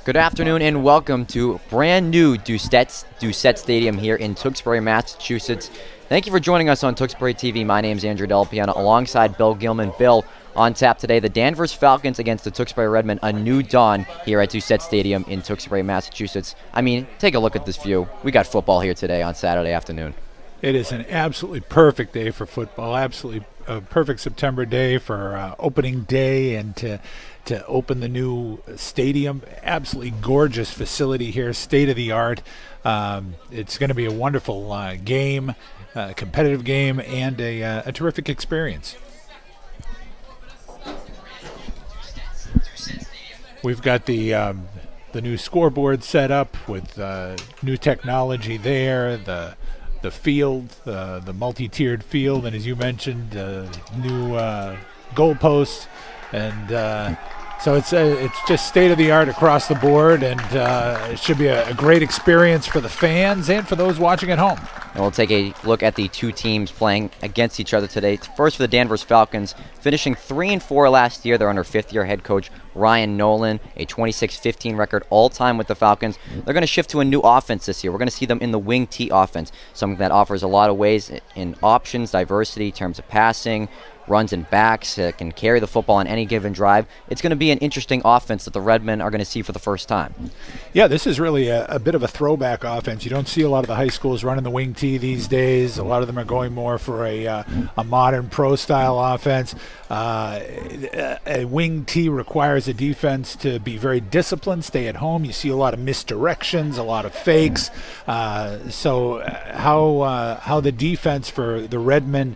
Good afternoon and welcome to brand new Doucette Stadium here in Tewksbury, Massachusetts. Thank you for joining us on Tewksbury TV. My name is Andrew Delpiano alongside Bill Gilman. Bill, on tap today, the Danvers Falcons against the Tewksbury Redmen, a new dawn here at Doucette Stadium in Tewksbury, Massachusetts. I mean, take a look at this view. We got football here today on Saturday afternoon. It is an absolutely perfect day for football, absolutely a perfect September day for opening day and to open the new stadium. Absolutely gorgeous facility here, state-of-the-art. It's going to be a wonderful game, competitive game, and a terrific experience. We've got the new scoreboard set up with new technology there, the field, the multi-tiered field, and as you mentioned, new goalposts, and so it's just state-of-the-art across the board, and it should be a great experience for the fans and for those watching at home. And we'll take a look at the two teams playing against each other today. First for the Danvers Falcons, finishing 3-4 last year. They're under fifth-year head coach Ryan Nolan, a 26-15 record all-time with the Falcons. They're going to shift to a new offense this year. We're going to see them in the wing T offense, something that offers a lot of ways in options, diversity in terms of passing, runs and backs, can carry the football on any given drive. It's going to be an interesting offense that the Redmen are going to see for the first time. Yeah, this is really a bit of a throwback offense. You don't see a lot of the high schools running the wing T these days. A lot of them are going more for a modern pro-style offense. A wing T requires a defense to be very disciplined, stay at home. You see a lot of misdirections, a lot of fakes. So how the defense for the Redmen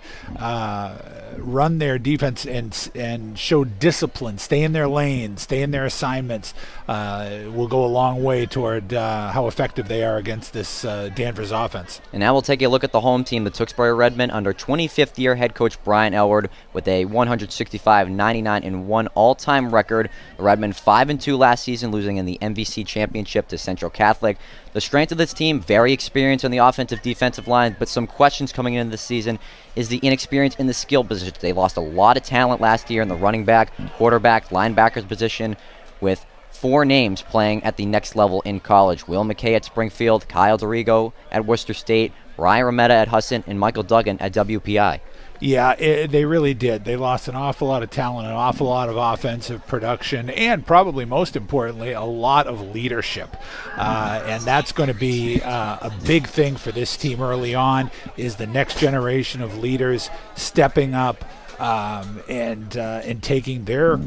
run their defense and show discipline, stay in their lane, stay in their assignments, will go a long way toward how effective they are against this Danvers offense. And now we'll take a look at the home team, the Tewksbury Redmen, under 25th year head coach Brian Elward with a 165-99-1 all-time record. The Redmen 5-2 last season, losing in the MVC championship to Central Catholic. The strength of this team, very experienced on the offensive defensive line, but some questions coming into this season is the inexperience in the skill position. They lost a lot of talent last year in the running back, quarterback, linebackers position, with 4 names playing at the next level in college. Will McKay at Springfield, Kyle Dorigo at Worcester State, Ryan Rometta at Husson, and Michael Duggan at WPI. Yeah, they really did. They lost an awful lot of talent, an awful lot of offensive production, and probably most importantly, a lot of leadership. And that's going to be a big thing for this team early on, is the next generation of leaders stepping up and taking their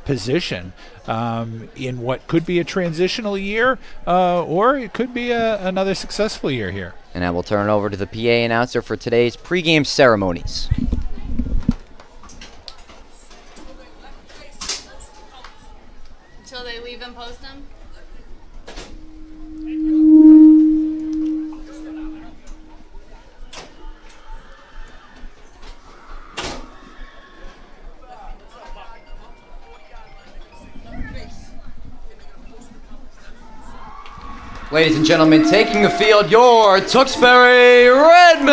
position in what could be a transitional year, or it could be another successful year here. And I will turn it over to the PA announcer for today's pregame ceremonies. Until they leave and post them? Ladies and gentlemen, taking the field, your Tewksbury Redmen!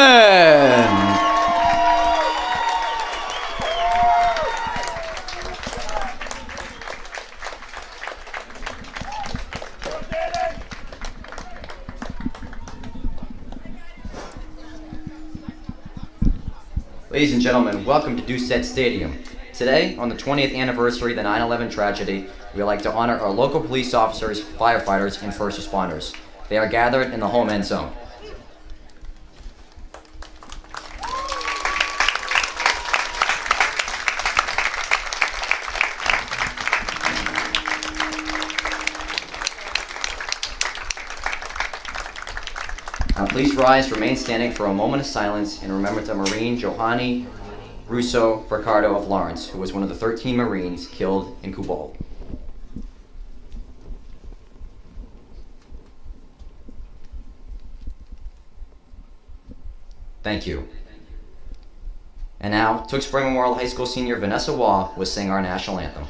Ladies and gentlemen, welcome to Doucette Stadium. Today, on the 20th anniversary of the 9/11 tragedy, we would like to honor our local police officers, firefighters, and first responders. They are gathered in the home end zone. Please rise, remain standing for a moment of silence in remembrance of Marine Johanny Russo Ricardo of Lawrence, who was one of the 13 Marines killed in Kubal. Thank you. And now, Tewksbury Memorial High School senior Vanessa Waugh will sing our national anthem.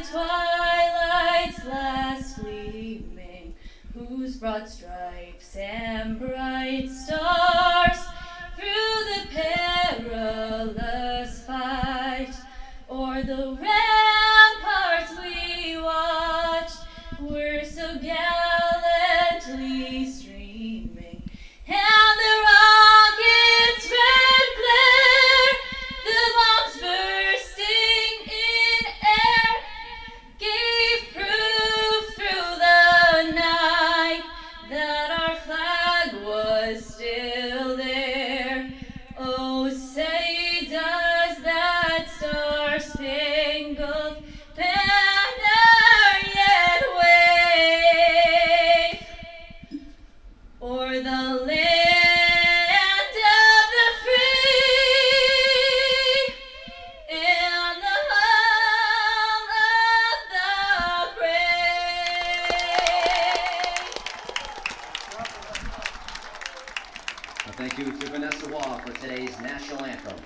the twilight's last gleaming, whose broad stripes and bright stars through the perilous fight o'er the ramparts we watched were so gallantly streaming, and the rockets' red glare, the bombs bursting in air, gave proof through the night that our flag was still there. Oh, say does that star-spangled banner yet wave o'er the land of the free and the home of the brave. Well, thank you to Vanessa Waugh for today's national anthem.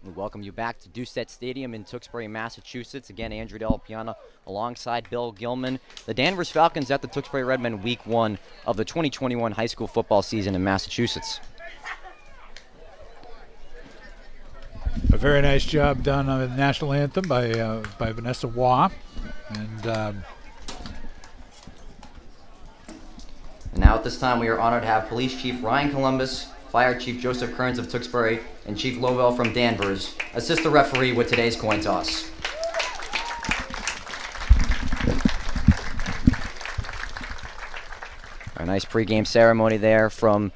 We welcome you back to Doucette Stadium in Tewksbury, Massachusetts. Again, Andrew Del Piana alongside Bill Gilman. The Danvers Falcons at the Tewksbury Redmen Week 1 of the 2021 high school football season in Massachusetts. A very nice job done on the national anthem by Vanessa Waugh. And now at this time, we are honored to have Police Chief Ryan Columbus, Fire Chief Joseph Kearns of Tewksbury, and Chief Lowell from Danvers assist the referee with today's coin toss. A nice pregame ceremony there from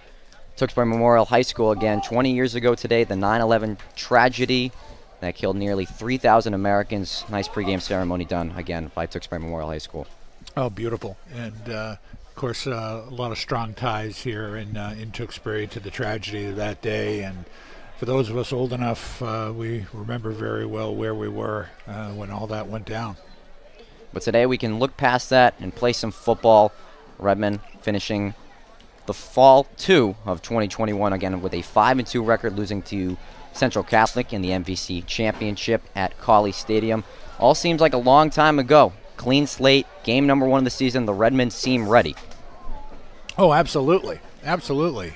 Tewksbury Memorial High School. Again, 20 years ago today, the 9/11 tragedy that killed nearly 3,000 Americans. Nice pregame ceremony done again by Tewksbury Memorial High School. oh, beautiful. And of course, a lot of strong ties here in Tewksbury to the tragedy of that day. And for those of us old enough, we remember very well where we were when all that went down. But today we can look past that and play some football. Redmen finishing the fall 2 of 2021 again with a 5-2 record, losing to Central Catholic in the MVC Championship at Cawley Stadium. All seems like a long time ago. Clean slate, game number 1 of the season. The Redmen seem ready. Oh, absolutely. Absolutely.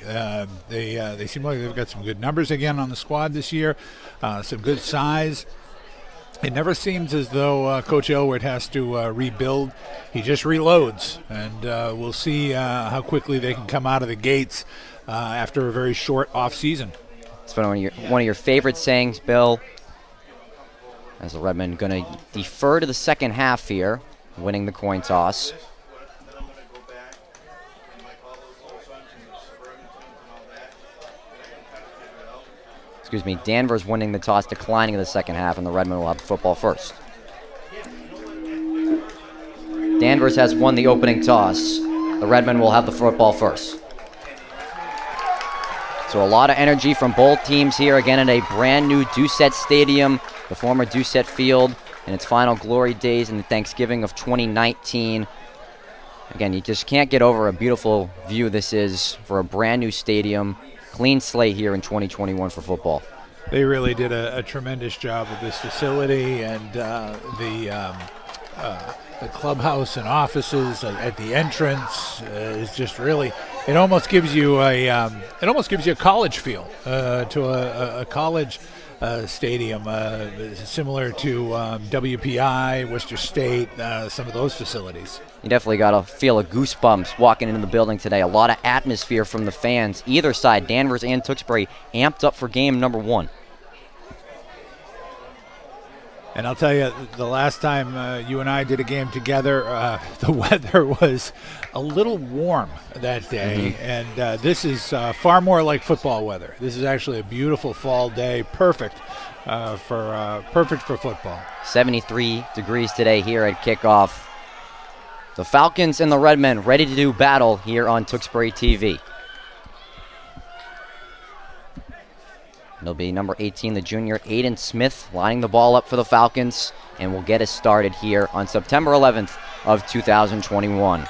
They seem like they've got some good numbers again on the squad this year, some good size. It never seems as though Coach Elwood has to rebuild. He just reloads, and we'll see how quickly they can come out of the gates after a very short off season. It's been one of your favorite sayings, Bill, as the Redmen going to defer to the second half here, winning the coin toss. Excuse me, Danvers winning the toss, declining in the second half, and the Redmen will have the football first. Danvers has won the opening toss. The Redmen will have the football first. So a lot of energy from both teams here, again at a brand new Doucette Stadium, the former Doucette Field, in its final glory days in the Thanksgiving of 2019. Again, you just can't get over a beautiful view this is for a brand new stadium. Clean slate here in 2021 for football. They really did a tremendous job with this facility, and the clubhouse and offices at the entrance is just really. It almost gives you a college feel to a college stadium, similar to WPI, Worcester State, some of those facilities. You definitely got to feel a goosebumps walking into the building today. A lot of atmosphere from the fans. Either side, Danvers and Tewksbury, amped up for game number 1. And I'll tell you, the last time you and I did a game together, the weather was a little warm that day. Mm-hmm. And this is far more like football weather. This is actually a beautiful fall day, perfect for football. 73 degrees today here at kickoff. The Falcons and the Redmen ready to do battle here on Tewksbury TV. It'll be number 18, the junior Aiden Smith, lining the ball up for the Falcons, and will get us started here on September 11th of 2021.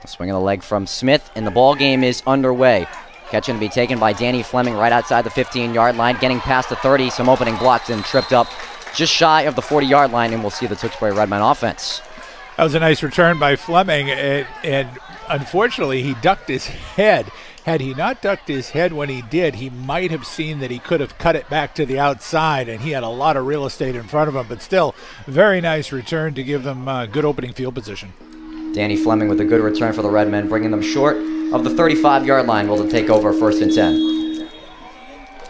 A swing of the leg from Smith, and the ball game is underway. Catch going to be taken by Danny Fleming right outside the 15-yard line, getting past the 30, some opening blocks, and tripped up just shy of the 40-yard line, and we'll see the Tewksbury Redmen offense. That was a nice return by Fleming, and unfortunately he ducked his head. Had he not ducked his head when he did, he might have seen that he could have cut it back to the outside, and he had a lot of real estate in front of him, but still, very nice return to give them good opening field position. Danny Fleming with a good return for the Redmen, bringing them short of the 35-yard line. Will take over 1st and 10.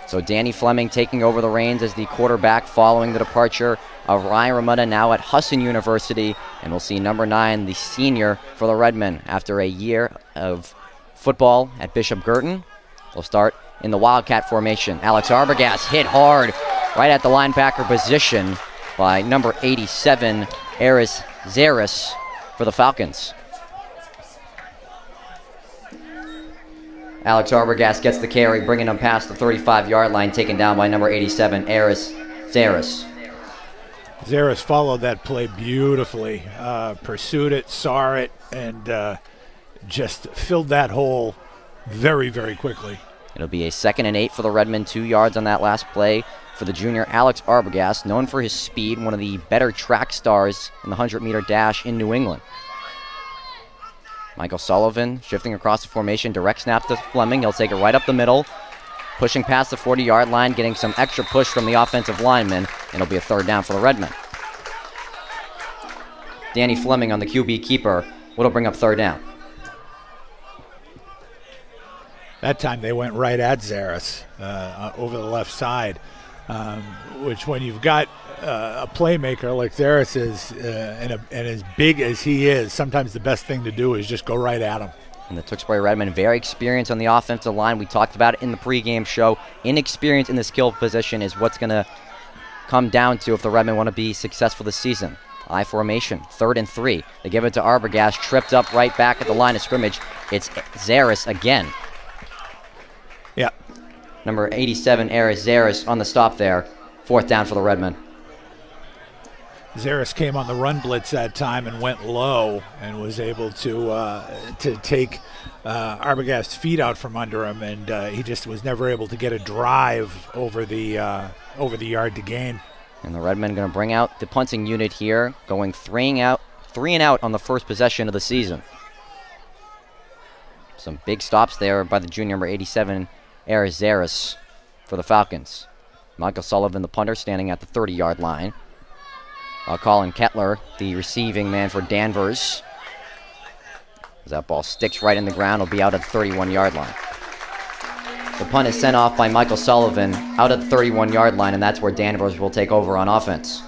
So Danny Fleming taking over the reins as the quarterback following the departure of Ryan Ramutta, now at Husson University. And we'll see number 9, the senior for the Redmen, after a year of football at Bishop Girton. We'll start in the Wildcat formation. Alex Arbogast hit hard right at the linebacker position by number 87, Aries Harris, for the Falcons. Alex Arbogast gets the carry, bringing him past the 35-yard line, taken down by number 87, Aries Harris. Harris followed that play beautifully, pursued it, saw it, and just filled that hole very, very quickly. It'll be a 2nd and 8 for the Redmen, 2 yards on that last play for the junior Alex Arbogast, known for his speed, one of the better track stars in the 100-meter dash in New England. Michael Sullivan shifting across the formation, direct snap to Fleming. He'll take it right up the middle, pushing past the 40-yard line, getting some extra push from the offensive lineman, and it'll be a 3rd down for the Redmen. Danny Fleming on the QB keeper. What'll bring up 3rd down? That time they went right at Zaris over the left side, which when you've got a playmaker like Zaris is, and as big as he is, sometimes the best thing to do is just go right at him. And the Tewksbury Redmen, very experienced on the offensive line. We talked about it in the pregame show. Inexperience in the skill position is what's going to come down to if the Redmen want to be successful this season. I formation, 3rd and 3. They give it to Arbogast, tripped up right back at the line of scrimmage. It's Zaris again. Yeah. Number 87, Aries Harris on the stop there. 4th down for the Redmen. Zaris came on the run blitz that time and went low and was able to take Arbogast's feet out from under him, and he just was never able to get a drive over the yard to gain. And the Redmen going to bring out the punting unit here, going 3 and out on the first possession of the season. Some big stops there by the junior number 87, Aries Harris, for the Falcons. Michael Sullivan, the punter, standing at the 30-yard line. Colin Kettler, the receiving man for Danvers. As that ball sticks right in the ground, it'll be out at the 31-yard line. The punt is sent off by Michael Sullivan out at the 31-yard line, and that's where Danvers will take over on offense.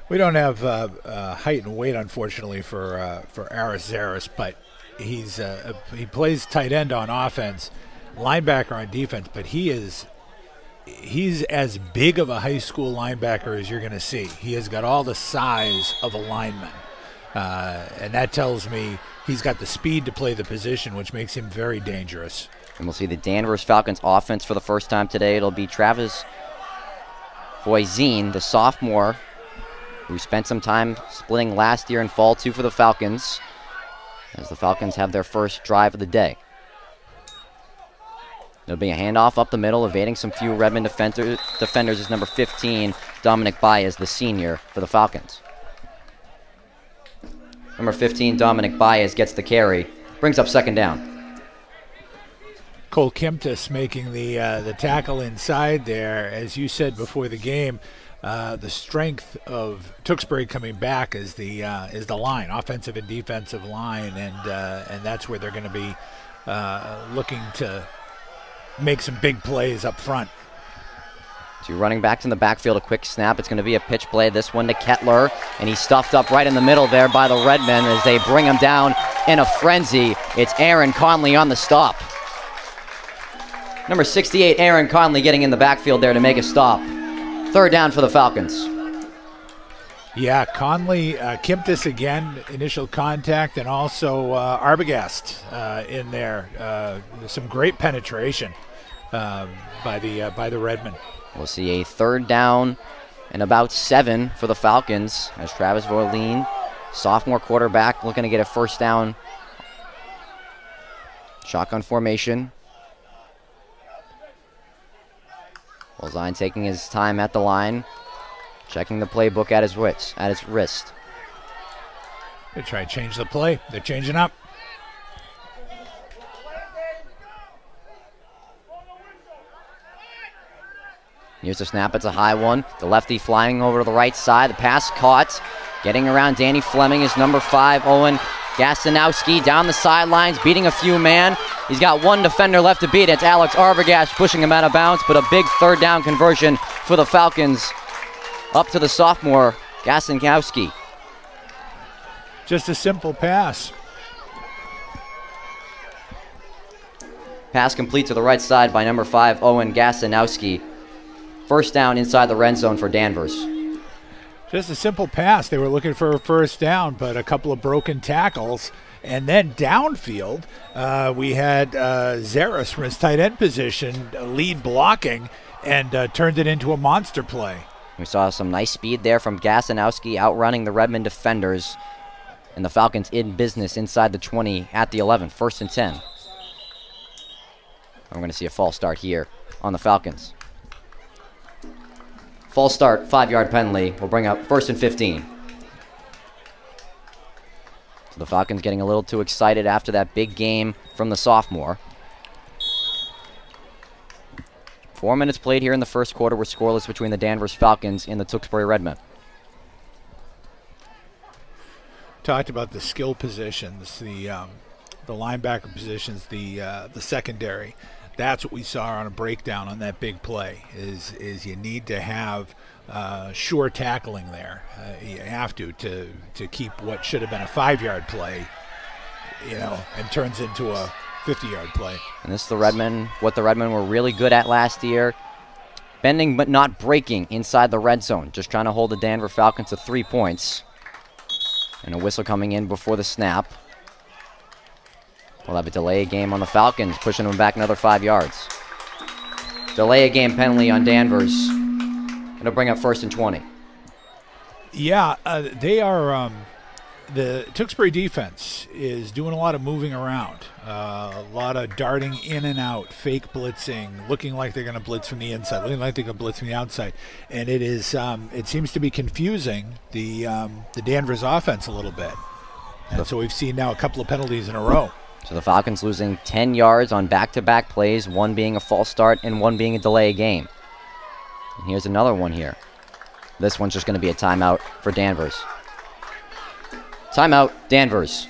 We don't have height and weight, unfortunately, for Aries Harris, but he plays tight end on offense, linebacker on defense, but he's as big of a high school linebacker as you're going to see. He has got all the size of a lineman, and that tells me he's got the speed to play the position, which makes him very dangerous. And we'll see the Danvers Falcons offense for the first time today. It'll be Travis Voisin, the sophomore, who spent some time splitting last year in fall 2 for the Falcons, as the Falcons have their first drive of the day. There'll be a handoff up the middle, evading some few Redmond defenders is number 15, Dominic Baez, the senior for the Falcons. Number 15, Dominic Baez, gets the carry, brings up 2nd down. Cole Kimtis making the tackle inside there. As you said before the game, the strength of Tewksbury coming back is the line, offensive and defensive line, and that's where they're going to be looking to make some big plays up front. 2 running backs in the backfield, a quick snap. It's going to be a pitch play, this one to Kettler, and he's stuffed up right in the middle there by the Redmen as they bring him down in a frenzy. It's Aaron Conley on the stop. Number 68, Aaron Conley, getting in the backfield there to make a stop. 3rd down for the Falcons. Yeah, Conley, Kimtis again, initial contact, and also Arbogast in there. Some great penetration. by the Redmen. We'll see a 3rd down and about 7 for the Falcons as Travis Vorleen, sophomore quarterback, looking to get a 1st down. Shotgun formation. Bolzine taking his time at the line, checking the playbook at his wrist. They try to change the play. They're changing up. Here's the snap. It's a high one. The lefty flying over to the right side. The pass caught. Getting around Danny Fleming is number 5, Owen Gastanowski, down the sidelines, beating a few man. He's got one defender left to beat. It's Alex Arbogast pushing him out of bounds, but a big 3rd down conversion for the Falcons. Up to the sophomore, Gastanowski. Just a simple pass. Pass complete to the right side by number 5, Owen Gastanowski. 1st down inside the red zone for Danvers. Just a simple pass. They were looking for a 1st down, but a couple of broken tackles. And then downfield, we had Zaris from his tight end position, lead blocking, and turned it into a monster play. We saw some nice speed there from Gastanowski outrunning the Redmond defenders. And the Falcons in business inside the 20 at the 11, 1st and 10. We're going to see a false start here on the Falcons. False start, 5-yard penalty. We'll bring up 1st and 15. So the Falcons getting a little too excited after that big game from the sophomore. 4 minutes played here in the 1st quarter. We're scoreless between the Danvers Falcons and the Tewksbury Redmen. Talked about the skill positions, the linebacker positions, the secondary. That's what we saw on a breakdown on that big play. Is you need to have sure tackling there. You have to keep what should have been a 5-yard play, and turns into a 50-yard play. And this is what the Redmen were really good at last year. Bending but not breaking inside the red zone. Just trying to hold the Danvers Falcons to 3 points. And a whistle coming in before the snap. We'll have a delay game on the Falcons, pushing them back another 5 yards. Delay a game penalty on Danvers. It'll bring up 1st and 20. Yeah, they are. The Tewksbury defense is doing a lot of moving around, a lot of darting in and out, fake blitzing, looking like they're going to blitz from the inside, looking like they're going to blitz from the outside, and it is. It seems to be confusing the Danvers offense a little bit, and so we've seen now a couple of penalties in a row. So the Falcons losing 10 yards on back-to-back plays, one being a false start and one being a delay game. And here's another one here. This one's just going to be a timeout for Danvers. Timeout, Danvers.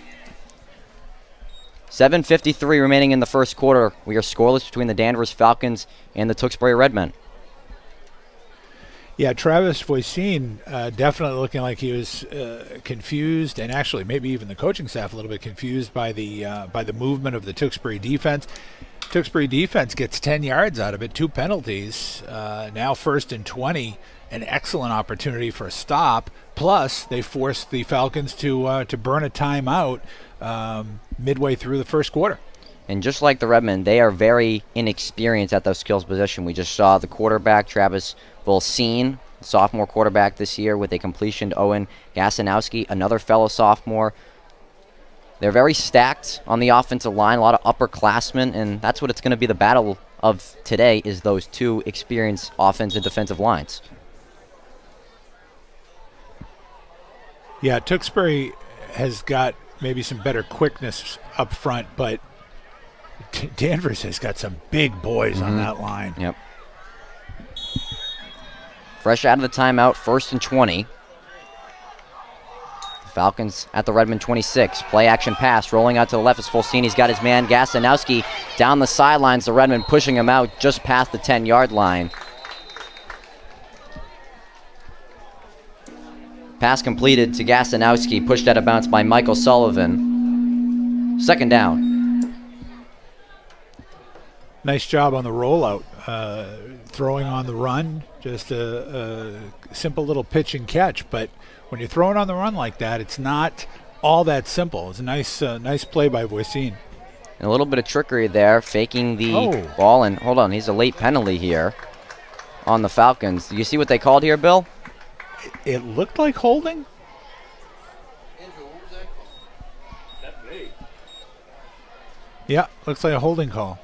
7:53 remaining in the 1st quarter. We are scoreless between the Danvers Falcons and the Tewksbury Redmen. Yeah, Travis Voisin definitely looking like he was confused, and actually maybe even the coaching staff a little bit confused by the movement of the Tewksbury defense. Tewksbury defense gets 10 yards out of it, 2 penalties. Now 1st and 20, an excellent opportunity for a stop. Plus, they forced the Falcons to burn a timeout midway through the 1st quarter. And just like the Redmen, they are very inexperienced at those skills position. We just saw the quarterback, Travis Volsine, sophomore quarterback this year, with a completion to Owen Gasanowski, another fellow sophomore. They're very stacked on the offensive line, a lot of upperclassmen, and that's what it's going to be the battle of today, is those 2 experienced offensive and defensive lines. Yeah, Tewksbury has got maybe some better quickness up front, but Danvers has got some big boys on that line. Yep. Fresh out of the timeout, 1st and 20. The Falcons at the Redmond 26. Play action pass, rolling out to the left is Fulcini. He's got his man Gasanowski down the sidelines. The Redmond pushing him out just past the 10-yard line. Pass completed to Gasanowski, pushed out of bounds by Michael Sullivan. 2nd down. Nice job on the rollout. Throwing on the run, just a simple little pitch and catch. But when you're throwing on the run like that, it's not all that simple. It's a nice play by Voisin. And a little bit of trickery there, faking the ball. And hold on, he's a late penalty here on the Falcons. Do you see what they called here, Bill? It looked like holding. Yeah, looks like a holding call.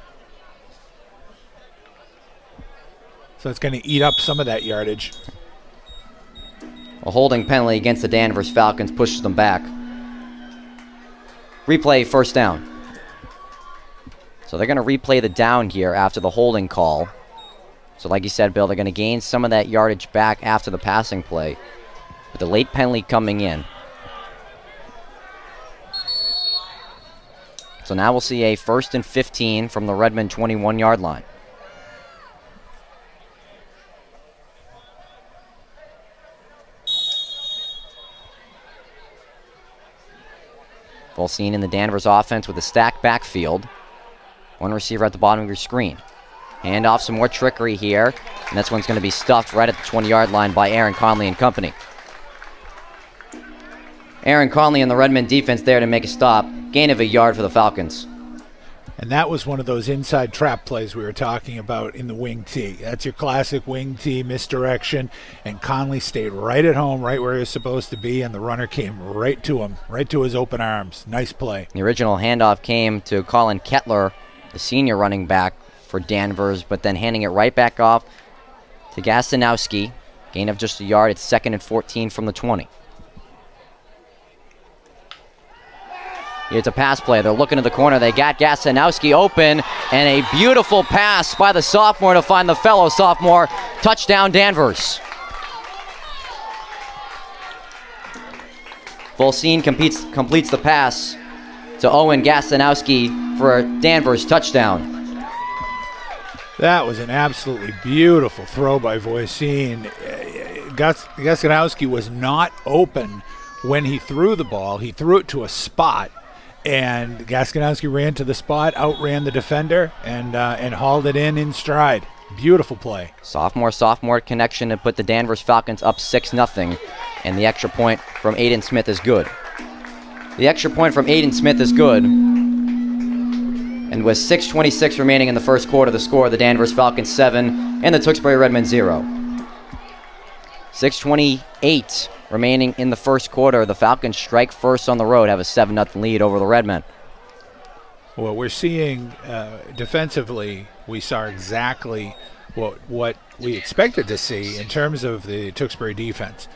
So it's going to eat up some of that yardage. A holding penalty against the Danvers Falcons pushes them back. Replay, first down. So they're going to replay the down here after the holding call. So like you said, Bill, they're going to gain some of that yardage back after the passing play. With the late penalty coming in. So now we'll see a 1st and 15 from the Redmond 21-yard line. Full scene in the Danvers offense with a stacked backfield. One receiver at the bottom of your screen. Hand off, some more trickery here. And this one's going to be stuffed right at the 20-yard line by Aaron Conley and company. Aaron Conley and the Redmond defense there to make a stop. Gain of a yard for the Falcons. And that was one of those inside trap plays we were talking about in the wing tee. That's your classic wing tee misdirection. And Conley stayed right at home, right where he was supposed to be, and the runner came right to him, right to his open arms. Nice play. The original handoff came to Colin Kettler, the senior running back for Danvers, but then handing it right back off to Gastanowski. Gain of just a yard. It's 2nd and 14 from the 20. It's a pass play. They're looking to the corner. They got Gastanowski open, and a beautiful pass by the sophomore to find the fellow sophomore. Touchdown, Danvers. Volsine completes the pass to Owen Gastanowski for a Danvers touchdown. That was an absolutely beautiful throw by Volsine. Gastanowski was not open when he threw the ball. He threw it to a spot. And Gastanowski ran to the spot, outran the defender, and hauled it in stride. Beautiful play. Sophomore connection to put the Danvers Falcons up 6-0, and the extra point from Aiden Smith is good. The extra point from Aiden Smith is good. And with 6:26 remaining in the first quarter, the score, the Danvers Falcons 7 and the Tewksbury Redmen 0. 6:28 remaining in the first quarter. The Falcons strike first on the road, have a 7-0 lead over the Redmen. Well, we're seeing defensively, we saw exactly what we expected to see in terms of the Tewksbury defense.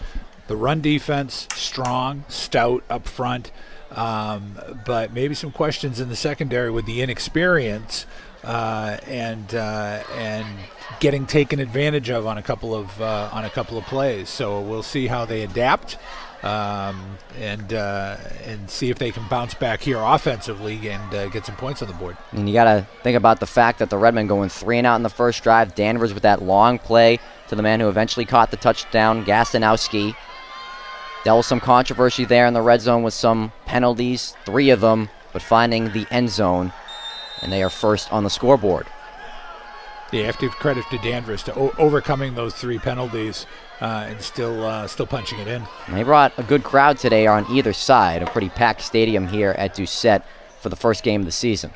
The run defense, strong, stout up front, but maybe some questions in the secondary with the inexperience and getting taken advantage of on a couple of plays. So we'll see how they adapt and see if they can bounce back here offensively and get some points on the board. And you got to think about the fact that the Redmen going 3 and out in the first drive. Danvers with that long play to the man who eventually caught the touchdown, Gastanowski. There was some controversy there in the red zone with some penalties, 3 of them, but finding the end zone, and they are first on the scoreboard. Yeah, you have to give credit to Danvers to overcoming those 3 penalties and still punching it in. And they brought a good crowd today on either side, a pretty packed stadium here at Doucette for the first game of the season.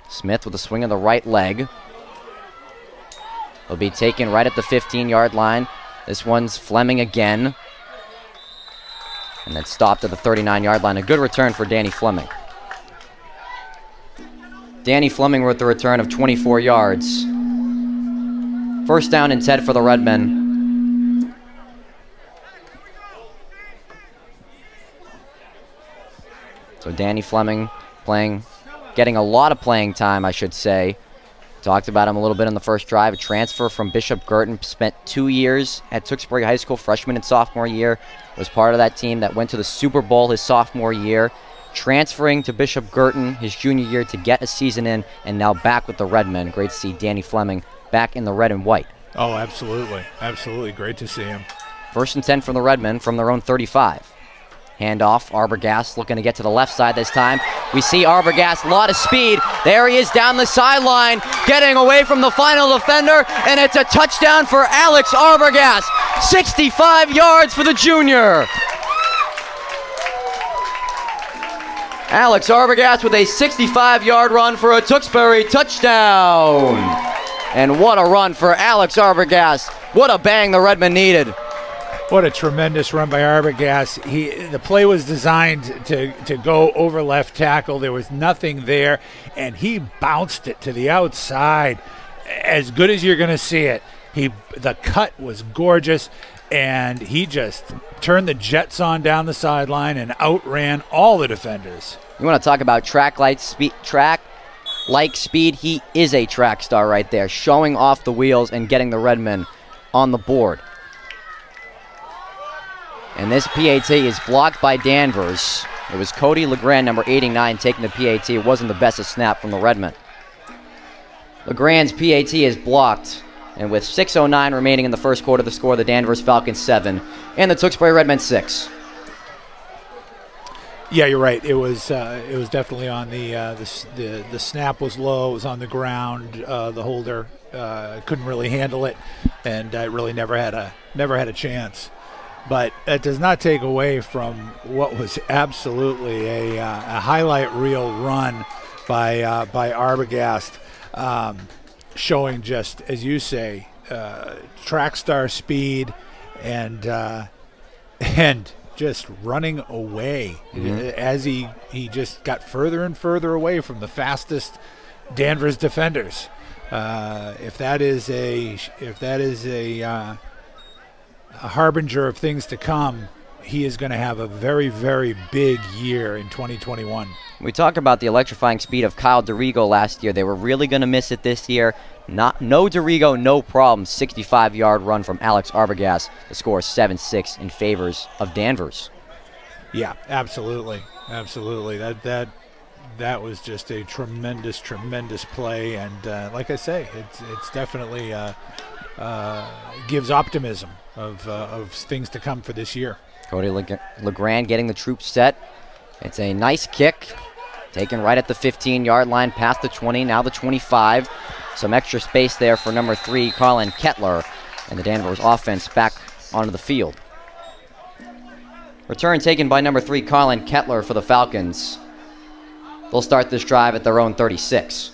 Smith with a swing of the right leg. Will be taken right at the 15-yard line. This one's Fleming again. And then stopped at the 39-yard line. A good return for Danny Fleming. Danny Fleming with the return of 24 yards. First down and 10 for the Redmen. So Danny Fleming getting a lot of playing time, I should say. Talked about him a little bit in the first drive. A transfer from Bishop Girton, spent 2 years at Tewksbury High School, freshman and sophomore year. Was part of that team that went to the Super Bowl his sophomore year. Transferring to Bishop Girton his junior year to get a season in, and now back with the Redmen. Great to see Danny Fleming back in the red and white. Oh, absolutely. Absolutely. Great to see him. First and 10 from the Redmen from their own 35. Handoff, Arbogast looking to get to the left side this time. We see Arbogast, a lot of speed. There he is down the sideline, getting away from the final defender, and it's a touchdown for Alex Arbogast. 65 yards for the junior. Alex Arbogast with a 65-yard run for a Tewksbury touchdown. And what a run for Alex Arbogast. What a bang the Redmen needed. What a tremendous run by Arbogast. The play was designed to go over left tackle. There was nothing there, and he bounced it to the outside. As good as you're going to see it. The cut was gorgeous, and he just turned the jets on down the sideline and outran all the defenders. You want to talk about track-like speed? He is a track star right there, showing off the wheels and getting the Redmen on the board. And this PAT is blocked by Danvers. It was Cody LeGrand, number 89, taking the PAT. It wasn't the best of snap from the Redmen. LeGrand's PAT is blocked. And with 6:09 remaining in the first quarter, the score, the Danvers Falcons 7 and the Tewksbury Redmen 6. Yeah, you're right. It was definitely on the snap was low. It was on the ground. The holder couldn't really handle it, and really never had a chance. But that does not take away from what was absolutely a highlight reel run by Arbogast, showing, just as you say, track star speed and just running away as he just got further and further away from the fastest Danvers defenders. If that is a harbinger of things to come, he is going to have a very, very big year in 2021. We talk about the electrifying speed of Kyle DeRigo last year. They were really going to miss it this year. No DeRigo, no problem. 65-yard run from Alex Arbogast. The score is 7-6 in favors of Danvers. Yeah, absolutely. That was just a tremendous play, and like I say, it's definitely gives optimism of things to come for this year. Cody LeGrand getting the troops set. It's a nice kick, taken right at the 15-yard line, past the 20, now the 25. Some extra space there for number 3, Colin Kettler, and the Danvers offense back onto the field. Return taken by number 3, Colin Kettler for the Falcons. They'll start this drive at their own 36.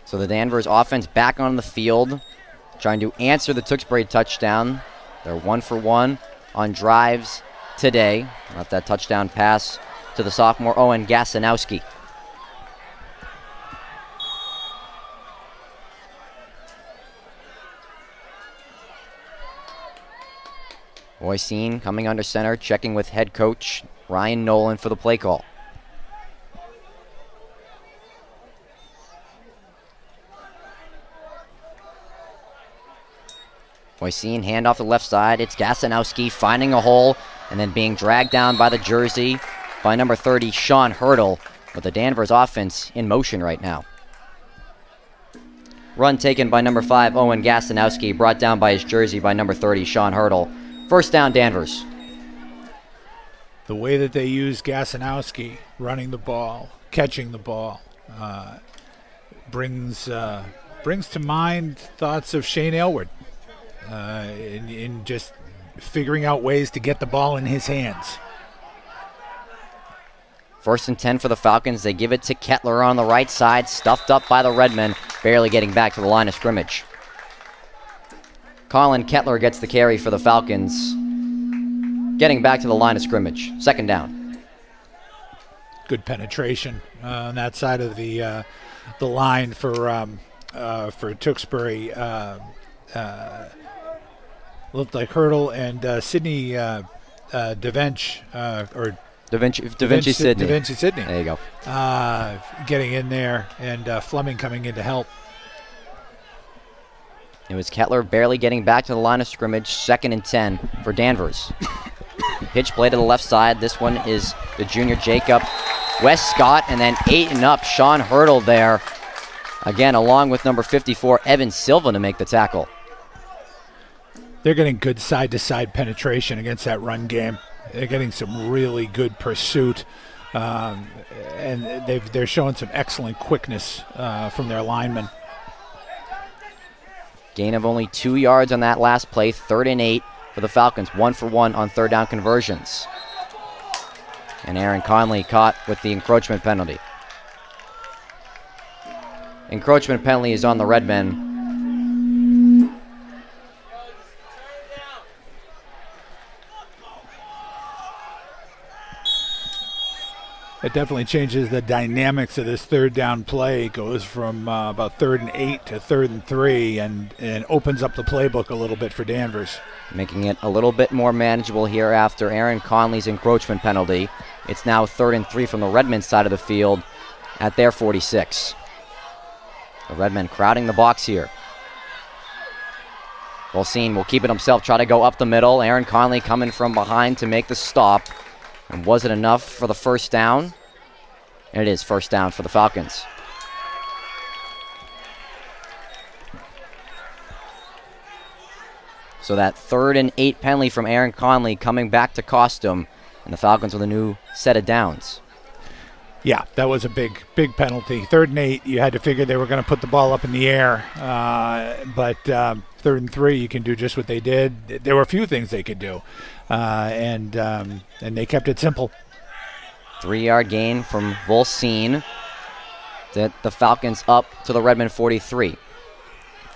So the Danvers offense back on the field, trying to answer the Tewksbury touchdown. They're 1 for 1 on drives today. Got that touchdown pass to the sophomore Owen Gasanowski. Boycine coming under center, checking with head coach Ryan Nolan for the play call. Boycine, hand off the left side. It's Gasanowski finding a hole and then being dragged down by the jersey by number 30, Sean Hurdle, with the Danvers offense in motion right now. Run taken by number 5, Owen Gasanowski, brought down by his jersey by number 30, Sean Hurdle. First down, Danvers. The way that they use Gasanowski running the ball, catching the ball, brings to mind thoughts of Shane Aylward. In just figuring out ways to get the ball in his hands. First and 10 for the Falcons. They give it to Kettler on the right side, stuffed up by the Redmen, barely getting back to the line of scrimmage. Colin Kettler gets the carry for the Falcons, getting back to the line of scrimmage. Second down. Good penetration on that side of the line for Tewksbury. Looked like Hurdle and Sidney DaVinci Sidney. DaVinci Sidney. There you go. Getting in there, and Fleming coming in to help. It was Kettler barely getting back to the line of scrimmage. Second and 10 for Danvers. Pitch play to the left side. This one is the junior Jacob Wes Scott, and then 8 and up, Sean Hurdle there. Again, along with number 54, Evan Silva, to make the tackle. They're getting good side-to-side penetration against that run game. They're getting some really good pursuit, and they're showing some excellent quickness from their linemen. Gain of only 2 yards on that last play. 3rd and 8 for the Falcons. 1 for 1 on third down conversions. And Aaron Conley caught with the encroachment penalty. Encroachment penalty is on the Redmen. It definitely changes the dynamics of this third down play. It goes from about 3rd and 8 to 3rd and 3 and opens up the playbook a little bit for Danvers. Making it a little bit more manageable here after Aaron Conley's encroachment penalty. It's now 3rd and 3 from the Redmen side of the field at their 46. The Redmen crowding the box here. Volsine will keep it himself, try to go up the middle. Aaron Conley coming from behind to make the stop. And was it enough for the first down? And it is first down for the Falcons. So that 3rd and 8 penalty from Aaron Conley coming back to cost him. And the Falcons with a new set of downs. Yeah, that was a big penalty. 3rd and 8, you had to figure they were going to put the ball up in the air. But 3rd and 3, you can do just what they did. There were a few things they could do. And they kept it simple. 3-yard gain from Volsine. The Falcons up to the Redmen 43.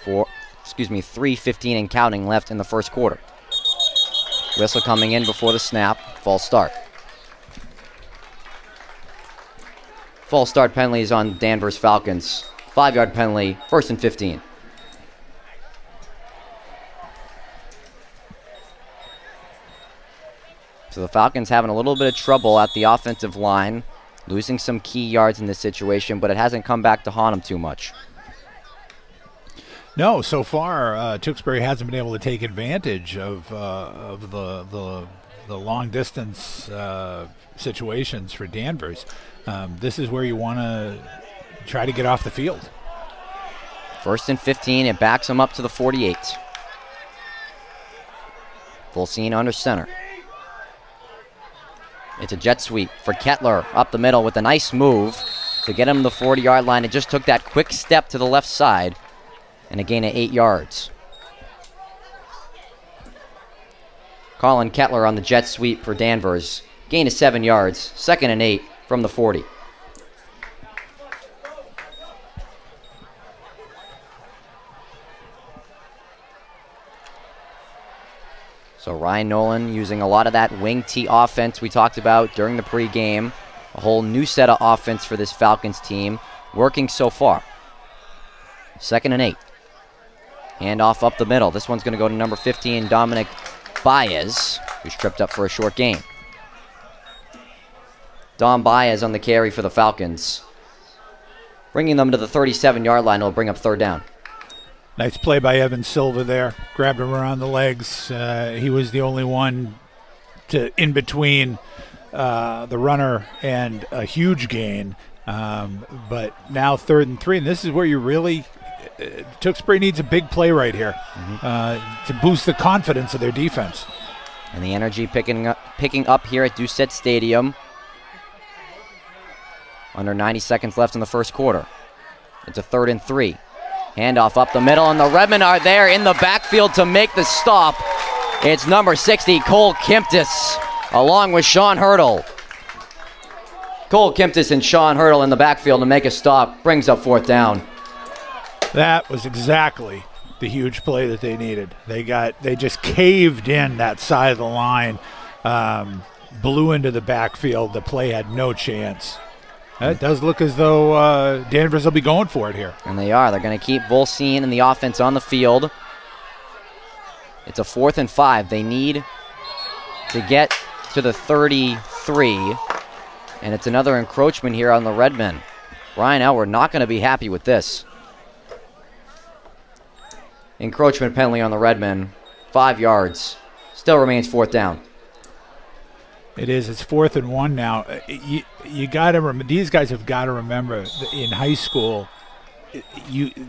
3:15 and counting left in the first quarter. Whistle coming in before the snap. False start. False start penalties on Danvers Falcons. 5-yard penalty, 1st and 15. So the Falcons having a little bit of trouble at the offensive line, losing some key yards in this situation, but it hasn't come back to haunt them too much. No, so far Tewksbury hasn't been able to take advantage of the long distance situations for Danvers. This is where you want to try to get off the field. 1st and 15, it backs them up to the 48. Volsine under center. It's a jet sweep for Kettler up the middle with a nice move to get him to the 40-yard line. It just took that quick step to the left side and a gain of 8 yards. Colin Kettler on the jet sweep for Danvers. Gain of 7 yards, 2nd and 8 from the 40. So Ryan Nolan using a lot of that wing T offense we talked about during the pregame. A whole new set of offense for this Falcons team, working so far. 2nd and 8. Handoff up the middle. This one's going to go to number 15, Dominic Baez, who's tripped up for a short gain. Dom Baez on the carry for the Falcons. Bringing them to the 37-yard line. It'll bring up 3rd down. Nice play by Evan Silva there. Grabbed him around the legs. He was the only one in between the runner and a huge gain. But now 3rd and 3, and this is where you really Tewksbury needs a big play right here to boost the confidence of their defense. And the energy picking up here at Doucette Stadium. Under 90 seconds left in the first quarter. It's a 3rd and 3. Handoff up the middle, and the Redmen are there in the backfield to make the stop. It's number 60, Cole Kimptis, along with Sean Hurdle. Cole Kimptis and Sean Hurdle in the backfield to make a stop. Brings up 4th down. That was exactly the huge play that they needed. They just caved in that side of the line, blew into the backfield. The play had no chance. It does look as though Danvers will be going for it here. And they are. They're going to keep Volsine and the offense on the field. It's a 4th and 5. They need to get to the 33. And it's another encroachment here on the Redmen. Ryan Elward not going to be happy with this. Encroachment penalty on the Redmen. 5 yards. Still remains 4th down. It is. It's 4th and 1 now. You got to remember. These guys have got to remember that in high school,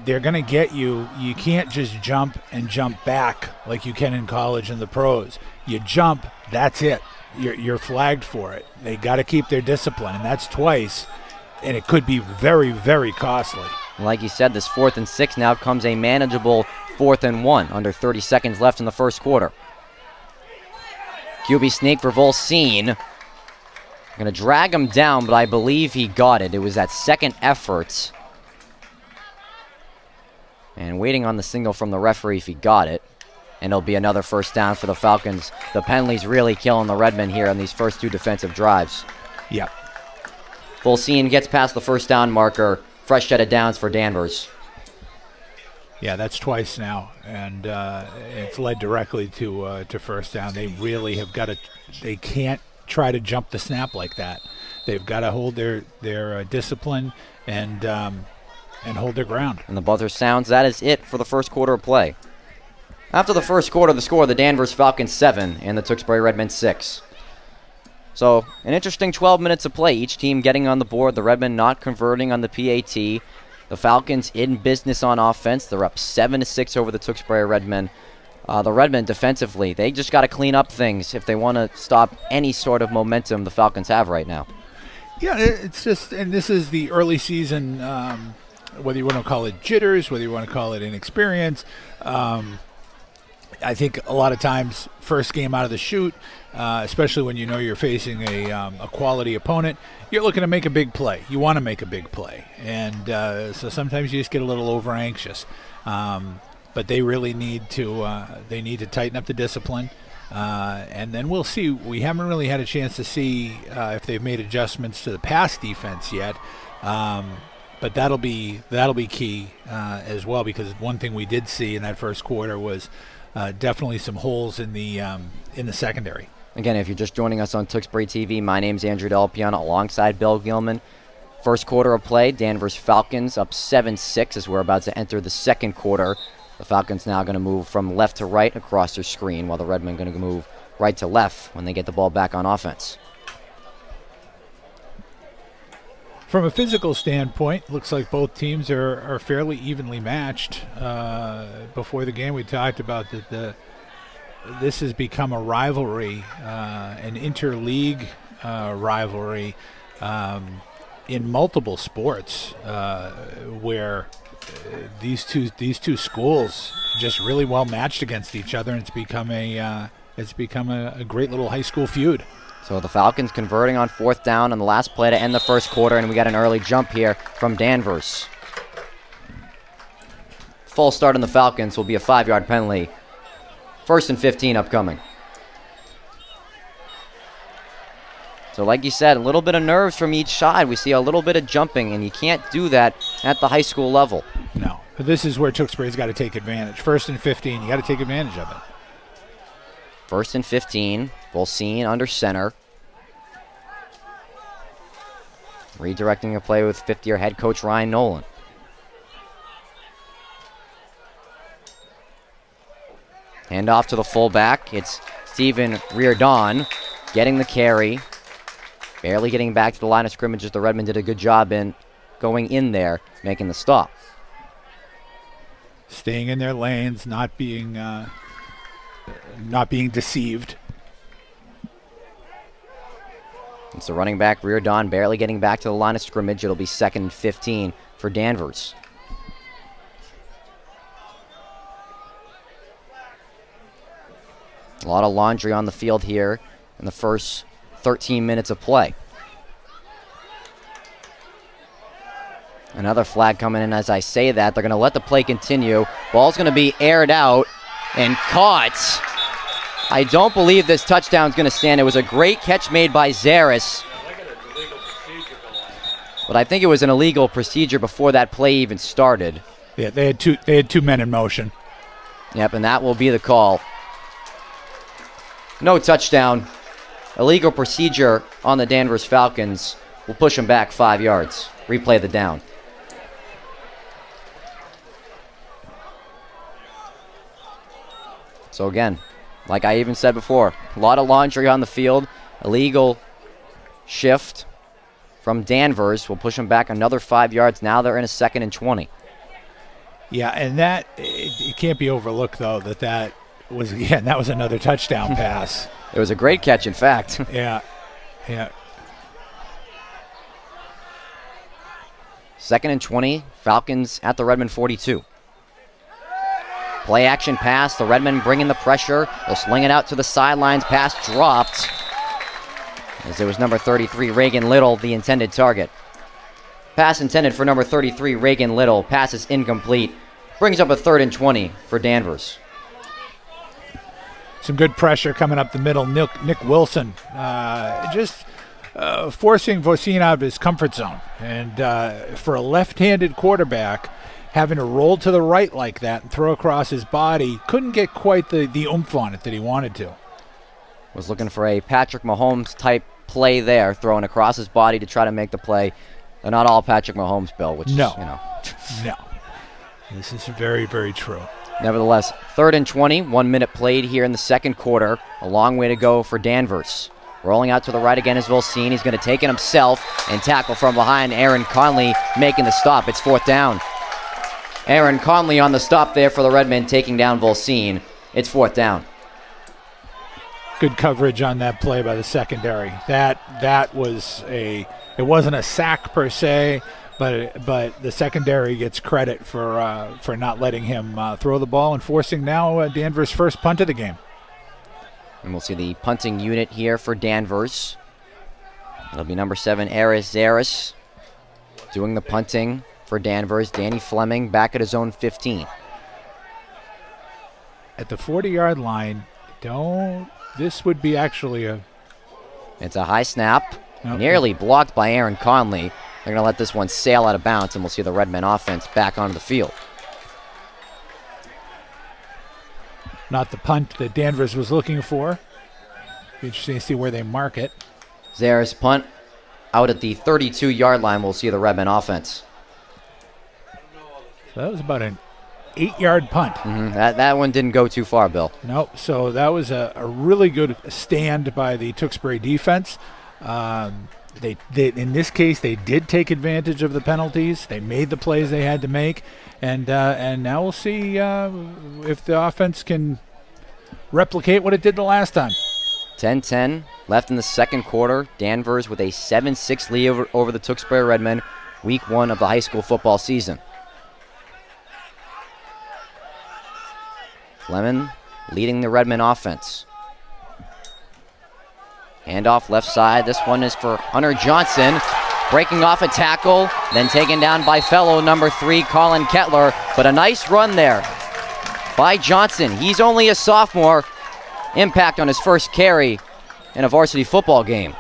they're going to get you. You can't just jump and jump back like you can in college and the pros. You jump. That's it. You're flagged for it. They got to keep their discipline, and that's twice. And it could be very, very costly. Like you said, this 4th and 6 now comes a manageable 4th and 1. Under 30 seconds left in the first quarter. QB sneak for Volsine. Going to drag him down, but I believe he got it. It was that second effort. And waiting on the signal from the referee if he got it. And it'll be another first down for the Falcons. The penalties really killing the Redmen here on these first two defensive drives. Yep. Volsine gets past the first down marker. Fresh set of downs for Danvers. Yeah, that's twice now, and it's led directly to first down. They really have got to. They can't try to jump the snap like that. They've got to hold their discipline and hold their ground. And the buzzer sounds. That is it for the first quarter of play. After the first quarter, the score: the Danvers Falcons 7 and the Tewksbury Redmen 6. So an interesting 12 minutes of play. Each team getting on the board. The Redmen not converting on the PAT. The Falcons in business on offense. They're up 7-6 over the Tewksbury Redmen. The Redmen defensively, they just got to clean up things if they want to stop any sort of momentum the Falcons have right now. Yeah, it's just, and this is the early season, whether you want to call it jitters, whether you want to call it inexperience. I think a lot of times, first game out of the chute, especially when you know you're facing a quality opponent, you're looking to make a big play. You want to make a big play. And so sometimes you just get a little over anxious. But they really need to tighten up the discipline. And then we'll see. We haven't really had a chance to see if they've made adjustments to the pass defense yet. But that'll be key as well, because one thing we did see in that first quarter was definitely some holes in the secondary. Again, if you're just joining us on Tewksbury TV, my name's Andrew Delpion alongside Bill Gilman. First quarter of play, Danvers Falcons up 7-6 as we're about to enter the second quarter. The Falcons now going to move from left to right across their screen, while the Redmen going to move right to left when they get the ball back on offense. From a physical standpoint, looks like both teams are fairly evenly matched. Before the game, we talked about that this has become a rivalry, an interleague rivalry in multiple sports, where these two schools just really well matched against each other, and it's become a great little high school feud. So the Falcons converting on fourth down on the last play to end the first quarter, and we got an early jump here from Danvers. Full start on the Falcons will be a 5-yard penalty. First and 15 upcoming. So like you said, a little bit of nerves from each side. We see a little bit of jumping, and you can't do that at the high school level. No, but this is where Tewksbury's got to take advantage. First and 15, you got to take advantage of it. First and 15, Volsine under center. Redirecting a play with fifth-year head coach Ryan Nolan. Hand off to the fullback. It's Stephen Reardon getting the carry. Barely getting back to the line of scrimmage as the Redmen did a good job in going in there, making the stop. Staying in their lanes, not being deceived. It's the running back, Reardon, barely getting back to the line of scrimmage. It'll be second and 15 for Danvers. A lot of laundry on the field here in the first 13 minutes of play. Another flag coming in as I say that. They're going to let the play continue. Ball's going to be aired out and caught. I don't believe this touchdown is going to stand. It was a great catch made by Zaris. But I think it was an illegal procedure before that play even started. Yeah, they had two men in motion. Yep, and that will be the call. No touchdown. Illegal procedure on the Danvers Falcons. Will push them back 5 yards. Replay the down. So again, like I even said before, a lot of laundry on the field. Illegal shift from Danvers will push them back another 5 yards. Now they're in a second and 20. Yeah, and that it can't be overlooked though that was another touchdown pass. It was a great catch, in fact. Yeah. Second and 20, Falcons at the Redmen 42. Play action pass, the Redmen bringing the pressure. They'll sling it out to the sidelines, pass dropped. as it was number 33, Reagan Little, the intended target. Pass intended for number 33, Reagan Little. Pass is incomplete. Brings up a 3rd and 20 for Danvers. Some good pressure coming up the middle. Nick Wilson just forcing Vocine out of his comfort zone. And for a left-handed quarterback, having to roll to the right like that and throw across his body, couldn't get quite the oomph on it that he wanted to. Was looking for a Patrick Mahomes-type play there, throwing across his body to try to make the play. They're not all Patrick Mahomes, Bill, which no. is, you know. No. This is very, very true. Nevertheless, 3rd and 20, 1 minute played here in the second quarter. A long way to go for Danvers. Rolling out to the right again is Vocine. He's going to take it himself and tackle from behind. Aaron Conley making the stop. It's 4th down. Aaron Conley on the stop there for the Redmen, taking down Vocine. It's 4th down. Good coverage on that play by the secondary. That was it wasn't a sack per se, but the secondary gets credit for not letting him throw the ball and forcing now Danvers' first punt of the game. And we'll see the punting unit here for Danvers. It'll be number 7, Aries Harris, doing the punting for Danvers. Danny Fleming back at his own 15. At the 40-yard line, this would be actually a... It's a high snap, Nope. nearly blocked by Aaron Conley. They're going to let this one sail out of bounds, and we'll see the Redmen offense back onto the field. Not the punt that Danvers was looking for. Be interesting to see where they mark it. Zares punt out at the 32-yard line. We'll see the Redmen offense. So that was about an 8-yard punt. That one didn't go too far, Bill. Nope. So that was a really good stand by the Tewksbury defense. They in this case, they did take advantage of the penalties. They made the plays they had to make, and now we'll see if the offense can replicate what it did the last time. 10-10 left in the second quarter. Danvers with a 7-6 lead over the Tewksbury Redmen, week 1 of the high school football season. Fleming leading the Redmen offense. Handoff left side. This one is for Hunter Johnson. Breaking off a tackle, then taken down by fellow number 3, Colin Kettler. But a nice run there by Johnson. He's only a sophomore. Impact on his first carry in a varsity football game.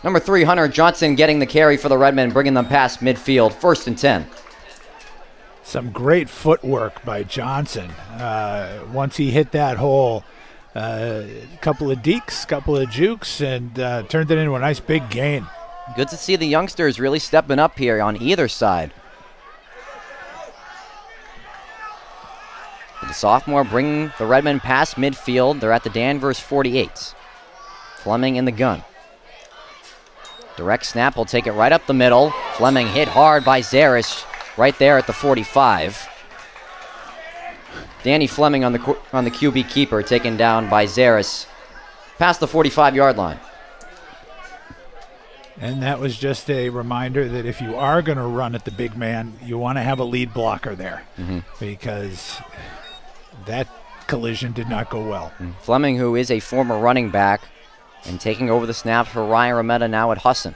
Number 3, Hunter Johnson getting the carry for the Redmen, bringing them past midfield. 1st and 10. Some great footwork by Johnson. Once he hit that hole, a couple of dekes, couple of jukes, and turned it into a nice big gain. Good to see the youngsters really stepping up here on either side. The sophomore bringing the Redmen past midfield. They're at the Danvers 48. Fleming in the gun. Direct snap will take it right up the middle. Fleming hit hard by Zaris right there at the 45. Danny Fleming on the QB keeper, taken down by Zaris past the 45-yard line. And that was just a reminder that if you are going to run at the big man, you want to have a lead blocker there, because that collision did not go well. Fleming, who is a former running back, and taking over the snaps for Ryan Rometta now at Husson.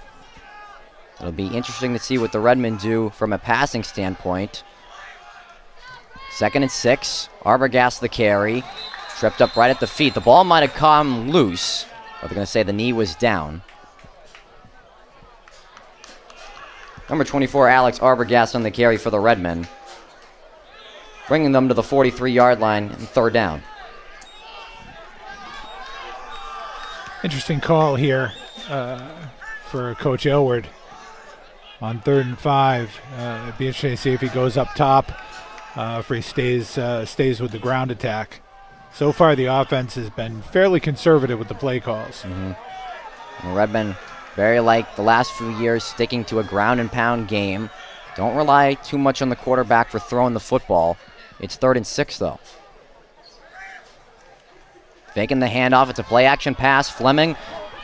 It'll be interesting to see what the Redmen do from a passing standpoint. 2nd and 6. Arbogast the carry. Tripped up right at the feet. The ball might have come loose, or they're going to say the knee was down. Number 24, Alex Arbogast on the carry for the Redmen, bringing them to the 43-yard line and 3rd down. Interesting call here for Coach Elward on 3rd and 5. It'd be interesting to see if he goes up top, if he stays with the ground attack. So far, the offense has been fairly conservative with the play calls. The Redmen, very like the last few years, sticking to a ground and pound game. Don't rely too much on the quarterback for throwing the football. It's 3rd and 6, though. Faking the handoff. It's a play-action pass. Fleming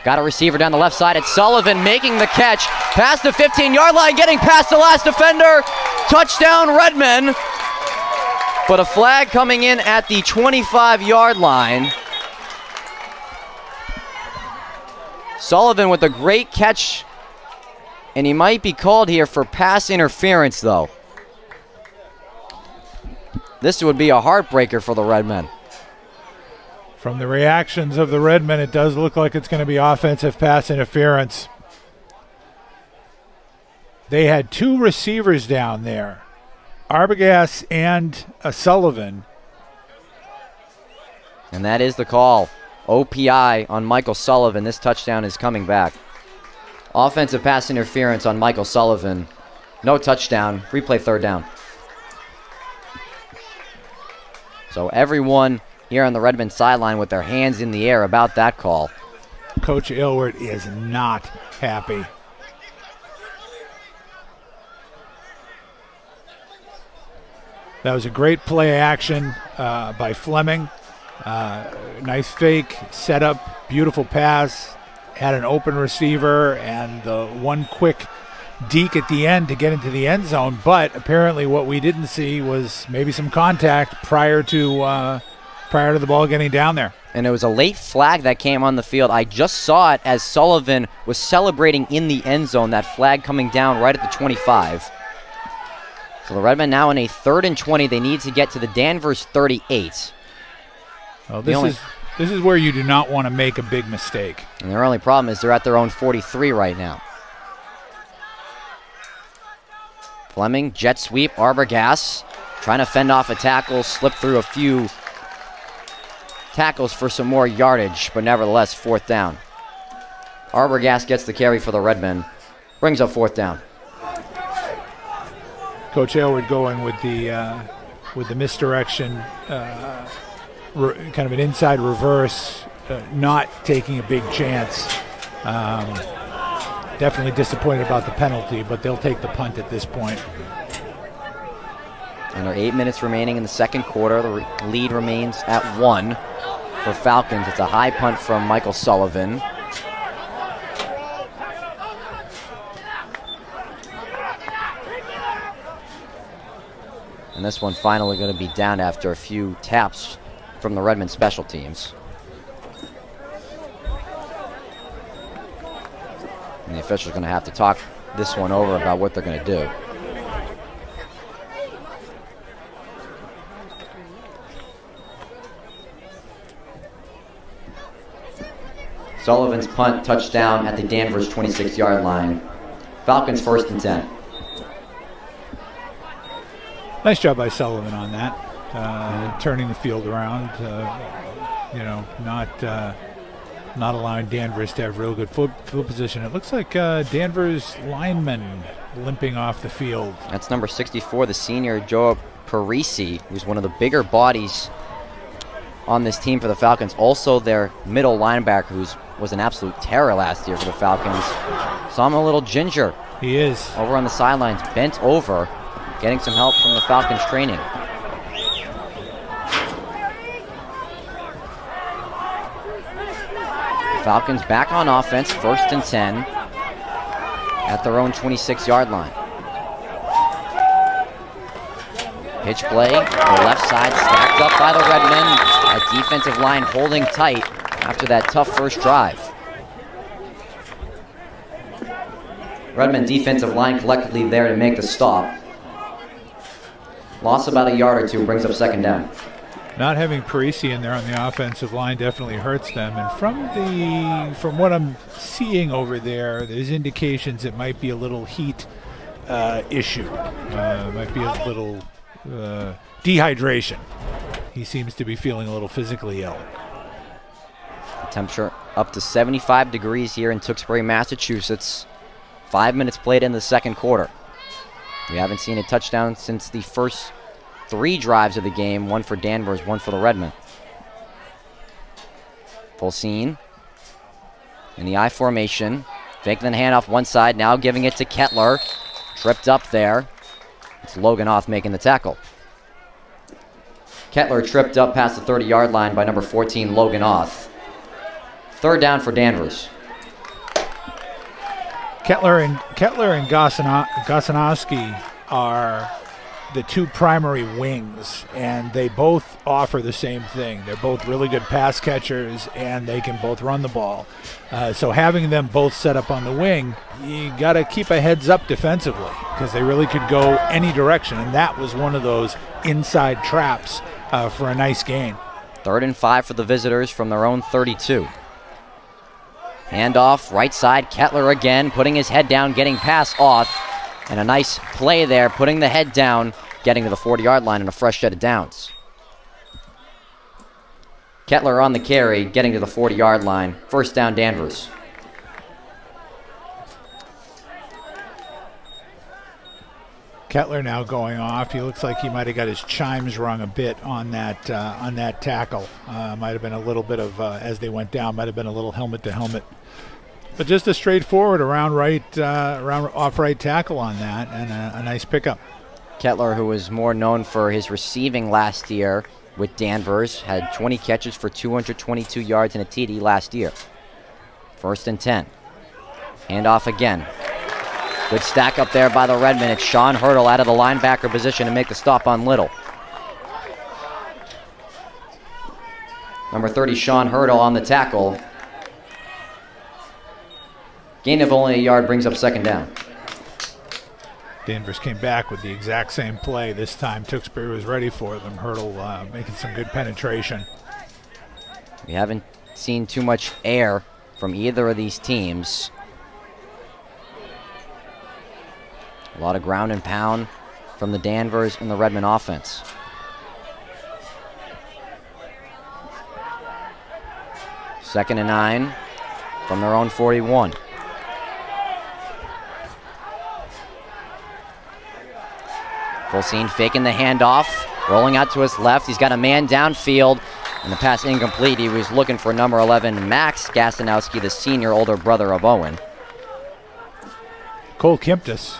got a receiver down the left side. It's Sullivan making the catch. Past the 15-yard line, getting past the last defender. Touchdown, Redmen. But a flag coming in at the 25-yard line. Sullivan with a great catch, and he might be called here for pass interference, though. This would be a heartbreaker for the Redmen. From the reactions of the Redmen, it does look like it's going to be offensive pass interference. They had 2 receivers down there, Arbogast and Sullivan. And that is the call. OPI on Michael Sullivan. This touchdown is coming back. Offensive pass interference on Michael Sullivan. No touchdown. Replay 3rd down. So everyone here on the Redmond sideline with their hands in the air about that call. Coach Aylward is not happy. That was a great play action by Fleming. Nice fake, setup, beautiful pass. Had an open receiver and the one quick deke at the end to get into the end zone. But apparently what we didn't see was maybe some contact prior to the ball getting down there. And it was a late flag that came on the field. I just saw it as Sullivan was celebrating in the end zone, that flag coming down right at the 25. So the Redmen now in a 3rd and 20. They need to get to the Danvers 38. Well, this is where you do not want to make a big mistake. And their only problem is they're at their own 43 right now. Fleming, jet sweep, Arbogast trying to fend off a tackle, slip through a few tackles for some more yardage, but nevertheless, 4th down. Arbogast gets the carry for the Redmen, brings up 4th down. Coach Aylward going with the misdirection, kind of an inside reverse, not taking a big chance. Definitely disappointed about the penalty, but they'll take the punt at this point. Under 8 minutes remaining in the 2nd quarter. The lead remains at 1 for Falcons. It's a high punt from Michael Sullivan. And this one finally going to be down after a few taps from the Redmond special teams. And the officials are going to have to talk this one over about what they're going to do. Sullivan's punt touchdown at the Danvers 26-yard line. Falcons 1st and 10. Nice job by Sullivan on that, turning the field around. Not allowing Danvers to have real good field position. It looks like Danvers lineman limping off the field. That's number 64, the senior Joe Parisi, who's one of the bigger bodies on this team for the Falcons. Also their middle linebacker, who was an absolute terror last year for the Falcons. Saw him a little ginger. He is. Over on the sidelines, bent over, getting some help from the Falcons training. Falcons back on offense, 1st and 10 at their own 26-yard line. Pitch play, the left side stacked up by the Redmen. That defensive line holding tight after that tough first drive. Redmen defensive line collectively there to make the stop. Loss about a yard or two, brings up 2nd down. Not having Parisi in there on the offensive line definitely hurts them. And from what I'm seeing over there, there's indications it might be a little heat issue. Might be a little dehydration. He seems to be feeling a little physically ill. Temperature up to 75 degrees here in Tewksbury, Massachusetts. 5 minutes played in the 2nd quarter. We haven't seen a touchdown since the first 3 drives of the game, 1 for Danvers, 1 for the Redmen. Full scene. In the I formation. Faking the handoff one side, now giving it to Kettler. Tripped up there. It's Logan Oth making the tackle. Kettler tripped up past the 30-yard line by number 14, Logan Oth. 3rd down for Danvers. Kettler and Gosanowski are the two primary wings, and they both offer the same thing. They're both really good pass catchers, and they can both run the ball. So having them both set up on the wing, you got to keep a heads up defensively because they really could go any direction, and that was one of those inside traps for a nice gain. 3rd and 5 for the visitors from their own 32. Handoff, right side, Kettler again, putting his head down, getting pass off. And a nice play there, putting the head down, getting to the 40-yard line and a fresh set of downs. Kettler on the carry, getting to the 40-yard line. First down, Danvers. Kettler now going off. He looks like he might have got his chimes rung a bit on that tackle. Might have been a little bit of, as they went down, might have been a little helmet to helmet. But just a straightforward around off right tackle on that, and a nice pickup. Kettler, who was more known for his receiving last year with Danvers, had 20 catches for 222 yards and a TD last year. 1st and 10. Handoff again. Good stack up there by the Redmen. It's Sean Hurdle out of the linebacker position to make the stop on Little. Number 30, Sean Hurdle on the tackle. Gain of only a yard brings up 2nd down. Danvers came back with the exact same play. This time Tewksbury was ready for them. Hurdle making some good penetration. We haven't seen too much air from either of these teams. A lot of ground and pound from the Danvers and the Redmond offense. Second and 9 from their own 41. Full scene faking the handoff, rolling out to his left. He's got a man downfield, and the pass incomplete. He was looking for number 11, Max Gasanowski, the senior older brother of Owen. Cole Kimptus.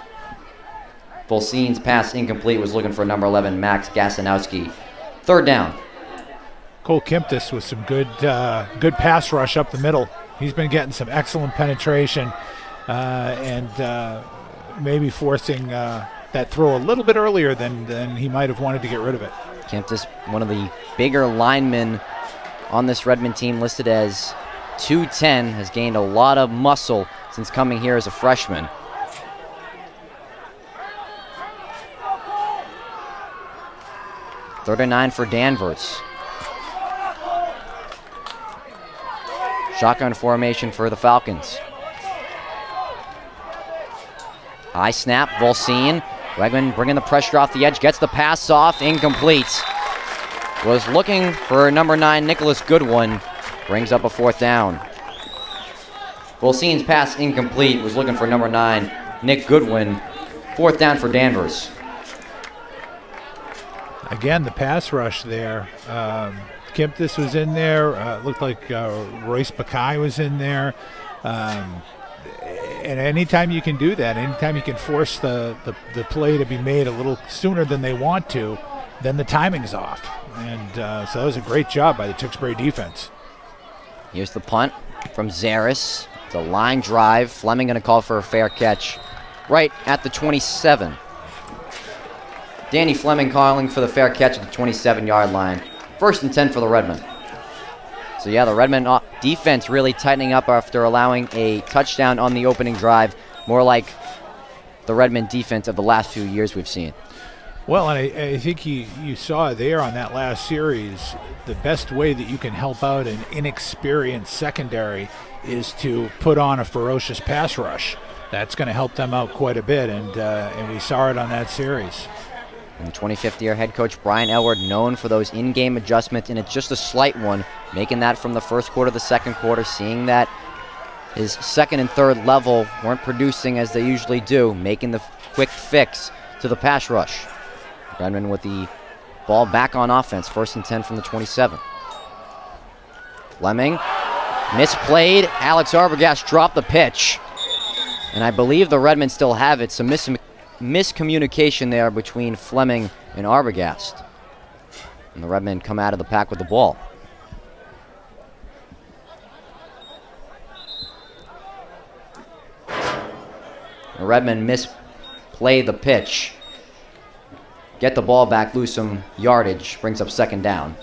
Full scene's pass incomplete, was looking for number 11, Max Gasanowski. 3rd down. Cole Kimptus with some good pass rush up the middle. He's been getting some excellent penetration and maybe forcing that throw a little bit earlier than he might have wanted to get rid of it. Kimptus, one of the bigger linemen on this Redmond team, listed as 210, has gained a lot of muscle since coming here as a freshman. Third and 9 for Danvers. Shotgun formation for the Falcons. High snap, Volsine. Wegman bringing the pressure off the edge, gets the pass off, incomplete. Was looking for number 9, Nicholas Goodwin. Brings up a 4th down. Volsine's pass incomplete, was looking for number 9, Nick Goodwin. 4th down for Danvers. Again, the pass rush there. Kimptus was in there. Looked like Royce Bakai was in there. And anytime you can do that, anytime you can force the play to be made a little sooner than they want to, then the timing's off. And so that was a great job by the Tewksbury defense. Here's the punt from Zaris. It's a line drive. Fleming going to call for a fair catch right at the 27. Danny Fleming calling for the fair catch at the 27-yard line. 1st and 10 for the Redmen. So yeah, the Redmond defense really tightening up after allowing a touchdown on the opening drive. More like the Redmond defense of the last few years we've seen. Well, and I think you saw there on that last series, the best way that you can help out an inexperienced secondary is to put on a ferocious pass rush. That's going to help them out quite a bit, and we saw it on that series. And 25th-year head coach Brian Elward, known for those in-game adjustments, and it's just a slight one, making that from the first quarter to the second quarter, seeing that his second and third level weren't producing as they usually do, making the quick fix to the pass rush. Redmond with the ball back on offense, 1st and 10 from the 27. Fleming misplayed. Alex Arbogast dropped the pitch. And I believe the Redmen still have it. Some miscommunication there between Fleming and Arbogast. And the Redmen come out of the pack with the ball. The Redmen misplayed the pitch. get the ball back, lose some yardage, brings up second down.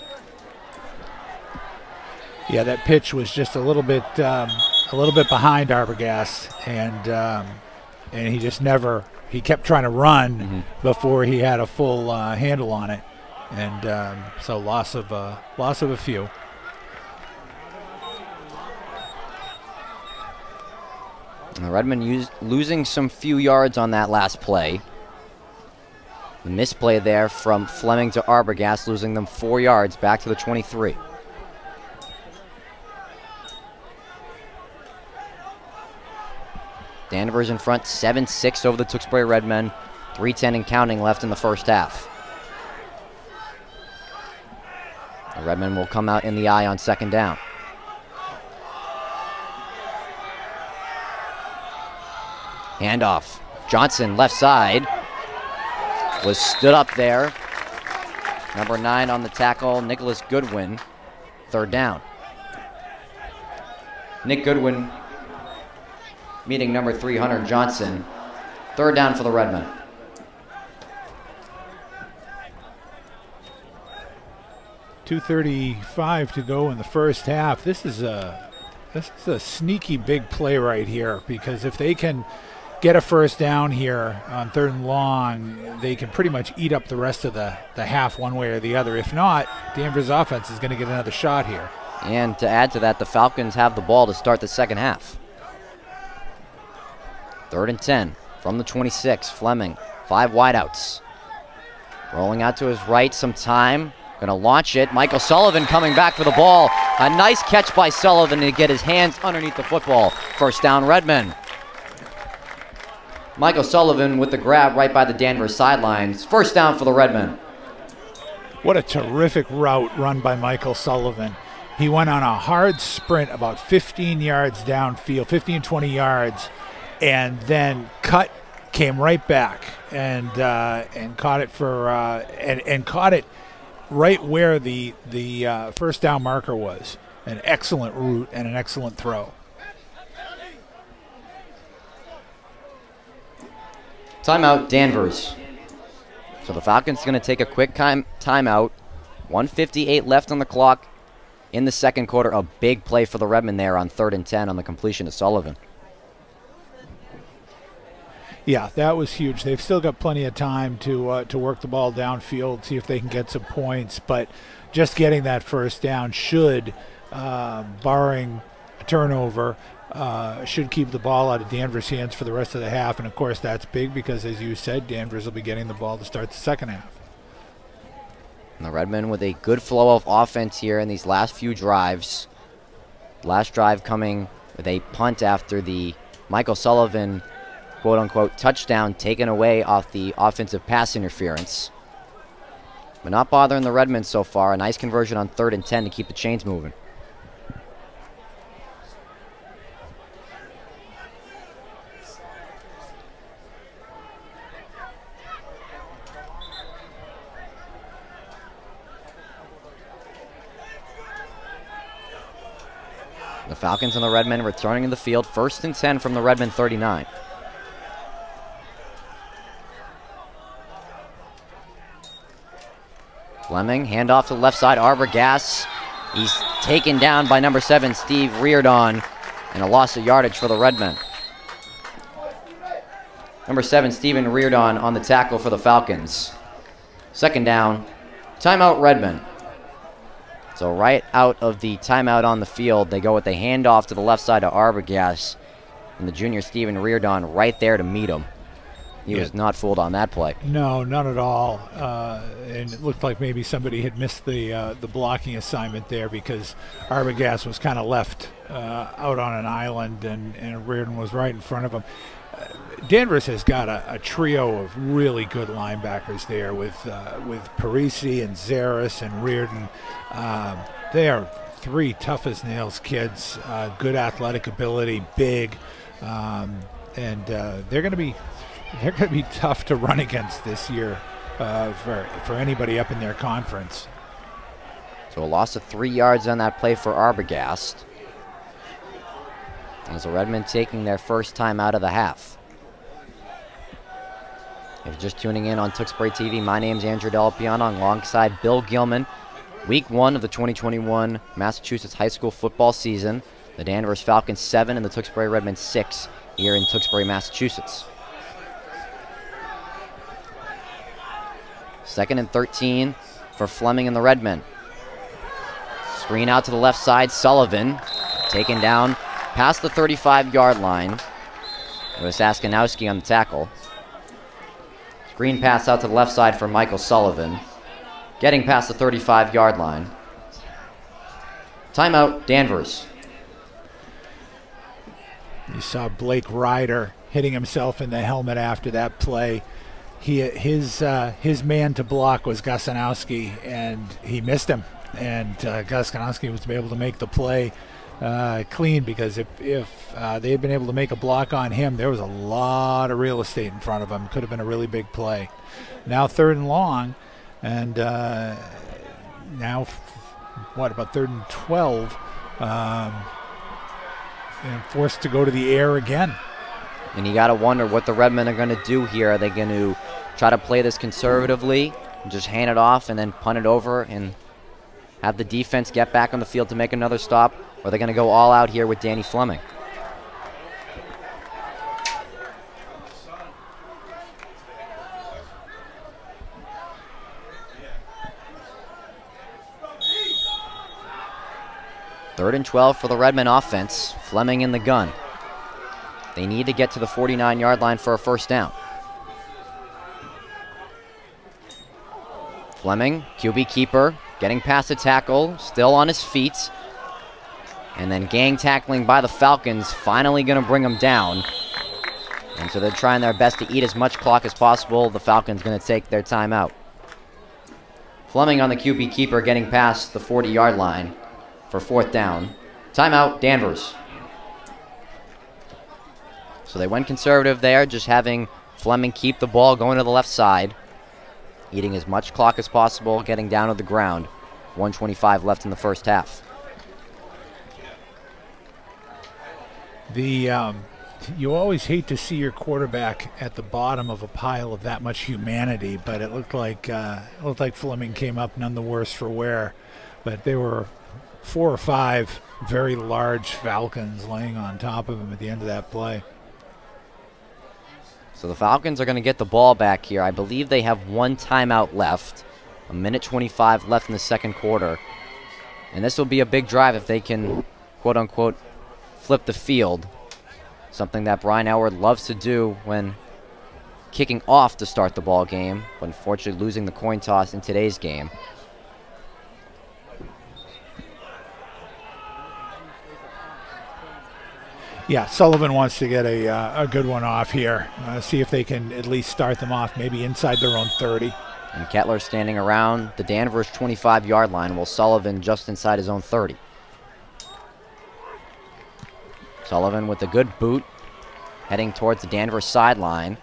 Yeah, that pitch was just a little bit behind Arbogast, and he just never. He kept trying to run before he had a full handle on it, and so loss of a few. Redmond losing some few yards on that last play. The misplay there from Fleming to Arbogast, losing them 4 yards back to the 23. Danvers in front, 7-6 over the Tewksbury Redmen. 3:10 and counting left in the first half. The Redmen will come out in the eye on second down. Handoff. Johnson, left side, was stood up there. Number 9 on the tackle, Nicholas Goodwin. Third down. Nick Goodwin meeting number 3, Hunter Johnson. Third down for the Redmen. .235 to go in the first half. This is a sneaky big play right here, because if they can get a first down here on 3rd and long, they can pretty much eat up the rest of the half one way or the other. If not, Danvers offense is going to get another shot here. And to add to that, the Falcons have the ball to start the second half. 3rd and 10 from the 26. Fleming, 5 wideouts. Rolling out to his right, some time. Gonna launch it. Michael Sullivan coming back for the ball. A nice catch by Sullivan to get his hands underneath the football. First down, Redmen. Michael Sullivan with the grab right by the Danvers sidelines. First down for the Redmen. What a terrific route run by Michael Sullivan. He went on a hard sprint about 15 yards downfield, 15, 20 yards, and then came right back and caught it and caught it right where the first down marker was. An excellent route and an excellent throw. Timeout, Danvers. So the Falcons going to take a quick timeout. 1:58 left on the clock in the second quarter. A big play for the Redmen there on 3rd and 10 on the completion to Sullivan. Yeah, that was huge. They've still got plenty of time to work the ball downfield, see if they can get some points. But just getting that first down should, barring a turnover, should keep the ball out of Danvers' hands for the rest of the half. And, of course, that's big because, as you said, Danvers will be getting the ball to start the second half. And the Redmen with a good flow of offense here in these last few drives. Last drive coming with a punt after the Michael Sullivan quote-unquote touchdown taken away off the offensive pass interference. But not bothering the Redmen so far. A nice conversion on 3rd and 10 to keep the chains moving. The Falcons and the Redmen returning in the field. 1st and 10 from the Redmen 39. Fleming, handoff to the left side, Arbogast. He's taken down by number 7, Steve Reardon, and a loss of yardage for the Redmen. Number 7, Stephen Reardon on the tackle for the Falcons. Second down, timeout Redmen. So right out of the timeout on the field, they go with a handoff to the left side of Arbogast, and the junior Stephen Reardon right there to meet him. He was not fooled on that play. No, not at all. And it looked like maybe somebody had missed the blocking assignment there, because Arbogast was kind of left out on an island, and Reardon was right in front of him. Danvers has got a trio of really good linebackers there with Parisi and Zaris and Reardon. They are 3 tough as nails kids, good athletic ability, big, and they're going to be tough to run against this year for anybody up in their conference. So a loss of 3 yards on that play for Arbogast. As the Redmen taking their first time out of the half. If you're just tuning in on Tewksbury TV, my name's Andrew Delapiano alongside Bill Gilman. Week 1 of the 2021 Massachusetts high school football season. The Danvers Falcons 7 and the Tewksbury Redmen 6 here in Tewksbury, Massachusetts. 2nd and 13 for Fleming and the Redmen. Screen out to the left side, Sullivan taken down past the 35-yard line. It was Askanowski on the tackle. Screen pass out to the left side for Michael Sullivan. Getting past the 35-yard line. Timeout, Danvers. You saw Blake Ryder hitting himself in the helmet after that play. His man to block was Gosanowski, and he missed him. And Gosanowski was able to make the play clean, because if they had been able to make a block on him, there was a lot of real estate in front of him. Could have been a really big play. Now 3rd and long, and now about 3rd and 12, and forced to go to the air again. And you got to wonder what the Redmen are going to do here. Are they going to try to play this conservatively, and just hand it off and then punt it over and have the defense get back on the field to make another stop? Or are they going to go all out here with Danny Fleming? Third and 12 for the Redmen offense. Fleming in the gun. They need to get to the 49-yard line for a first down. Fleming, QB keeper, getting past the tackle, still on his feet. And then gang tackling by the Falcons, finally going to bring him down. And so they're trying their best to eat as much clock as possible. The Falcons going to take their timeout. Fleming on the QB keeper, getting past the 40-yard line for 4th down. Timeout, Danvers. So they went conservative there, just having Fleming keep the ball going to the left side, eating as much clock as possible, getting down to the ground. 1:25 left in the first half. You always hate to see your quarterback at the bottom of a pile of that much humanity, but it looked like Fleming came up none the worse for wear. But there were 4 or 5 very large Falcons laying on top of him at the end of that play. So the Falcons are going to get the ball back here. I believe they have 1 timeout left. 1:25 left in the second quarter. And this will be a big drive if they can, quote-unquote, flip the field. Something that Brian Elward loves to do when kicking off to start the ball game, but unfortunately losing the coin toss in today's game. Yeah, Sullivan wants to get a good one off here. See if they can at least start them off maybe inside their own 30. And Kettler standing around the Danvers 25-yard line, while Sullivan just inside his own 30. Sullivan with a good boot, heading towards the Danvers sideline.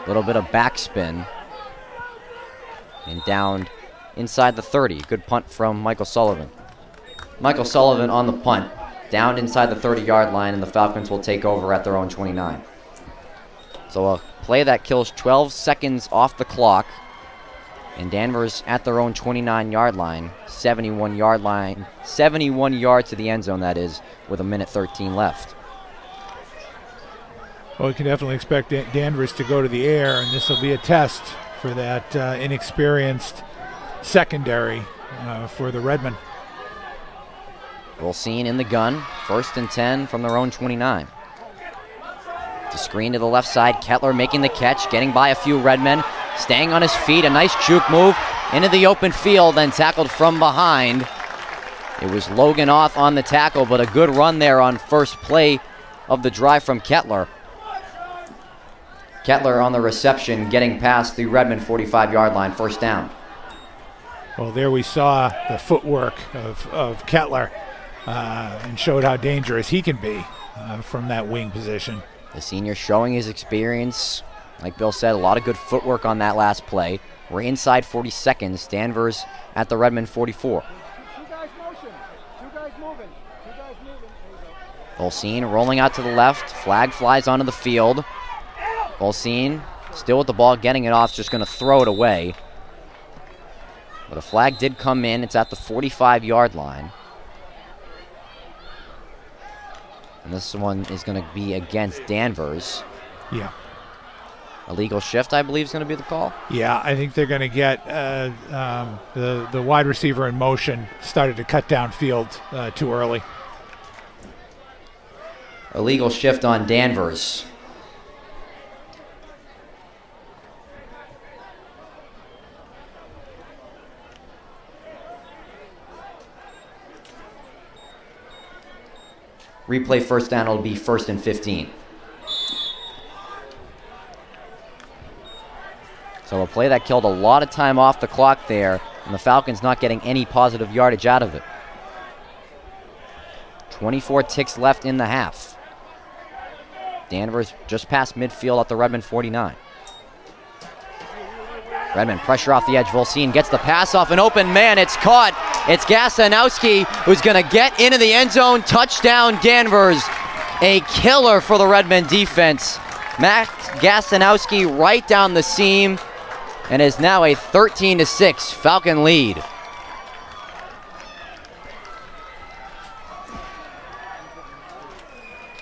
A little bit of backspin. And down inside the 30. Good punt from Michael Sullivan. Michael Sullivan on the punt. Down inside the 30-yard line, and the Falcons will take over at their own 29. So a play that kills 12 seconds off the clock. And Danvers at their own 29-yard line, 71 yards to the end zone, that is, with 1:13 left. Well, we can definitely expect Danvers to go to the air, and this will be a test for that inexperienced secondary for the Redmen. Rolseen in the gun, 1st and 10 from their own 29. To screen to the left side, Kettler making the catch, getting by a few Redmen, staying on his feet, a nice juke move into the open field, then tackled from behind. It was Logan off on the tackle, but a good run there on first play of the drive from Kettler. Kettler on the reception, getting past the Redmen 45-yard line, 1st down. Well, there we saw the footwork of Kettler and showed how dangerous he can be from that wing position. The senior showing his experience. Like Bill said, a lot of good footwork on that last play. We're inside 40 seconds. Danvers at the Redmen 44. Rolseen rolling out to the left. Flag flies onto the field. Rolseen Still with the ball, getting it off, just going to throw it away. But a flag did come in. It's at the 45-yard line. And this one is going to be against Danvers. Yeah. Illegal shift, I believe, is going to be the call. Yeah, I think they're going to get the wide receiver in motion, started to cut downfield too early. Illegal shift on Danvers. Replay first down will be 1st and 15. So a play that killed a lot of time off the clock there, and the Falcons not getting any positive yardage out of it. 24 ticks left in the half. Danvers just past midfield at the Redmond 49. Redmond pressure off the edge. Volcine gets the pass off an open man. It's caught. It's Gasanowski who's going to get into the end zone. Touchdown Danvers. A killer for the Redmond defense. Max Gasanowski right down the seam, and is now a 13-6 Falcon lead.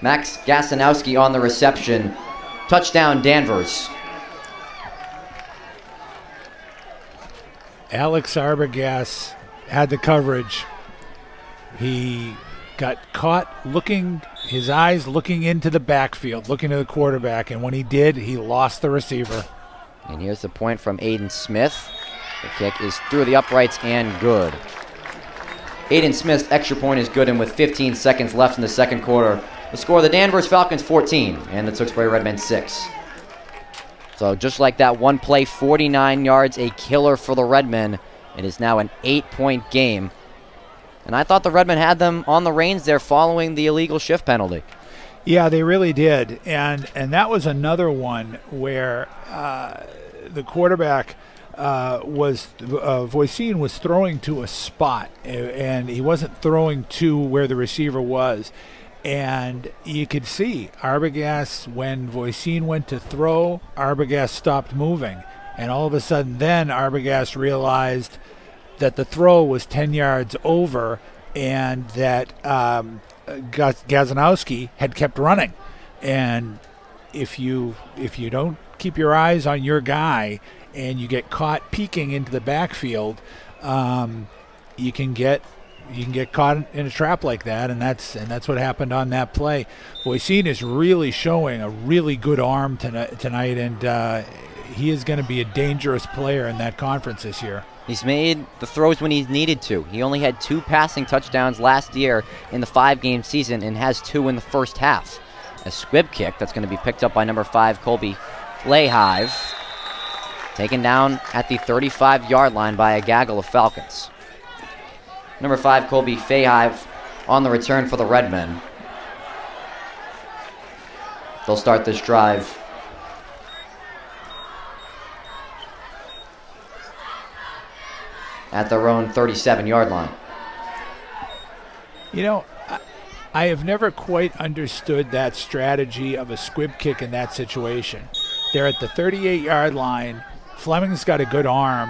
Max Gasanowski on the reception. Touchdown Danvers. Alex Arbogast had the coverage. He got caught his eyes looking into the backfield, looking to the quarterback, and when he did, he lost the receiver. And here's the point from Aiden Smith. The kick is through the uprights and good. Aiden Smith's extra point is good, and with 15 seconds left in the second quarter, the score, the Danvers Falcons 14 and the Tewksbury Redmen 6. So just like that one play, 49 yards, a killer for the Redmen. It is now an 8-point game. And I thought the Redmen had them on the reins there following the illegal shift penalty. Yeah, they really did. And that was another one where the quarterback Voisin was throwing to a spot, and he wasn't throwing to where the receiver was. And you could see Arbogast, when Voisin went to throw, Arbogast stopped moving. And all of a sudden then Arbogast realized that the throw was 10 yards over and that Gasanowski had kept running. And if you don't keep your eyes on your guy and you get caught peeking into the backfield, you can get caught in a trap like that, and that's what happened on that play. Voisin is really showing a really good arm tonight, and he is going to be a dangerous player in that conference this year. He's made the throws when he's needed to. He only had 2 passing touchdowns last year in the 5-game season and has 2 in the first half. A squib kick that's going to be picked up by number 5, Colby Flayhive, taken down at the 35-yard line by a gaggle of Falcons. Number 5, Colby Fayhive on the return for the Redmen. They'll start this drive. At their own 37-yard line. You know, I have never quite understood that strategy of a squib kick in that situation. They're at the 38-yard line. Fleming's got a good arm.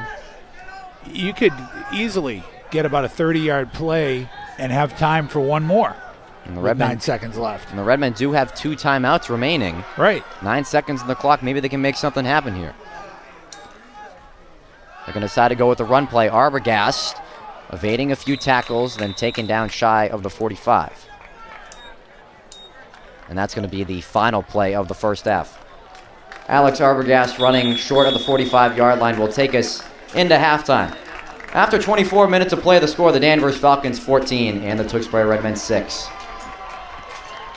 You could easily get about a 30-yard play and have time for one more. And the with Redmen, 9 seconds left. And the Redmen do have 2 timeouts remaining. Right. 9 seconds on the clock. Maybe they can make something happen here. They're going to decide to go with the run play. Arbogast evading a few tackles, then taken down shy of the 45. And that's going to be the final play of the first half. Alex Arbogast running short of the 45-yard line will take us into halftime. After 24 minutes of play, the score, the Danvers Falcons 14 and the Tewksbury Redmen 6.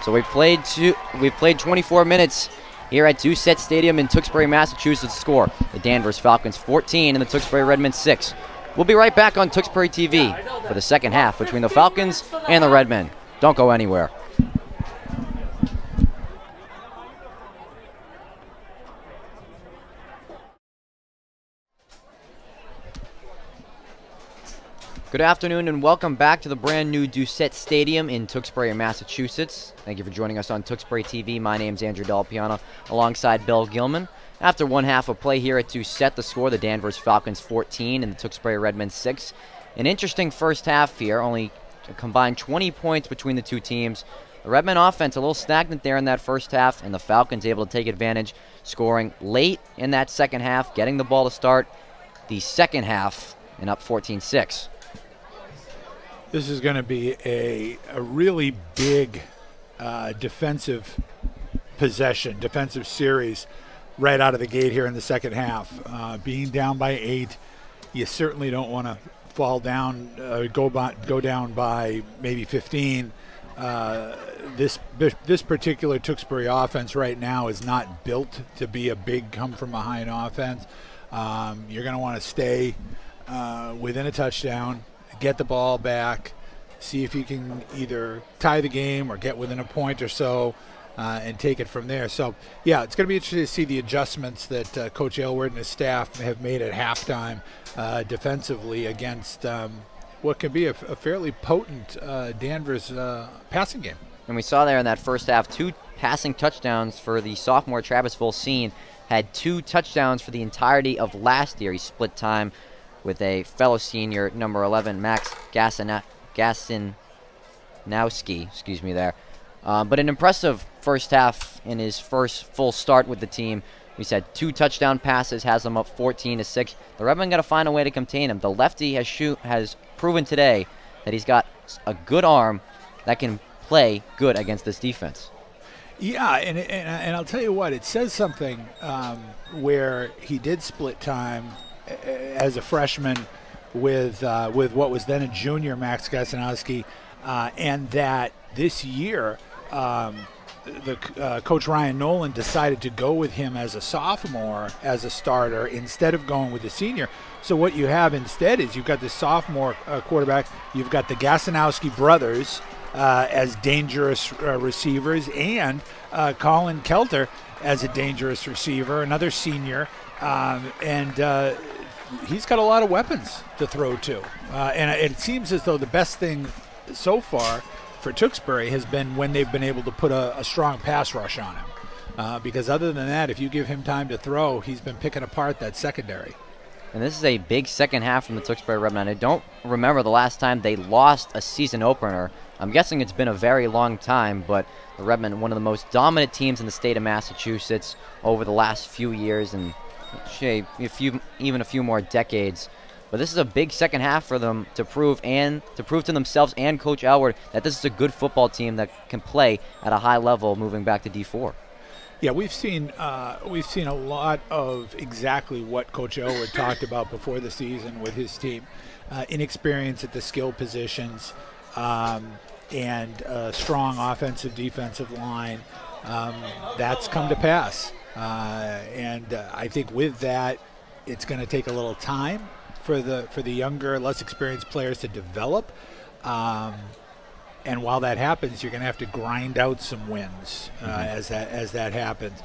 So we've played 24 minutes here at Doucette Stadium in Tewksbury, Massachusetts. Score, the Danvers Falcons 14 and the Tewksbury Redmen 6. We'll be right back on Tewksbury TV for the second half between the Falcons and the Redmen. Don't go anywhere. Good afternoon and welcome back to the brand new Doucette Stadium in Tewksbury, Massachusetts. Thank you for joining us on Tewksbury TV. My name's Andrew Delapiana alongside Bill Gilman. After one half of play here to set the score, the Danvers Falcons 14 and the Tewksbury Redmen 6. An interesting first half here, only a combined 20 points between the two teams. The Redmen offense a little stagnant there in that first half, and the Falcons able to take advantage, scoring late in that second half, getting the ball to start the second half, and up 14-6. This is going to be a really big defensive possession, defensive series right out of the gate here in the second half. Being down by 8, you certainly don't want to fall down, go down by maybe 15. This particular Tewksbury offense right now is not built to be a big come-from-behind offense. You're going to want to stay within a touchdown, get the ball back, see if you can either tie the game or get within a point or so, and take it from there. So, yeah, it's going to be interesting to see the adjustments that Coach Aylward and his staff have made at halftime defensively against what can be a fairly potent Danvers passing game. And we saw there in that first half 2 passing touchdowns for the sophomore Travis Volsine. Had 2 touchdowns for the entirety of last year. He split time with a fellow senior, number 11, Max Gasinowski, excuse me there. But an impressive first half in his first full start with the team. We said 2 touchdown passes, has them up 14-6. The Redmen got to find a way to contain him. The lefty has proven today that he's got a good arm that can play good against this defense. Yeah, and I'll tell you what, it says something where he did split time as a freshman with what was then a junior, Max Gasinowski, and that this year Coach Ryan Nolan decided to go with him as a sophomore as a starter instead of going with the senior. So what you have instead is you've got the sophomore quarterback, you've got the Gasinowski brothers as dangerous receivers, and Colin Kelter as a dangerous receiver, another senior, and he's got a lot of weapons to throw to. And it seems as though the best thing so far for Tewksbury has been when they've been able to put a strong pass rush on him. Because other than that, if you give him time to throw, he's been picking apart that secondary. And this is a big second half from the Tewksbury Redmen. I don't remember the last time they lost a season opener. I'm guessing it's been a very long time, but the Redmen, one of the most dominant teams in the state of Massachusetts over the last few years and even a few more decades. But this is a big second half for them to prove to themselves and Coach Aylward that this is a good football team that can play at a high level moving back to D4. Yeah, we've seen a lot of exactly what Coach Aylward talked about before the season with his team. Inexperience at the skill positions, and strong offensive defensive line. That's come to pass. And I think with that, it's going to take a little time for the younger, less experienced players to develop. And while that happens, you're going to have to grind out some wins as that happens.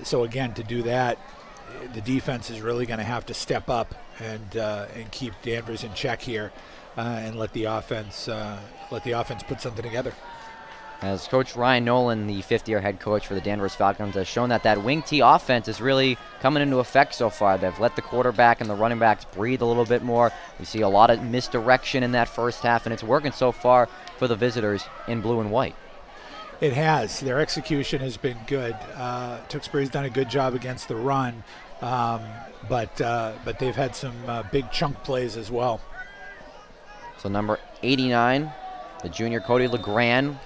So again, to do that, the defense is really going to have to step up and keep Danvers in check here, and let the offense put something together. As Coach Ryan Nolan, the fifth-year head coach for the Danvers Falcons, has shown that wing T offense is really coming into effect so far. They've let the quarterback and the running backs breathe a little bit more. We see a lot of misdirection in that first half, and it's working so far for the visitors in blue and white. It has. Their execution has been good. Tewksbury's done a good job against the run, but they've had some big chunk plays as well. So number 89, the junior Cody LeGrand,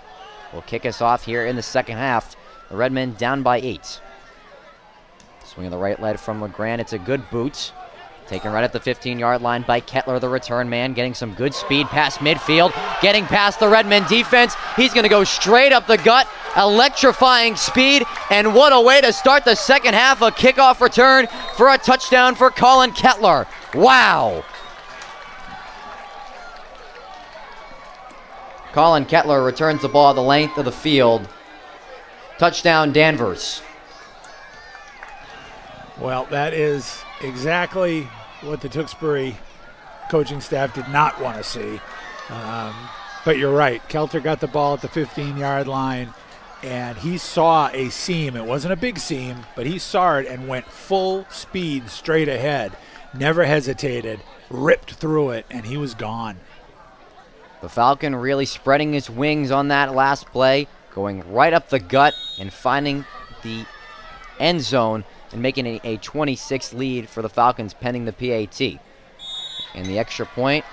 will kick us off here in the second half. The Redmen down by 8. Swinging the right leg from LeGrand. It's a good boot. Taken right at the 15-yard line by Kettler, the return man, getting some good speed past midfield, getting past the Redmen defense. He's going to go straight up the gut, electrifying speed, and what a way to start the second half. A kickoff return for a touchdown for Colin Kettler. Wow. Colin Kettler returns the ball the length of the field. Touchdown, Danvers. Well, that is exactly what the Tewksbury coaching staff did not want to see. But you're right. Kelter got the ball at the 15-yard line. and he saw a seam. It wasn't a big seam, but he saw it and went full speed straight ahead. Never hesitated, ripped through it, and he was gone. The Falcon really spreading his wings on that last play, going right up the gut and finding the end zone and making it a 26 lead for the Falcons pending the PAT. And the extra point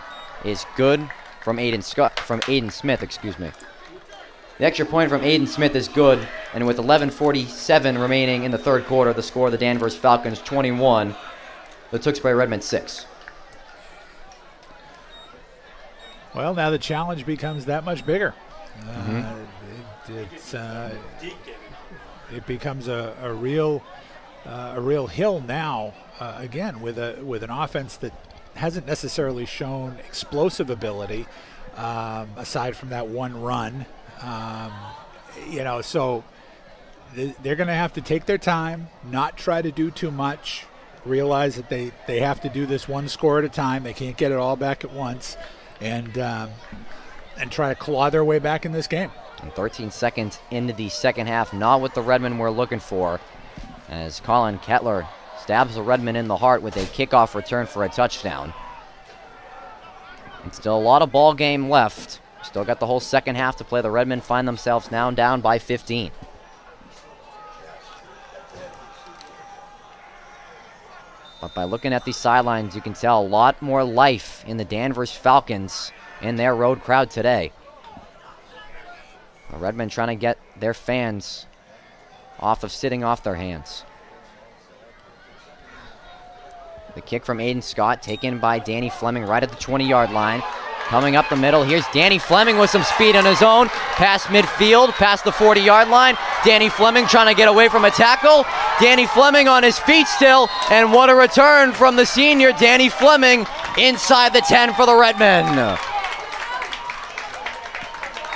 is good from Aiden Smith, excuse me. The extra point from Aiden Smith is good, and with 11:47 remaining in the third quarter, the score of the Danvers Falcons 21, the Tewksbury Redmen 6. Well, now the challenge becomes that much bigger. It becomes a real hill now. Again, with an offense that hasn't necessarily shown explosive ability, aside from that one run. So they're going to have to take their time, not try to do too much, realize that they have to do this one score at a time. They can't get it all back at once, and try to claw their way back in this game. And 13 seconds into the second half, not what the Redmen were looking for, as Colin Kettler stabs the Redmen in the heart with a kickoff return for a touchdown. And still a lot of ball game left. Still got the whole second half to play. The Redmen find themselves now down by 15. But by looking at these sidelines, you can tell a lot more life in the Danvers Falcons in their road crowd today. The Redmen trying to get their fans sitting off their hands. The kick from Aiden Scott taken by Danny Fleming right at the 20-yard line. Coming up the middle, here's Danny Fleming with some speed on his own. Past midfield, past the 40-yard line. Danny Fleming trying to get away from a tackle. Danny Fleming on his feet still, and what a return from the senior Danny Fleming inside the 10 for the Redmen.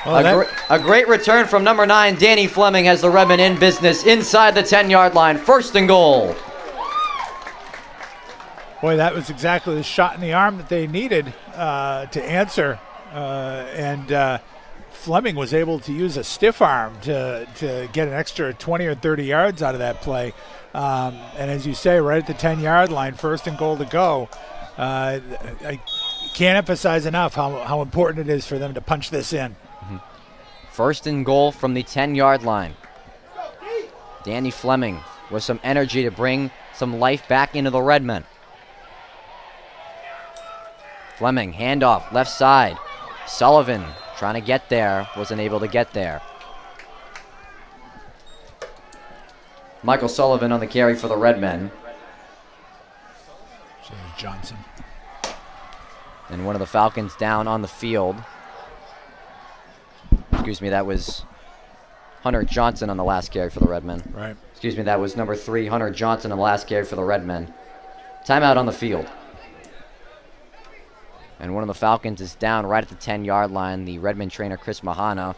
Well, a great return from number 9, Danny Fleming, has the Redmen in business inside the 10-yard line. First and goal. Boy, that was exactly the shot in the arm that they needed to answer. And Fleming was able to use a stiff arm to get an extra 20 or 30 yards out of that play. And as you say, right at the 10-yard line, first and goal to go. I can't emphasize enough how important it is for them to punch this in. First and goal from the 10-yard line. Danny Fleming with some energy to bring some life back into the Redmen. Fleming, handoff, left side. Sullivan trying to get there, wasn't able to get there. Michael Sullivan on the carry for the Redmen. James Johnson. And one of the Falcons down on the field. Excuse me, that was Hunter Johnson on the last carry for the Redmen. Right. Excuse me, that was number 3, Hunter Johnson on the last carry for the Redmen. Timeout on the field. And one of the Falcons is down right at the 10-yard line. The Redmen trainer, Chris Mahana,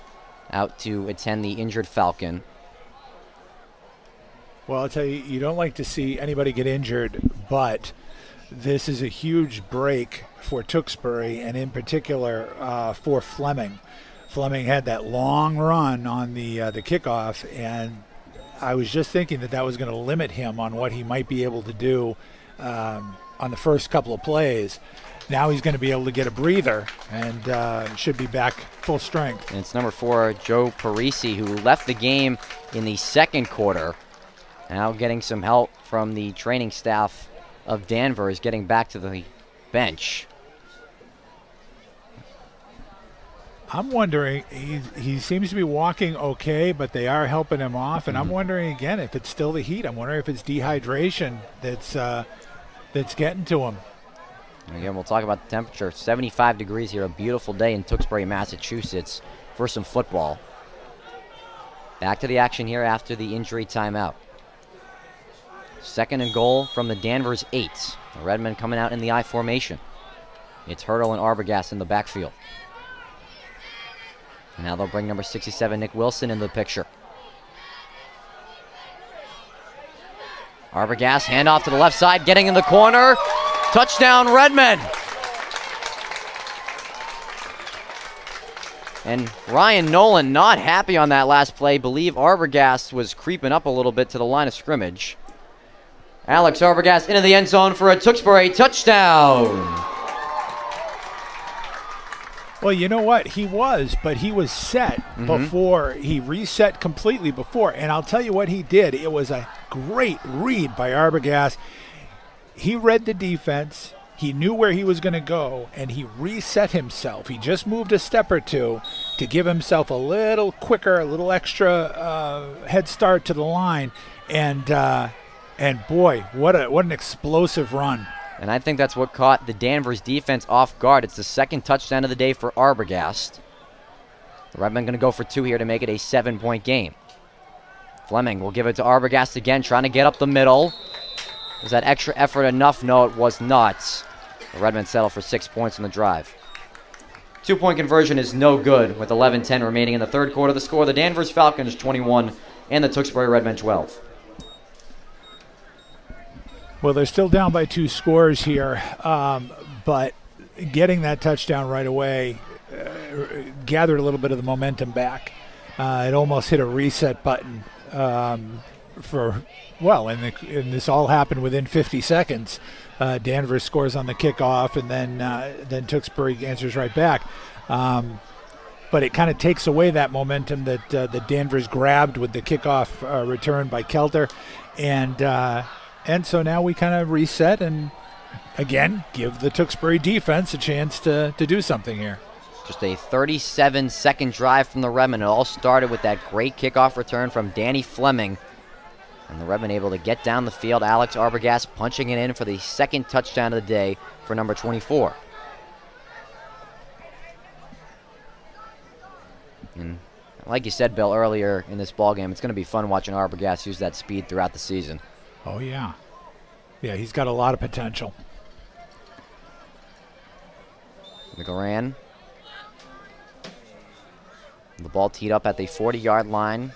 out to attend the injured Falcon. Well, I'll tell you, you don't like to see anybody get injured, but this is a huge break for Tewksbury, and in particular for Fleming. Fleming had that long run on the kickoff, and I was just thinking that was going to limit him on what he might be able to do on the first couple of plays. Now he's going to be able to get a breather and should be back full strength. And it's number 4, Joe Parisi, who left the game in the second quarter. Now getting some help from the training staff of Danvers, getting back to the bench. I'm wondering, he seems to be walking okay, but they are helping him off. And I'm wondering again if it's still the heat. I'm wondering if it's dehydration that's getting to him. Again, we'll talk about the temperature. 75 degrees here, a beautiful day in Tewksbury, Massachusetts for some football. Back to the action here after the injury timeout. Second and goal from the Danvers 8. The Redmen coming out in the I formation. It's Hurdle and Arbogast in the backfield. And now they'll bring number 67, Nick Wilson, into the picture. Arbogast, handoff to the left side, getting in the corner. Touchdown, Redmen. And Ryan Nolan not happy on that last play. Believe Arbogast was creeping up a little bit to the line of scrimmage. Alex Arbogast into the end zone for a Tewksbury touchdown. Well, you know what? He was set before. He reset completely before. And I'll tell you what he did. It was a great read by Arbogast. He read the defense. He knew where he was going to go, and he reset himself. He just moved a step or two to give himself a little quicker, a little extra head start to the line. And boy, what an explosive run. And I think that's what caught the Danvers defense off guard. It's the second touchdown of the day for Arbogast. The Redmen going to go for 2 here to make it a 7-point game. Fleming will give it to Arbogast again, trying to get up the middle. Was that extra effort enough? No, it was not. The Redmen settle for 6 points on the drive. 2-point conversion is no good with 11:10 remaining in the third quarter. The score, the Danvers Falcons 21 and the Tewksbury Redmen 12. Well, they're still down by 2 scores here, but getting that touchdown right away gathered a little bit of the momentum back. It almost hit a reset button and this all happened within 50 seconds. Danvers scores on the kickoff, and then Tewksbury answers right back. But it kind of takes away that momentum that the Danvers grabbed with the kickoff return by Kelter, and so now we kind of reset and again give the Tewksbury defense a chance to do something here. Just a 37-second drive from the Redmen. It all started with that great kickoff return from Danny Fleming. And the Redmen able to get down the field. Alex Arbogast punching it in for the second touchdown of the day for number 24. And like you said, Bill, earlier in this ballgame, it's going to be fun watching Arbogast use that speed throughout the season. Oh, yeah. Yeah, he's got a lot of potential. McGran. The ball teed up at the 40-yard line.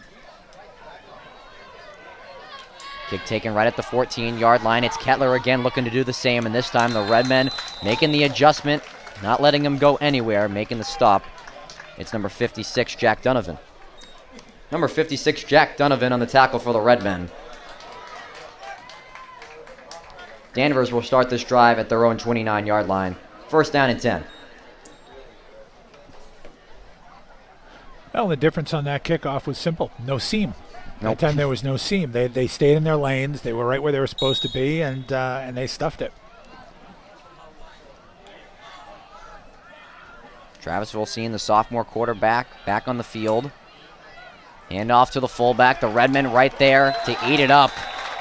Kick taken right at the 14-yard line. It's Kettler again looking to do the same, and this time the Redmen making the adjustment, not letting him go anywhere, making the stop. It's number 56, Jack Donovan. Number 56, Jack Donovan on the tackle for the Redmen. Danvers will start this drive at their own 29-yard line. First down and 10. Well, the difference on that kickoff was simple. No seam. Nope. That time there was no seam. They stayed in their lanes. They were right where they were supposed to be, and they stuffed it. Travis Volsine, the sophomore quarterback, back on the field. Hand off to the fullback. The Redmen right there to eat it up.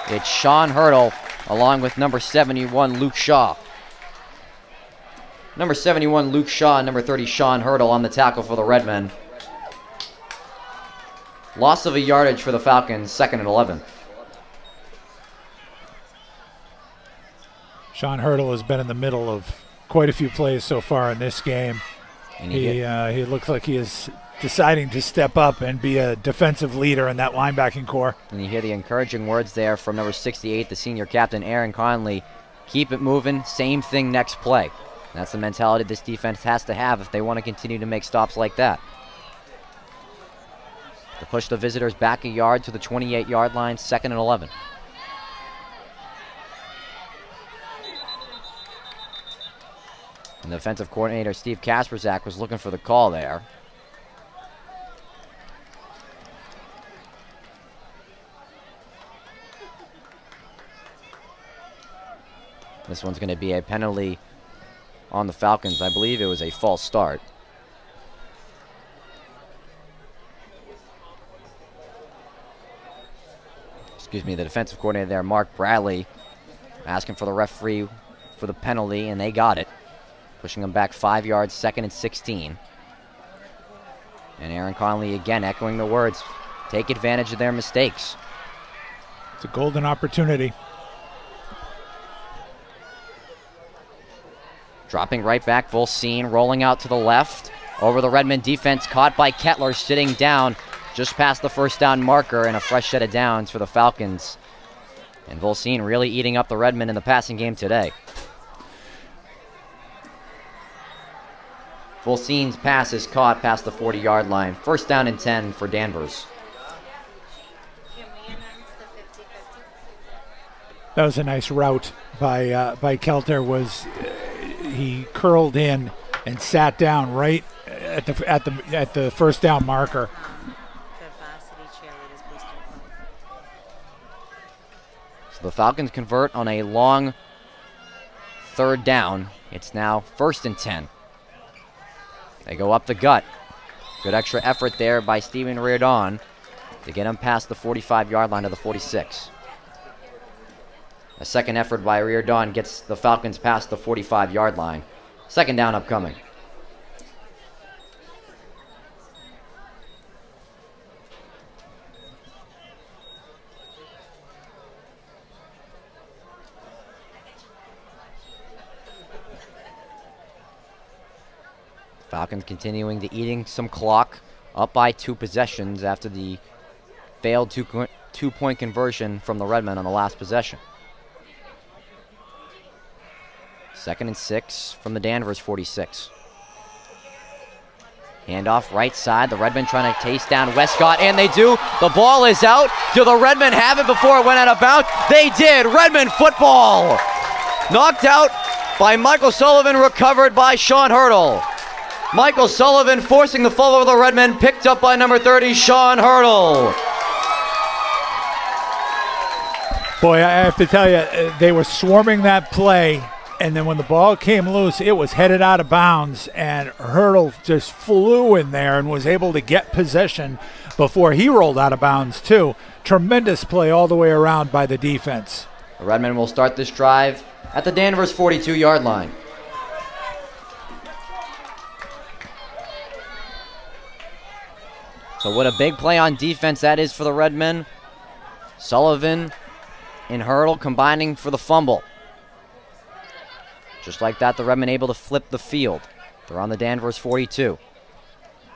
It's Sean Hurdle along with number 71, Luke Shaw. Number 71, Luke Shaw, and number 30, Sean Hurdle on the tackle for the Redmen. Loss of a yardage for the Falcons, 2nd and 11. Sean Hurdle has been in the middle of quite a few plays so far in this game. And he looks like he is deciding to step up and be a defensive leader in that linebacking core. And you hear the encouraging words there from number 68, the senior captain, Aaron Conley. Keep it moving, same thing next play. And that's the mentality this defense has to have if they want to continue to make stops like that. To push the visitors back a yard to the 28-yard line, 2nd and 11. And the defensive coordinator, Steve Kasperzak, was looking for the call there. This one's going to be a penalty on the Falcons. I believe it was a false start. Excuse me, the defensive coordinator there, Mark Bradley, asking for the referee for the penalty, and they got it. Pushing them back 5 yards, 2nd and 16. And Aaron Conley again echoing the words, take advantage of their mistakes. It's a golden opportunity. Dropping right back, Volsine rolling out to the left. Over the Redmen defense, caught by Kettler, sitting down just past the first down marker, and a fresh set of downs for the Falcons. And Volsine really eating up the Redmen in the passing game today. Volcine's pass is caught past the 40-yard line. First down and 10 for Danvers. Can we announce the 50-50? That was a nice route by Kelter. He curled in and sat down right at the first down marker. The varsity cheerleaders booster club. So the Falcons convert on a long third down. It's now 1st and 10. They go up the gut. Good extra effort there by Steven Reardon to get him past the 45-yard line to the 46. A second effort by Reardon gets the Falcons past the 45-yard line. Second down upcoming. Falcons continuing to eating some clock, up by 2 possessions after the failed two-point conversion from the Redmen on the last possession. 2nd and 6 from the Danvers 46. Handoff right side. The Redmen trying to chase down Westcott, and they do. The ball is out. Do the Redmen have it before it went out of bounds? They did. Redmen football. Knocked out by Michael Sullivan, recovered by Sean Hurdle. Michael Sullivan forcing the fall of the Redmen, picked up by number 30, Sean Hurdle. Boy, I have to tell you, they were swarming that play, and then when the ball came loose, it was headed out of bounds, and Hurdle just flew in there and was able to get possession before he rolled out of bounds, too. Tremendous play all the way around by the defense. The Redmen will start this drive at the Danvers 42-yard line. So what a big play on defense that is for the Redmen. Sullivan and Hurdle combining for the fumble. Just like that, the Redmen able to flip the field. They're on the Danvers 42.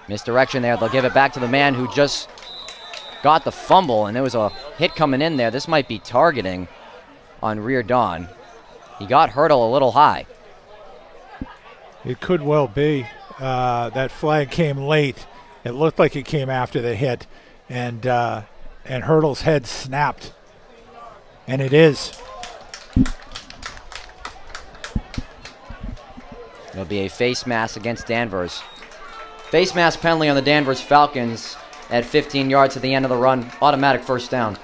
Misdirection there. They'll give it back to the man who just got the fumble, and there was a hit coming in there. This might be targeting on Reardon. He got Hurdle a little high. It could well be. That flag came late. It looked like it came after the hit, and Hurdle's head snapped, and it is. It'll be a face mask against Danvers. Face mask penalty on the Danvers Falcons at 15 yards at the end of the run. Automatic first down.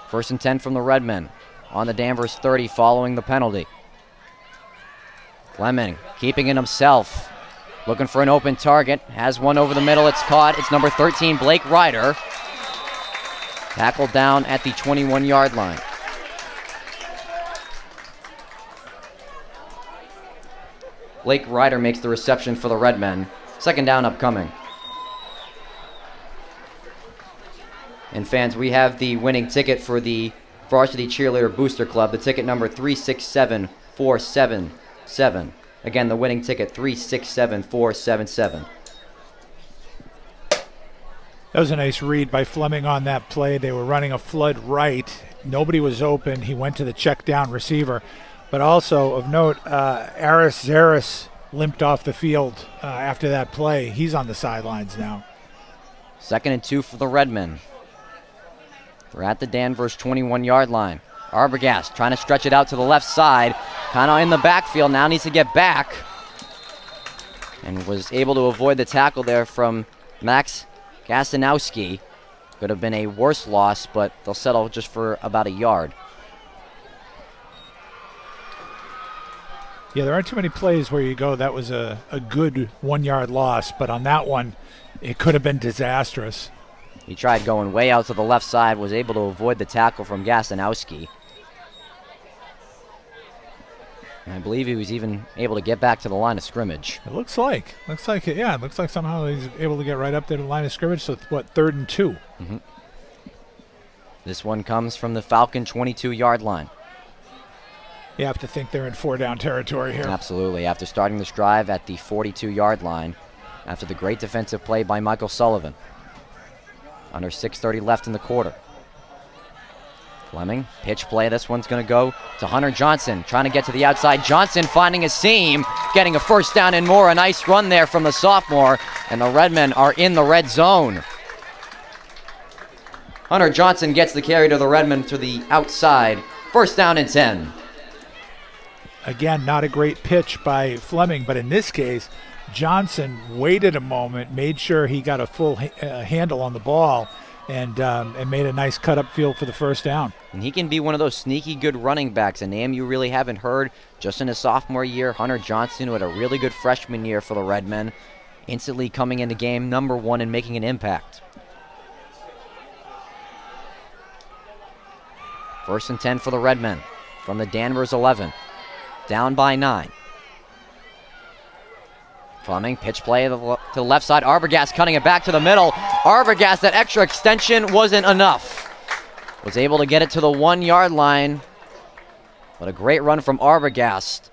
First and 10 from the Redmen on the Danvers 30 following the penalty. Fleming keeping it himself. Looking for an open target. Has one over the middle. It's caught. It's number 13, Blake Ryder. Tackled down at the 21-yard line. Blake Ryder makes the reception for the Redmen. Second down upcoming. And fans, we have the winning ticket for the Varsity Cheerleader Booster Club. The ticket number 367477. Again, the winning ticket 367477. That was a nice read by Fleming on that play. They were running a flood right. Nobody was open. He went to the check down receiver. But also of note, Aries Harris limped off the field after that play. He's on the sidelines now. 2nd and 2 for the Redmen. We're at the Danvers 21-yard line. Arbogast trying to stretch it out to the left side. Kind of in the backfield. Now needs to get back. And was able to avoid the tackle there from Max Gastanowski. Could have been a worse loss, but they'll settle just for about a yard. Yeah, there aren't too many plays where you go, that was a good 1-yard loss. But on that one, it could have been disastrous. He tried going way out to the left side, was able to avoid the tackle from Gastanowski. And I believe he was even able to get back to the line of scrimmage. It looks like it. Yeah, it looks like somehow he's able to get right up there to the line of scrimmage. So it's, what, 3rd and 2? Mm-hmm. This one comes from the Falcon 22-yard line. you have to think they're in 4-down territory here. Absolutely. After starting this drive at the 42-yard line, after the great defensive play by Michael Sullivan. Under 6:30 left in the quarter. Fleming, pitch play. This one's going to go to Hunter Johnson, trying to get to the outside. Johnson finding a seam, getting a first down and more. A nice run there from the sophomore, and the Redmen are in the red zone. Hunter Johnson gets the carry to the Redmen to the outside. First down and 10. Again, not a great pitch by Fleming, but in this case, Johnson waited a moment, made sure he got a full handle on the ball, and made a nice cut upfield for the first down. And he can be one of those sneaky good running backs, a name you really haven't heard just in his sophomore year. Hunter Johnson, who had a really good freshman year for the Redmen, instantly coming into game number 1 and making an impact. First and 10 for the Redmen from the Danvers 11. Down by 9. Fleming, pitch play to the left side. Arbogast cutting it back to the middle. Arbogast, that extra extension wasn't enough. Was able to get it to the 1-yard line. But a great run from Arbogast.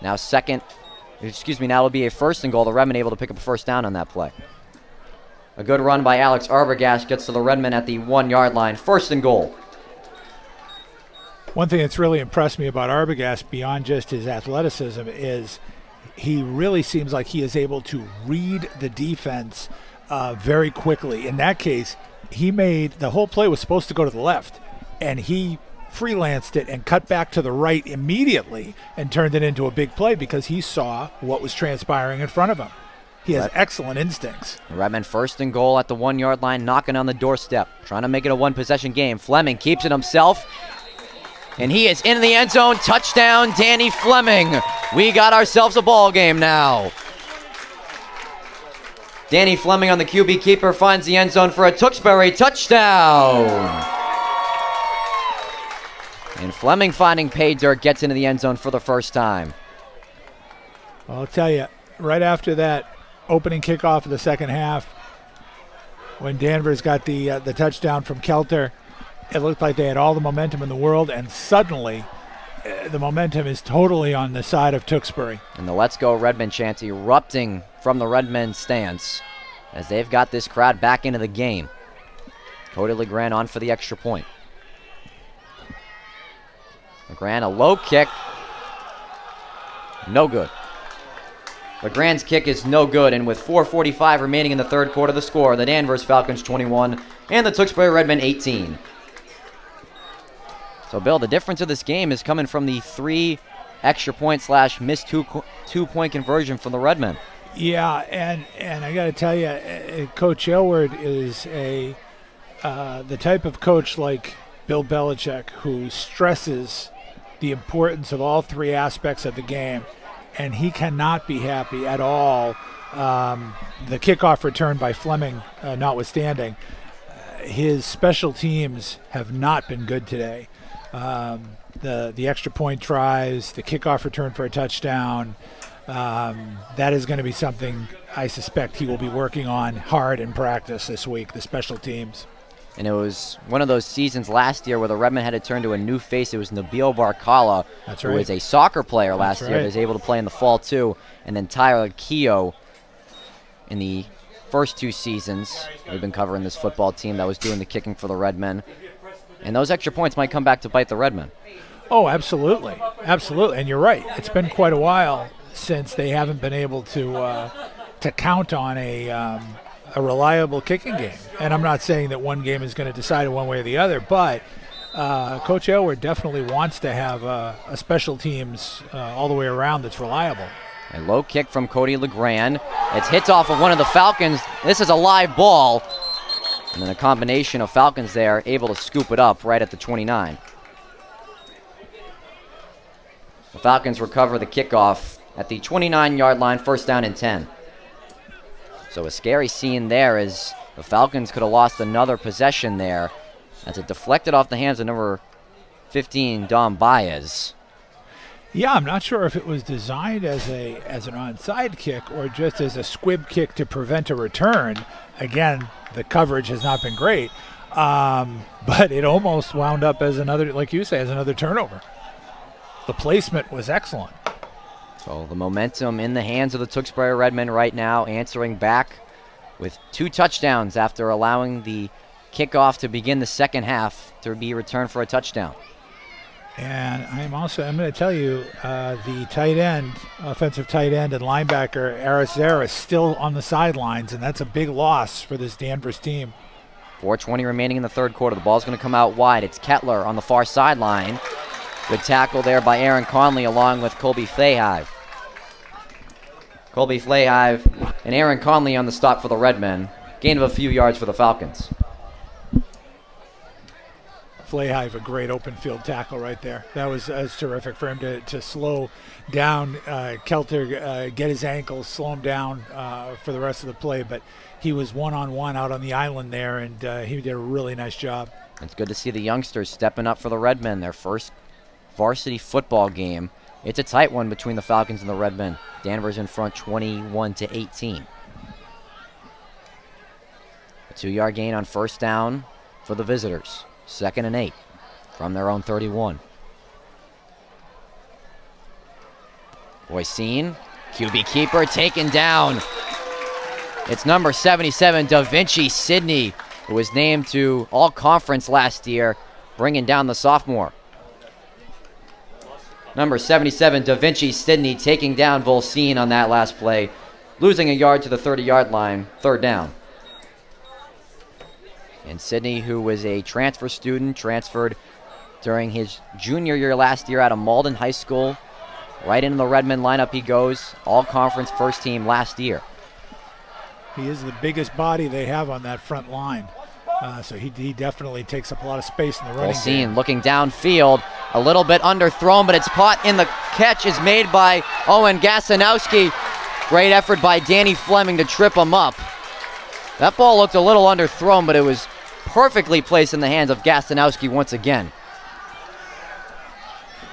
Now it'll be a first and goal. The Redmen able to pick up a first down on that play. A good run by Alex Arbogast gets to the Redmen at the 1-yard line. First and goal. One thing that's really impressed me about Arbogast, beyond just his athleticism, is he really seems like he is able to read the defense very quickly. In that case, the whole play was supposed to go to the left, and he freelanced it and cut back to the right immediately and turned it into a big play because he saw what was transpiring in front of him. He has excellent instincts. The Redmen first and goal at the 1-yard line, knocking on the doorstep, trying to make it a one-possession game. Fleming keeps it himself, and he is in the end zone. Touchdown, Danny Fleming. We got ourselves a ball game now. Danny Fleming on the QB keeper finds the end zone for a Tewksbury touchdown. And Fleming, finding pay dirt, gets into the end zone for the first time. Well, I'll tell you, right after that opening kickoff of the second half, when Danvers got the touchdown from Kelter, it looked like they had all the momentum in the world, and suddenly the momentum is totally on the side of Tewksbury. And the Let's Go Redmen chants erupting from the Redmen stance as they've got this crowd back into the game. Cody LeGrand on for the extra point. LeGrand, a low kick. No good. LeGrand's kick is no good, and with 4:45 remaining in the third quarter, the score, the Danvers Falcons 21 and the Tewksbury Redmen 18. So, Bill, the difference of this game is coming from the 3 extra point / missed two-point conversion from the Redmen. Yeah, and I got to tell you, Coach Aylward is the type of coach like Bill Belichick who stresses the importance of all 3 aspects of the game, and he cannot be happy at all. The kickoff return by Fleming notwithstanding, his special teams have not been good today. The extra point tries, the kickoff return for a touchdown, that is going to be something I suspect he will be working on hard in practice this week, the special teams. And it was one of those seasons last year where the Redmen had to turn to a new face. It was Nabil Barkala, who was a soccer player last year. He was able to play in the fall too. And then Tyler Keogh in the first 2 seasons. We've been covering this football team that was doing the kicking for the Redmen. And those extra points might come back to bite the Redmen. Oh, absolutely. Absolutely. And you're right. It's been quite a while since they haven't been able to count on a reliable kicking game. And I'm not saying that one game is going to decide it one way or the other, but Coach Aylward definitely wants to have a special teams all the way around that's reliable. A low kick from Cody LeGrand. It's hit off of one of the Falcons. This is a live ball. And then a combination of Falcons there able to scoop it up right at the 29. The Falcons recover the kickoff at the 29-yard line, first down and 10. So a scary scene there as the Falcons could have lost another possession there as it deflected off the hands of number 15, Dom Baez. Yeah, I'm not sure if it was designed as an onside kick or just as a squib kick to prevent a return. Again, the coverage has not been great, but it almost wound up as another, like you say, as another turnover. the placement was excellent. So the momentum in the hands of the Tewksbury Redmen right now, answering back with 2 touchdowns after allowing the kickoff to begin the second half to be returned for a touchdown. And I'm going to tell you, the tight end, offensive tight end and linebacker, Aries Harris, still on the sidelines, and that's a big loss for this Danvers team. 4:20 remaining in the third quarter. The ball's going to come out wide. It's Kettler on the far sideline. Good tackle there by Aaron Conley along with Colby Flahive. Colby Flahive and Aaron Conley on the stop for the Redmen. Gain of a few yards for the Falcons. Flahive, a great open field tackle right there. That was terrific for him to slow down Kelter, get his ankles, slow him down for the rest of the play. But he was one-on-one out on the island there, and he did a really nice job. It's good to see the youngsters stepping up for the Redmen, their first varsity football game. It's a tight one between the Falcons and the Redmen. Danvers in front 21-18. A 2-yard gain on first down for the visitors. 2nd and 8 from their own 31. Boycine, QB keeper taken down. It's number 77, Da Vinci Sidney, who was named to All-Conference last year, bringing down the sophomore. Number 77, Da Vinci Sidney, taking down Boycine on that last play, losing a yard to the 30-yard line, 3rd down. And Sidney, who was a transfer student, transferred during his junior year last year out of Malden High School. Right into the Redmen lineup he goes, all-conference first team last year. He is the biggest body they have on that front line. So he definitely takes up a lot of space in the running game. Looking downfield, a little bit underthrown, but it's caught in the catch is made by Owen Gasanowski. Great effort by Danny Fleming to trip him up. That ball looked a little underthrown, but it was perfectly placed in the hands of Gastanowski once again.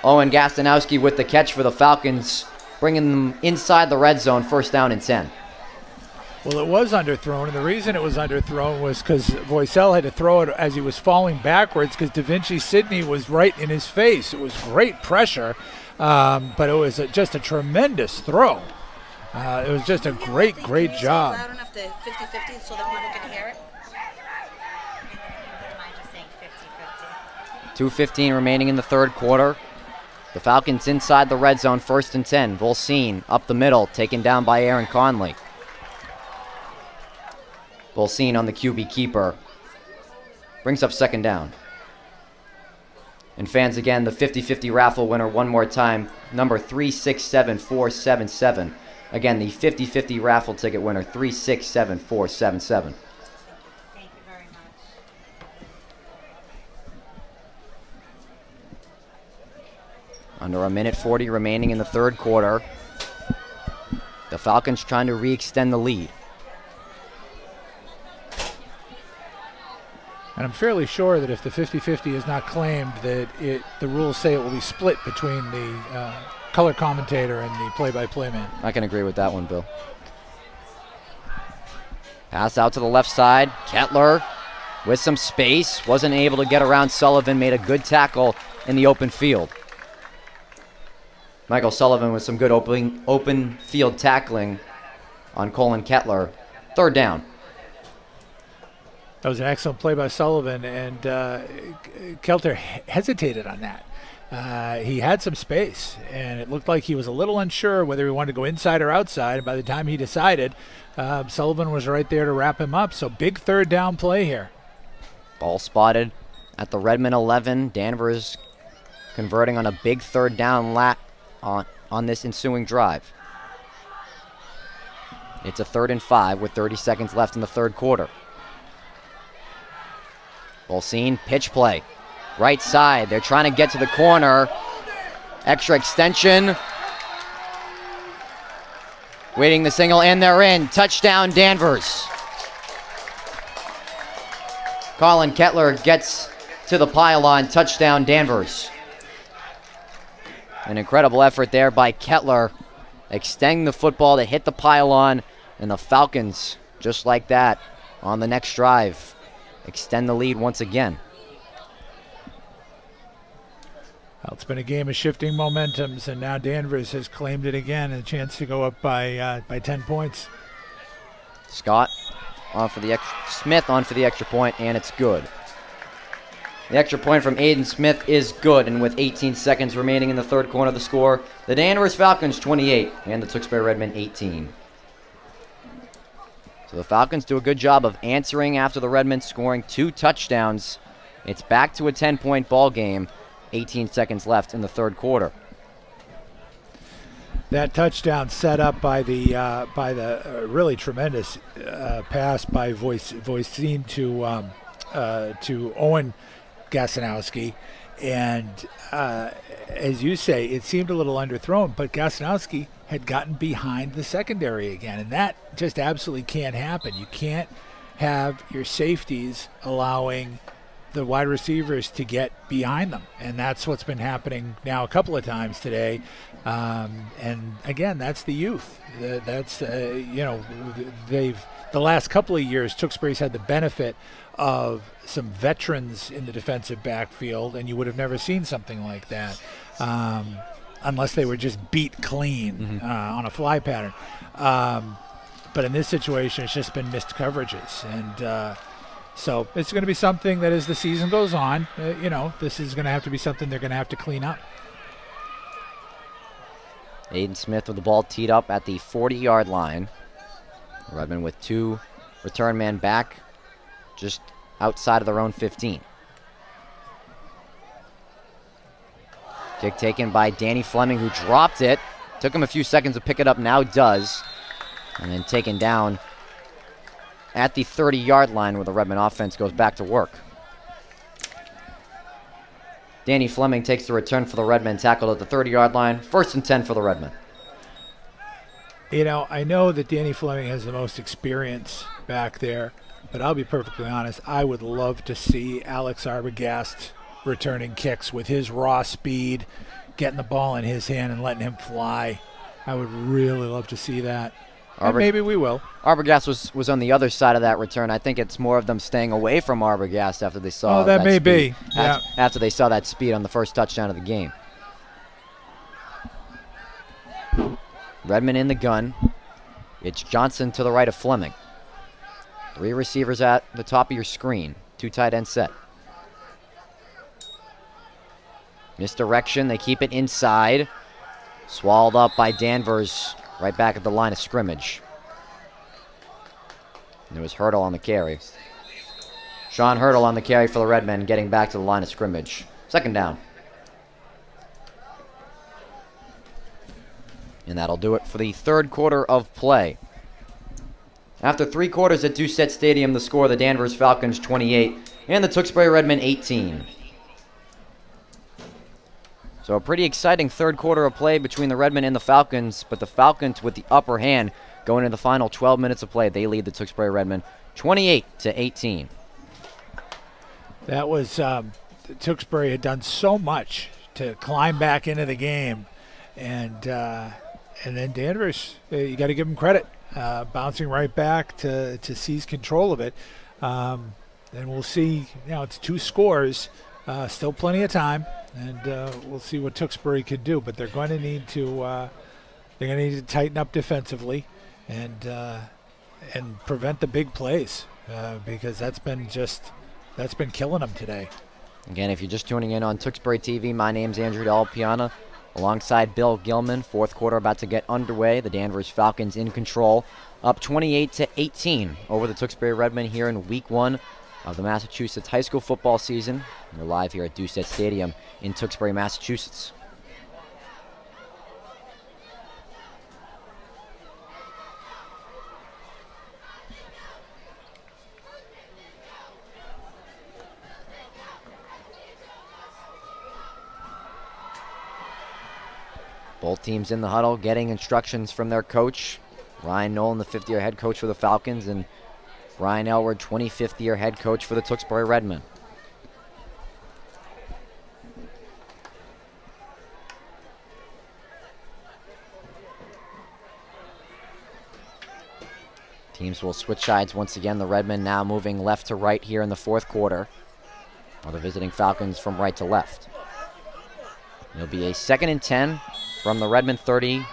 Owen Gastanowski with the catch for the Falcons, bringing them inside the red zone, 1st down and 10. Well, it was underthrown, and the reason it was underthrown was because Voisel had to throw it as he was falling backwards because Da Vinci Sidney was right in his face. It was great pressure, but it was just a tremendous throw. It was just a great job. Loud enough to 50-50 so that people can hear it. 2:15 remaining in the third quarter. The Falcons inside the red zone, 1st and 10. Boycine up the middle, taken down by Aaron Conley. Boycine on the QB keeper. Brings up 2nd down. And fans, again, the 50-50 raffle winner one more time, number 367477. Again, the 50-50 raffle ticket winner, 367477. Thank you very much. Under 1:40 remaining in the third quarter. The Falcons trying to re-extend the lead. And I'm fairly sure that if the 50-50 is not claimed, that the rules say it will be split between the color commentator and the play-by-play man. I can agree with that one, Bill. Pass out to the left side. Kettler with some space. Wasn't able to get around Sullivan. Made a good tackle in the open field. Michael Sullivan with some good open field tackling on Colin Kettler. 3rd down. That was an excellent play by Sullivan, and Kelter hesitated on that. He had some space, and it looked like he was a little unsure whether he wanted to go inside or outside. And by the time he decided, Sullivan was right there to wrap him up. So big 3rd down play here. Ball spotted at the Redmen 11. Danvers converting on a big 3rd down on this ensuing drive. It's a 3rd and 5 with 30 seconds left in the third quarter. Boycine, pitch play. Right side, they're trying to get to the corner. Extra extension. Waiting the signal, and they're in. Touchdown, Danvers. Colin Kettler gets to the pylon. Touchdown, Danvers. An incredible effort there by Kettler, extending the football to hit the pylon, and the Falcons, just like that, on the next drive, extend the lead once again. Well, it's been a game of shifting momentums, and now Danvers has claimed it again, and a chance to go up by 10 points. Scott on for the Smith on for the extra point, and it's good. The extra point from Aiden Smith is good, and with 18 seconds remaining in the third quarter, the score, the Danvers Falcons 28 and the Tewksbury Redmen 18. So the Falcons do a good job of answering after the Redmen scoring 2 touchdowns. It's back to a 10-point ball game. 18 seconds left in the third quarter. That touchdown set up by the really tremendous pass by Voisin to Owen Gasanowski, and as you say, it seemed a little underthrown, but Gasanowski had gotten behind the secondary again, and that just absolutely can't happen. You can't have your safeties allowing the wide receivers to get behind them, and that's what's been happening now a couple of times today. And again, that's the youth. That's the last couple of years, Tewksbury's had the benefit of some veterans in the defensive backfield, and you would have never seen something like that unless they were just beat clean on a fly pattern. But in this situation, it's just been missed coverages, and so it's going to be something that as the season goes on, this is going to have to be something they're going to have to clean up. Aiden Smith with the ball teed up at the 40-yard line. Redmond with 2 return man back just outside of their own 15. Kick taken by Danny Fleming, who dropped it. Took him a few seconds to pick it up, now does. And then taken down at the 30-yard line where the Redmond offense goes back to work. Danny Fleming takes the return for the Redmen, tackled at the 30-yard line. 1st and 10 for the Redmen. I know that Danny Fleming has the most experience back there, but I'll be perfectly honest, I would love to see Alex Arbogast returning kicks with his raw speed, getting the ball in his hand and letting him fly. I would really love to see that. And maybe we will. Arbogast was on the other side of that return. I think it's more of them staying away from Arbogast after they saw that may speed. be. Yeah. After they saw that speed on the first touchdown of the game. Redmond in the gun. It's Johnson to the right of Fleming. 3 receivers at the top of your screen. 2 tight end set. Misdirection. They keep it inside. Swallowed up by Danvers. Right back at the line of scrimmage. And it was Hurdle on the carry. Sean Hurdle on the carry for the Redmen, getting back to the line of scrimmage. 2nd down. And that'll do it for the third quarter of play. After 3 quarters at Doucette Stadium, the score, the Danvers Falcons 28 and the Tewksbury Redmen 18. So a pretty exciting third quarter of play between the Redmen and the Falcons, but the Falcons with the upper hand going into the final 12 minutes of play. They lead the Tewksbury Redmen 28-18. That was Tewksbury had done so much to climb back into the game, and then Danvers, you got to give them credit, bouncing right back to seize control of it. And we'll see. It's 2 scores. Still plenty of time, and we'll see what Tewksbury can do. But they're going to need to tighten up defensively and prevent the big plays because that's been killing them today. Again, if you're just tuning in on Tewksbury TV, my name's Andrew Delapiana, alongside Bill Gilman. Fourth quarter about to get underway. The Danvers Falcons in control, up 28-18 over the Tewksbury Redmen here in Week 1 of the Massachusetts high school football season. We're live here at Doucette Stadium in Tewksbury, Massachusetts. Both teams in the huddle getting instructions from their coach. Ryan Nolan, the 50-year head coach for the Falcons, and Brian Elward, 25th-year head coach for the Tewksbury Redmen. Teams will switch sides once again. The Redmen now moving left to right here in the fourth quarter, while the visiting Falcons from right to left. It'll be a 2nd and 10 from the Redmond 30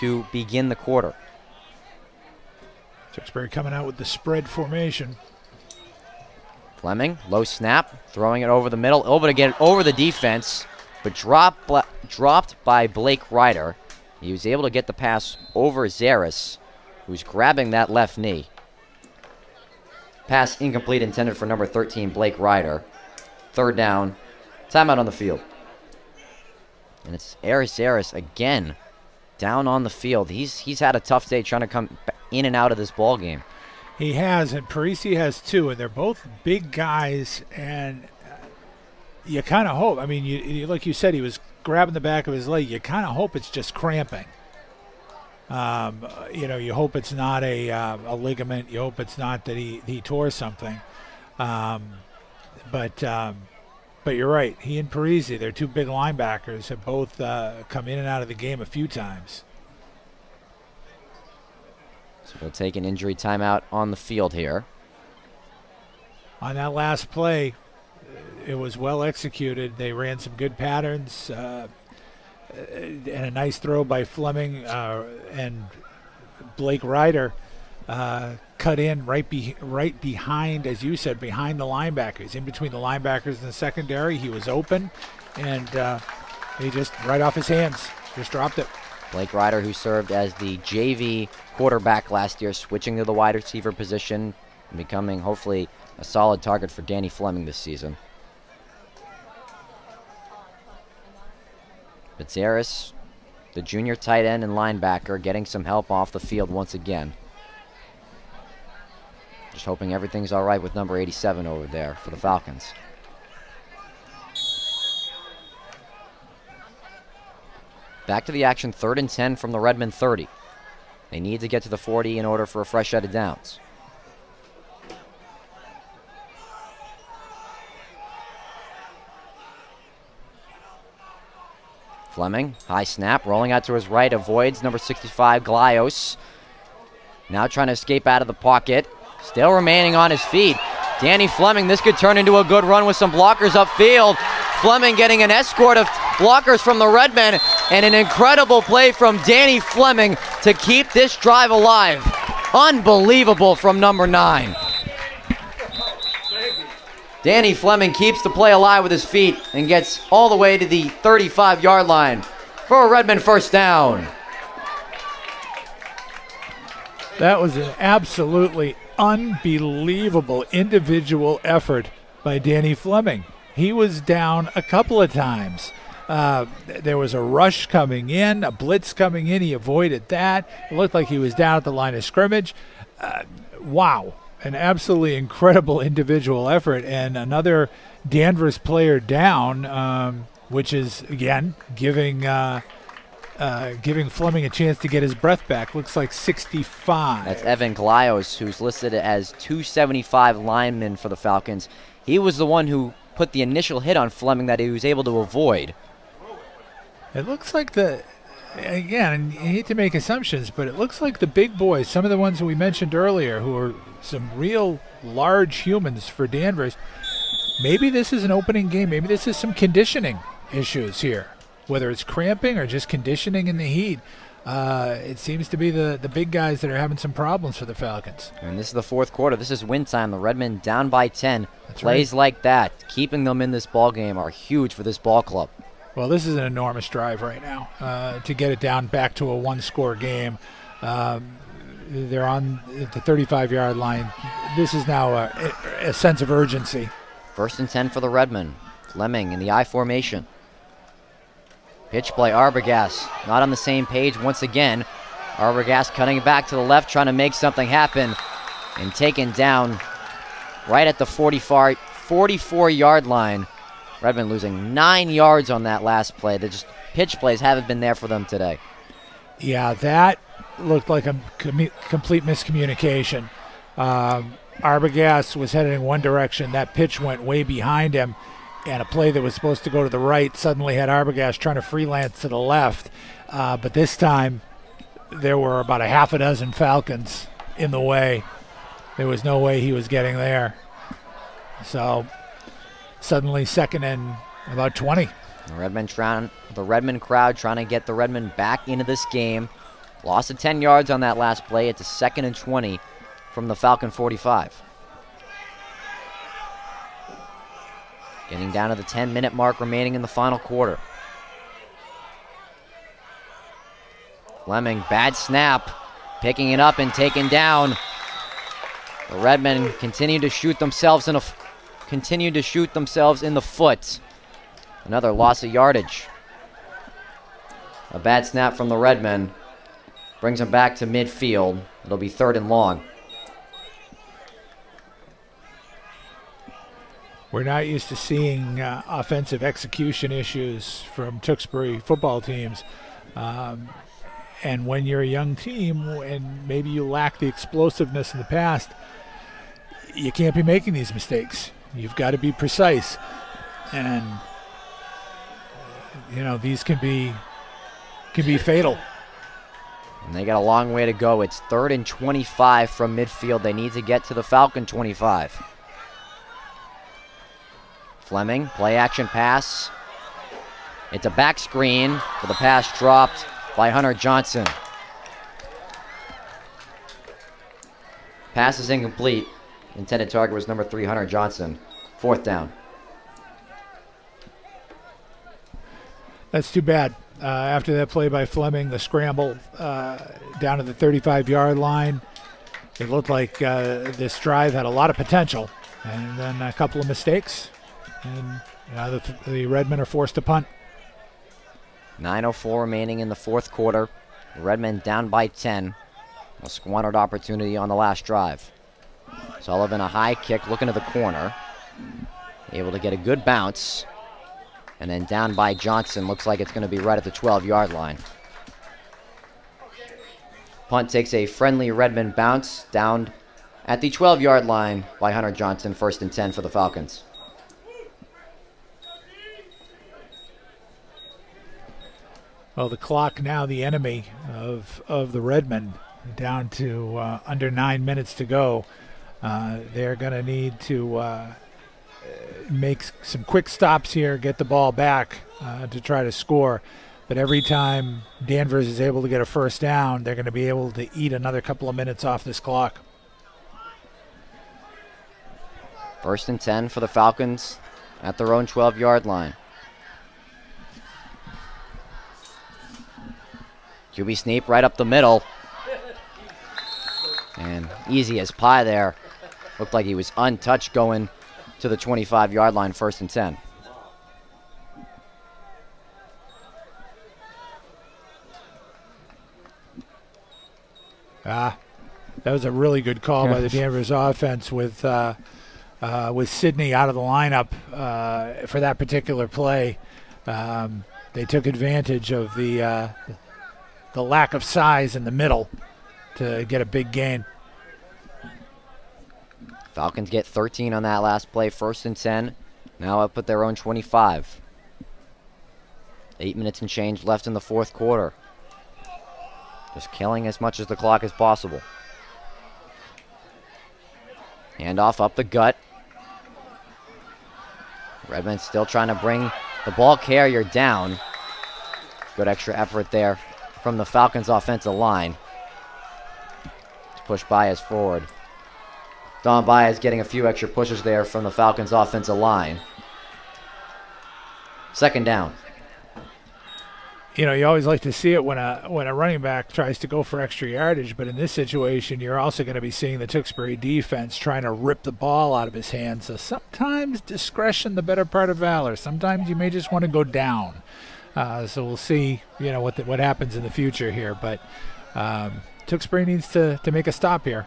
to begin the quarter. Tewksbury coming out with the spread formation. Fleming, low snap, throwing it over the middle, able to get it over the defense, but dropped by Blake Ryder. He was able to get the pass over Zaris, who's grabbing that left knee. Pass incomplete, intended for number 13, Blake Ryder. 3rd down, timeout on the field. And it's Aries Harris again down on the field. He's had a tough day trying to come in and out of this ball game. He has, and Parisi has too, and they're both big guys, and you kind of hope. I mean, you like you said, he was grabbing the back of his leg. You kind of hope it's just cramping. You hope it's not a ligament. You hope it's not that he tore something. But you're right. He and Parisi, they're two big linebackers, have both come in and out of the game a few times. So we'll take an injury timeout on the field here. On that last play, it was well executed. They ran some good patterns, and a nice throw by Fleming, and Blake Ryder cut in right behind, as you said, behind the linebackers, in between the linebackers and the secondary. He was open, and he just, right off his hands, just dropped it. Blake Ryder, who served as the JV quarterback last year, switching to the wide receiver position and becoming, hopefully, a solid target for Danny Fleming this season. But Zaris, the junior tight end and linebacker, getting some help off the field once again. Just hoping everything's all right with number 87 over there for the Falcons. Back to the action, 3rd and 10 from the Redmond 30. They need to get to the 40 in order for a fresh set of downs. Fleming, high snap, rolling out to his right, avoids number 65, Glios. Now trying to escape out of the pocket. Still remaining on his feet. Danny Fleming, this could turn into a good run with some blockers upfield. Fleming getting an escort of blockers from the Redmen, and an incredible play from Danny Fleming to keep this drive alive. Unbelievable from number 9. Danny Fleming keeps the play alive with his feet and gets all the way to the 35-yard line for a Redmond 1st down. That was an absolutely unbelievable individual effort by Danny Fleming. He was down a couple of times. There was a rush coming in, a blitz coming in. He avoided that. It looked like he was down at the line of scrimmage. Wow. An absolutely incredible individual effort, and another Danvers player down, which is, again, giving Fleming a chance to get his breath back. Looks like 65. That's Evan Glios, who's listed as 275 lineman for the Falcons. He was the one who put the initial hit on Fleming that he was able to avoid. It looks like again, I hate to make assumptions, but it looks like the big boys, some of the ones that we mentioned earlier, who are some real large humans for Danvers, maybe this is an opening game. Maybe this is some conditioning issues here, whether it's cramping or just conditioning in the heat. It seems to be the big guys that are having some problems for the Falcons. And this is the 4th quarter. This is win time. The Redmen down by 10. That's Plays right. like that, keeping them in this ball game, are huge for this ball club. Well, this is an enormous drive right now to get it down back to a one-score game. They're on the 35-yard line. This is now a sense of urgency. 1st and 10 for the Redmen. Fleming in the I formation. Pitch play, Arbogast not on the same page once again. Arbogast cutting it back to the left, trying to make something happen, and taken down right at the 44-yard line. Redmond losing 9 yards on that last play. The just pitch plays haven't been there for them today. Yeah, that looked like a complete miscommunication. Arbogast was headed in one direction. That pitch went way behind him, and a play that was supposed to go to the right suddenly had Arbogast trying to freelance to the left. But this time, there were about a half a dozen Falcons in the way. There was no way he was getting there. So suddenly 2nd and about 20 The Redmond crowd trying to get the Redmond back into this game. Lost of 10 yards on that last play. It's a 2nd and 20 from the Falcon 45. Getting down to the 10-minute mark remaining in the final quarter. Fleming, bad snap, picking it up and taken down. The Redmen continue to shoot themselves in the foot. Another loss of yardage. A bad snap from the Redmen brings them back to midfield. It'll be 3rd and long. We're not used to seeing offensive execution issues from Tewksbury football teams. And when you're a young team and maybe you lack the explosiveness in the past, you can't be making these mistakes. You've got to be precise. And, you know, these can be fatal. And they got a long way to go. It's 3rd and 25 from midfield. They need to get to the Falcon 25. Fleming, play action pass. It's a back screen with a pass dropped by Hunter Johnson. Pass is incomplete. Intended target was number 3, Hunter Johnson. 4th down. That's too bad. After that play by Fleming, the scramble down to the 35-yard line, it looked like this drive had a lot of potential. And then a couple of mistakes, and the Redmen are forced to punt. 9:04 remaining in the 4th quarter. The Redmen down by 10. A squandered opportunity on the last drive. Sullivan, a high kick, looking to the corner. Able to get a good bounce. And then down by Johnson. Looks like it's going to be right at the 12-yard line. Punt takes a friendly Redmond bounce down at the 12-yard line by Hunter Johnson. 1st and 10 for the Falcons. Well, the clock now the enemy of the Redmen, down to under 9 minutes to go. They're going to need to make some quick stops here, get the ball back to try to score. But every time Danvers is able to get a 1st down, they're going to be able to eat another couple of minutes off this clock. 1st and 10 for the Falcons at their own 12-yard line. QB sneak right up the middle. And easy as pie there. Looked like he was untouched going to the 25-yard line, 1st and 10. That was a really good call by the Danvers offense with Sidney out of the lineup for that particular play. They took advantage of the lack of size in the middle to get a big gain. Falcons get 13 on that last play, 1st and 10. Now up at their own 25. 8 minutes and change left in the 4th quarter. Just killing as much as the clock as possible. Handoff up the gut. Redmond still trying to bring the ball carrier down. Good extra effort there from the Falcons' offensive line. Let's push Baez forward. Don Baez getting a few extra pushes there from the Falcons' offensive line. 2nd down. You know, you always like to see it when a running back tries to go for extra yardage, but in this situation, you're also going to be seeing the Tewksbury defense trying to rip the ball out of his hands. So sometimes discretion, the better part of valor. Sometimes you may just want to go down. So we'll see, what happens in the future here. But Tewksbury needs to make a stop here.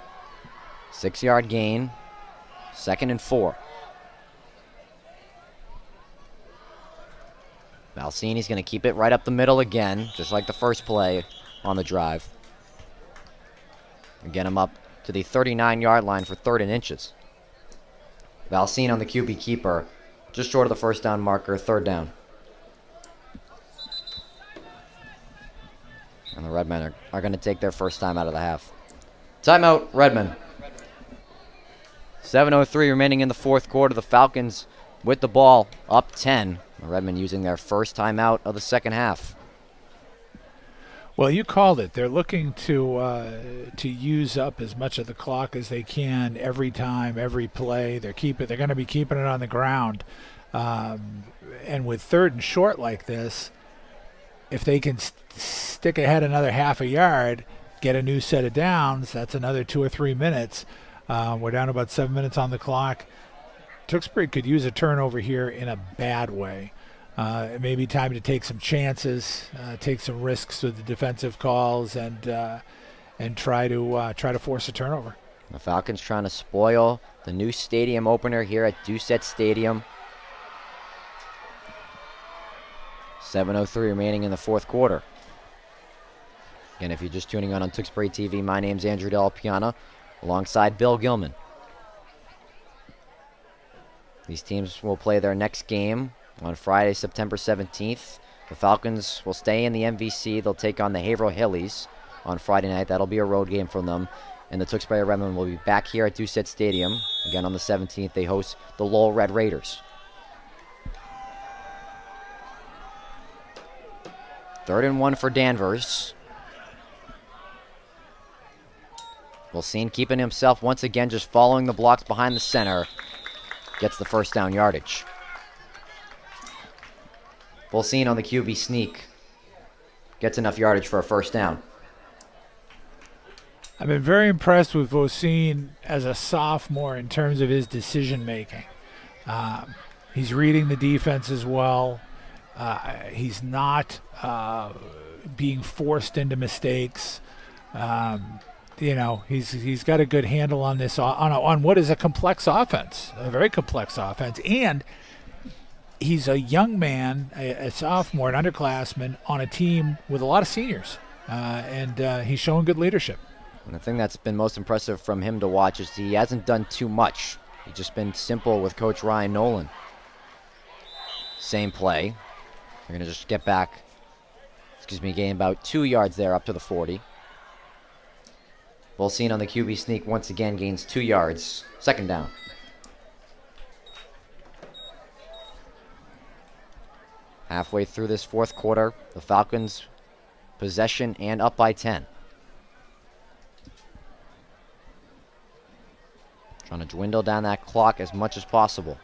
6-yard gain, 2nd and 4. Valsini's going to keep it right up the middle again, just like the first play on the drive. And get him up to the 39-yard line for 3rd and inches. Valsini on the QB keeper, just short of the 1st down marker, 3rd down. And the Redmen are going to take their first time out of the half. Timeout, Redmen. 7:03 remaining in the 4th quarter. The Falcons with the ball up 10. Redmond using their first timeout of the second half. Well, you called it. They're looking to use up as much of the clock as they can every time, every play. They're going to be keeping it on the ground, and with third and short like this, if they can stick ahead another half a yard, get a new set of downs, that's another 2 or 3 minutes. We're down about 7 minutes on the clock. Tewksbury could use a turnover here in a bad way. It may be time to take some chances, take some risks with the defensive calls, and try to force a turnover. The Falcons trying to spoil the new stadium opener here at Doucette Stadium. 7:03 remaining in the fourth quarter. Again, if you're just tuning on Tewksbury TV, my name's Andrew Del Piana, alongside Bill Gilman. These teams will play their next game on Friday, September 17th. The Falcons will stay in the MVC. They'll take on the Haverhill Hillies on Friday night. That'll be a road game for them. And the Tewksbury Redmen will be back here at Doucette Stadium. Again, on the 17th, they host the Lowell Red Raiders. 3rd and 1 for Danvers. Volsine keeping himself once again just following the blocks behind the center. Gets the first down yardage. Volsine on the QB sneak. Gets enough yardage for a first down. I've been very impressed with Volsine as a sophomore in terms of his decision making. He's reading the defense as well. He's not being forced into mistakes. He's got a good handle on this on what is a complex offense, a very complex offense, and he's a young man, a sophomore, an underclassman on a team with a lot of seniors, and he's showing good leadership. And the thing that's been most impressive from him to watch is he hasn't done too much. He's just been simple with Coach Ryan Nolan. Same play. They're going to just get back, gain about 2 yards there up to the 40. Volsine on the QB sneak once again gains 2 yards. Second down. Halfway through this fourth quarter, the Falcons possession and up by 10. Trying to dwindle down that clock as much as possible.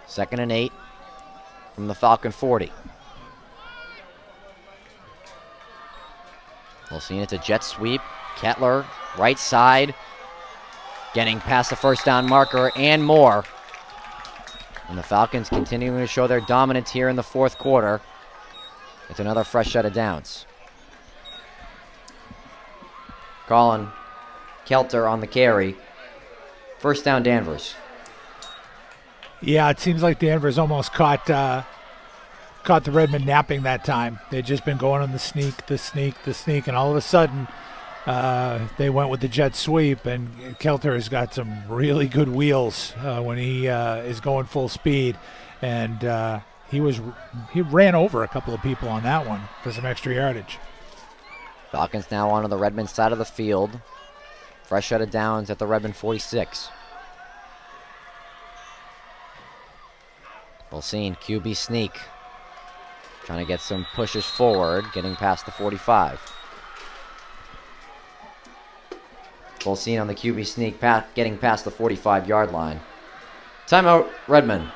Second and 8 from the Falcon 40. We'll see it's a jet sweep. Kettler, right side, getting past the first down marker and more. And the Falcons continuing to show their dominance here in the fourth quarter. It's another fresh set of downs. Colin Kelter on the carry. First down, Danvers. Yeah, it seems like Danvers almost caught the Redmen napping that time. They'd just been going on the sneak, and all of a sudden they went with the jet sweep, and Kelter has got some really good wheels when he is going full speed, and he ran over a couple of people on that one for some extra yardage. Falcons now onto the Redmen side of the field. Fresh set of downs at the Redmen 46. Volsine, QB sneak. Trying to get some pushes forward, getting past the 45. Volsine on the QB sneak, getting past the 45-yard line. Timeout, Redmen.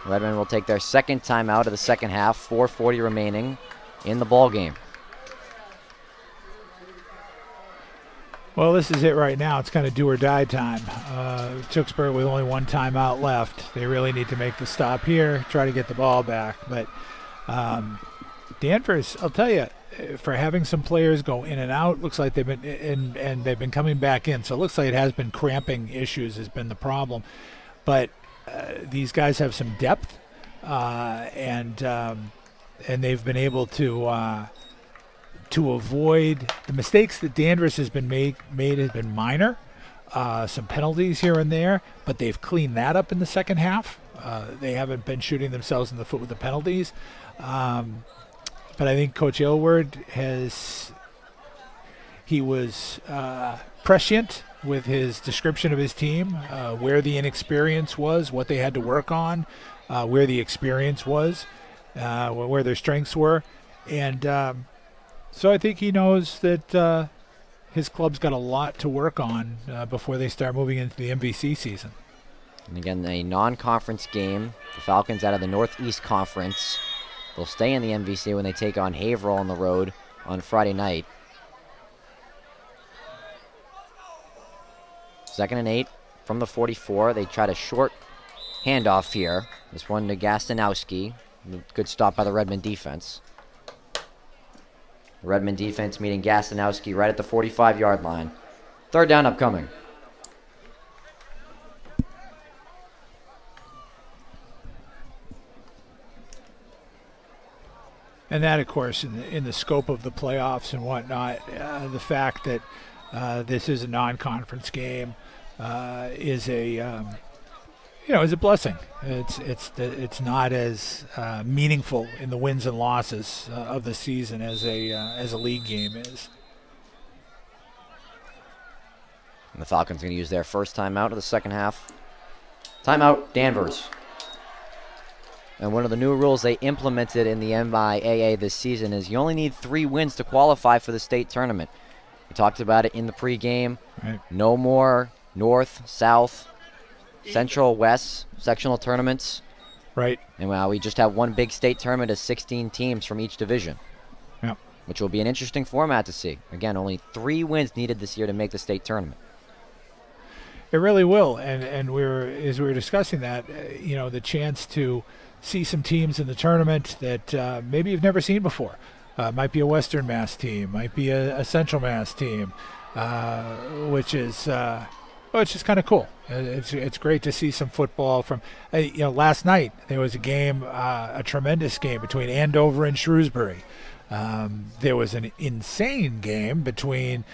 Redmen will take their second timeout of the second half, 4:40 remaining in the ball game. Well, this is it right now. It's kind of do or die time. Tewksbury with only one timeout left. They really need to make the stop here, try to get the ball back. But Danvers, I'll tell you, for having some players go in and out, looks like they've been and they've been coming back in. So it looks like it has been cramping issues has been the problem. But these guys have some depth, and they've been able to avoid the mistakes that Danvers has been made has been minor. some penalties here and there, but they've cleaned that up in the second half. They haven't been shooting themselves in the foot with the penalties. But I think Coach Aylward was prescient with his description of his team, where the inexperience was, what they had to work on, where the experience was, where their strengths were. And so I think he knows that his club's got a lot to work on before they start moving into the MVC season. And again, a non-conference game. The Falcons out of the Northeast Conference. They'll stay in the MVC when they take on Haverhill on the road on Friday night. 2nd and 8 from the 44. They tried a short handoff here. This one to Gastonowski. Good stop by the Redmond defense. The Redmond defense meeting Gastonowski right at the 45-yard line. 3rd down upcoming. And that, of course, in the scope of the playoffs and whatnot, the fact that this is a non-conference game is a is a blessing. It's not as meaningful in the wins and losses of the season as a league game is. And the Falcons are going to use their first timeout of the second half. Timeout, Danvers. And one of the new rules they implemented in the MIAA this season is you only need 3 wins to qualify for the state tournament. We talked about it in the pregame. Right. No more North, South, Central, West sectional tournaments. Right. And we just have one big state tournament of 16 teams from each division. Yep. Which will be an interesting format to see. Again, only 3 wins needed this year to make the state tournament. It really will. And as we were discussing that, the chance to see some teams in the tournament that maybe you've never seen before. Might be a Western Mass team, might be a Central Mass team, which is kind of cool. It's great to see some football from. Last night there was a game, a tremendous game between Andover and Shrewsbury. There was an insane game between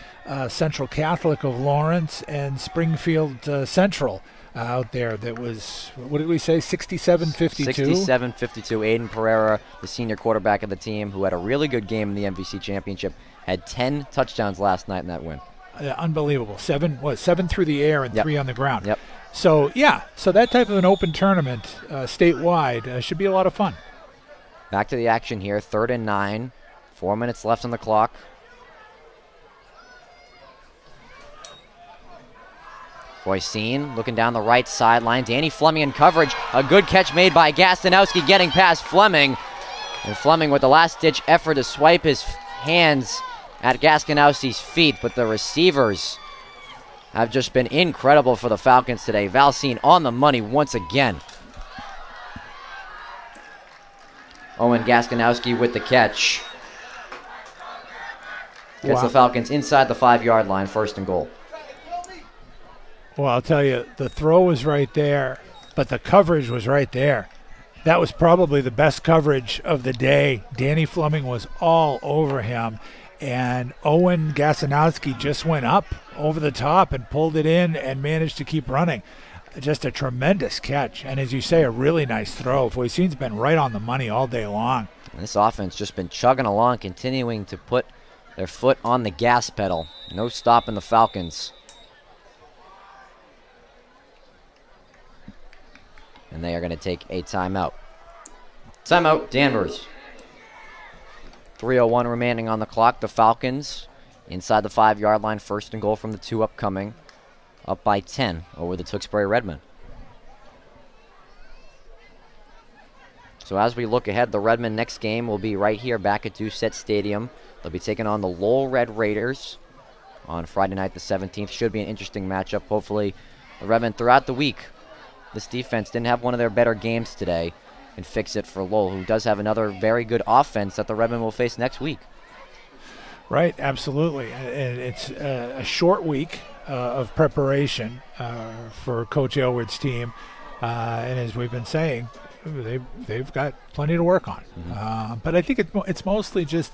Central Catholic of Lawrence and Springfield Central out there. That was, what did we say, 67-52? 67-52. Aiden Pereira, the senior quarterback of the team, who had a really good game in the MVC championship, had 10 touchdowns last night in that win. Unbelievable. 7 through the air and 3 on the ground. Yep. So that type of an open tournament statewide should be a lot of fun. Back to the action here, 3rd and 9. 4 minutes left on the clock. Boycine looking down the right sideline. Danny Fleming in coverage. A good catch made by Gastonowski getting past Fleming. And Fleming with the last-ditch effort to swipe his hands at Gastonowski's feet. But the receivers have just been incredible for the Falcons today. Valcine on the money once again. Owen Gastonowski with the catch. Gets the Falcons inside the 5-yard line, 1st and goal. Well, I'll tell you, the throw was right there, but the coverage was right there. That was probably the best coverage of the day. Danny Fleming was all over him, and Owen Gastonowski just went up over the top and pulled it in and managed to keep running. Just a tremendous catch, and as you say, a really nice throw. Voicine's been right on the money all day long. And this offense just been chugging along, continuing to put their foot on the gas pedal. No stopping the Falcons. And they are going to take a timeout. Timeout, Danvers. 3:01 remaining on the clock. The Falcons inside the 5-yard line, 1st and goal from the 2 upcoming. Up by 10 over the Tewksbury Redmen. So as we look ahead, the Redmen next game will be right here back at Doucette Stadium. They'll be taking on the Lowell Red Raiders on Friday night the 17th. Should be an interesting matchup. Hopefully the Redmen throughout the week, this defense didn't have one of their better games today, and fix it for Lowell, who does have another very good offense that the Redmen will face next week. Right, absolutely. And it's a short week of preparation for Coach Aylward's team. And as we've been saying, they've got plenty to work on. But I think it's mostly just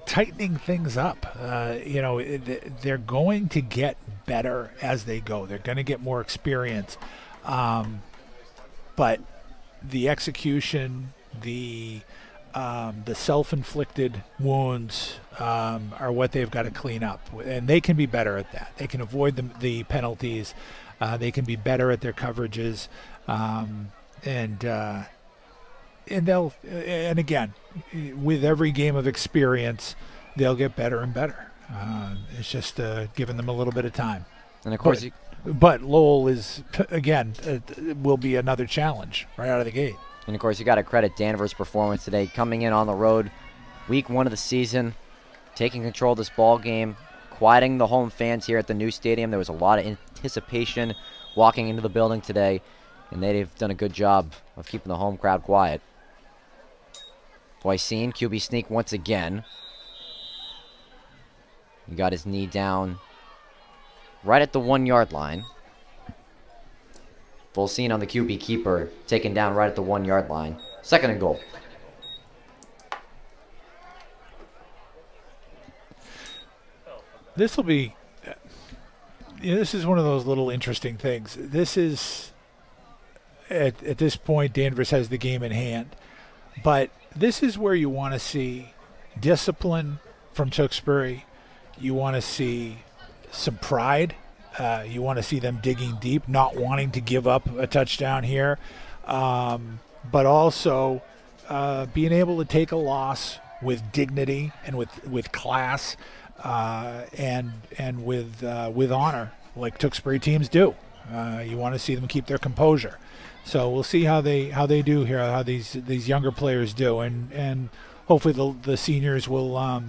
tightening things up. They're going to get better as they go. They're going to get more experience. But the execution, the self-inflicted wounds are what they've got to clean up. And they can be better at that. They can avoid the penalties. They can be better at their coverages. And again, with every game of experience, they'll get better and better. It's just giving them a little bit of time. And of course, but Lowell is, again, will be another challenge right out of the gate. And of course, you got to credit Danvers' performance today, coming in on the road, week 1 of the season, taking control of this ball game, quieting the home fans here at the new stadium. There was a lot of anticipation walking into the building today, and they've done a good job of keeping the home crowd quiet. Voisin, QB sneak once again. He got his knee down right at the 1-yard line. Full scene on the QB keeper, taken down right at the 1-yard line. 2nd and goal. This will be, this is one of those little interesting things. This is, at this point, Danvers has the game in hand. But this is where you want to see discipline from Tewksbury. You want to see some pride. You want to see them digging deep, not wanting to give up a touchdown here, but also being able to take a loss with dignity and with class and with honor, like Tewksbury teams do. You want to see them keep their composure. So we'll see how they do here, how these younger players do, and hopefully the seniors will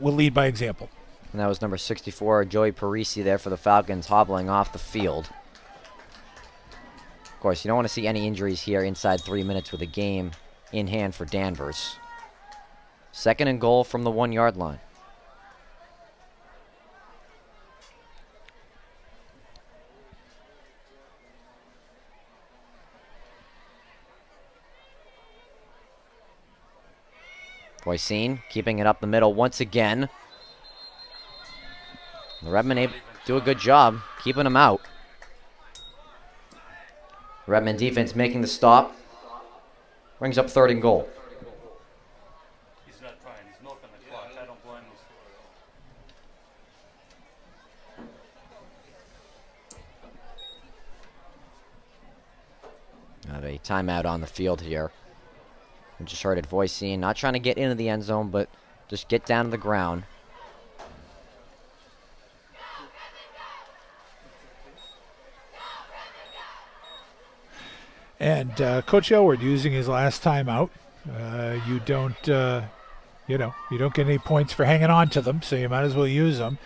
lead by example. And that was number 64, Joey Parisi there for the Falcons, hobbling off the field. Of course, you don't want to see any injuries here inside 3 minutes with a game in hand for Danvers. 2nd and goal from the 1-yard line. Voisin keeping it up the middle once again. The Redmen able to do a good job keeping them out. Redmen defense making the stop. Brings up 3rd and goal. He's not trying. He's milking the clock. I don't blame him. Have a timeout on the field here. We just heard it, Voisin, not trying to get into the end zone, but just get down to the ground. And Coach Elward using his last time out. You don't get any points for hanging on to them, so you might as well use them.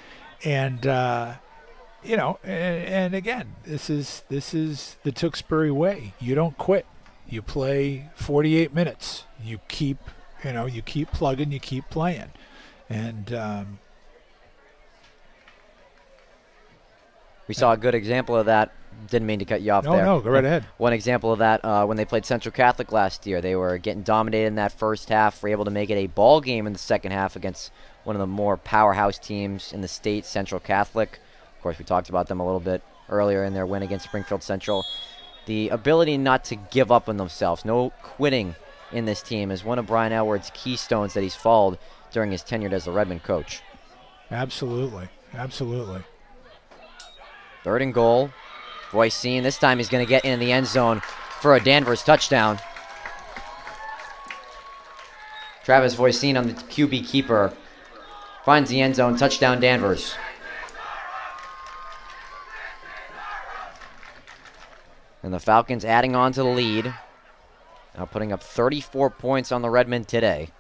And and again, this is the Tewksbury way. You don't quit. You play 48 minutes. You keep plugging. You keep playing, and we saw a good example of that. Didn't mean to cut you off there. No, go right ahead. One example of that, when they played Central Catholic last year, they were getting dominated in that first half, were able to make it a ball game in the second half against one of the more powerhouse teams in the state, Central Catholic. Of course, we talked about them a little bit earlier in their win against Springfield Central. The ability not to give up on themselves, no quitting in this team, is one of Brian Elward's keystones that he's followed during his tenure as the Redmen coach. Absolutely. 3rd and goal. Voisin, this time he's going to get in the end zone for a Danvers touchdown. Travis Voisin on the QB keeper finds the end zone, touchdown Danvers. And the Falcons adding on to the lead. Now putting up 34 points on the Redmen today.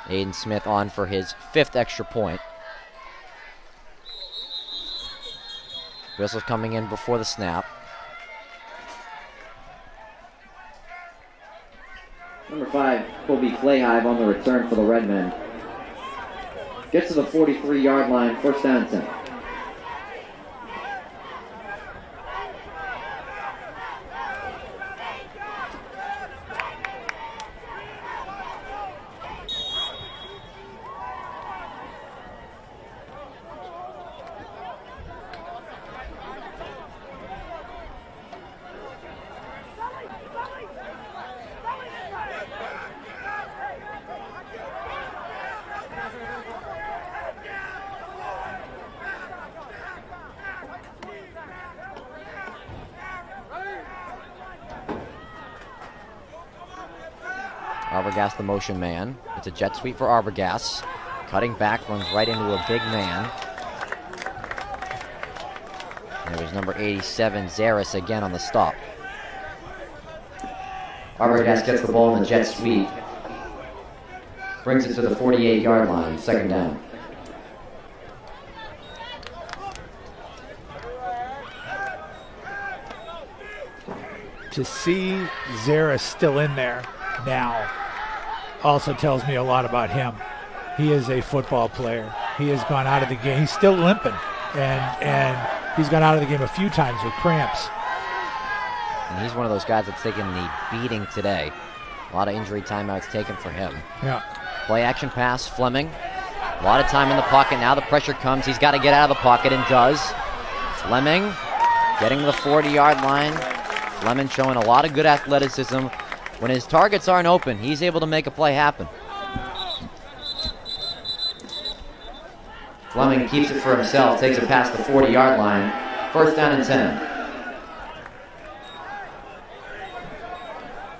Aiden Smith on for his 5th extra point. Whistle's coming in before the snap. Number 5, Colby Clayhive on the return for the Redmen. Gets to the 43-yard line, 1st down and 10. Arbogast the motion man. It's a jet sweep for Arbogast. Cutting back, runs right into a big man. And it was number 87, Zaris, again on the stop. Arbogast gets the ball in the jet sweep. Brings it to the 48-yard line, second down. To see Zaris still in there now also tells me a lot about him. He is a football player. He has gone out of the game. He's still limping, and he's gone out of the game a few times with cramps. And he's one of those guys that's taken the beating today. A lot of injury timeouts taken for him. Yeah. Play action pass, Fleming. A lot of time in the pocket. Now the pressure comes. He's got to get out of the pocket and does. Fleming getting to the 40-yard line. Fleming showing a lot of good athleticism. When his targets aren't open, he's able to make a play happen. Fleming keeps it for himself, takes it past the 40-yard line. First down and 10.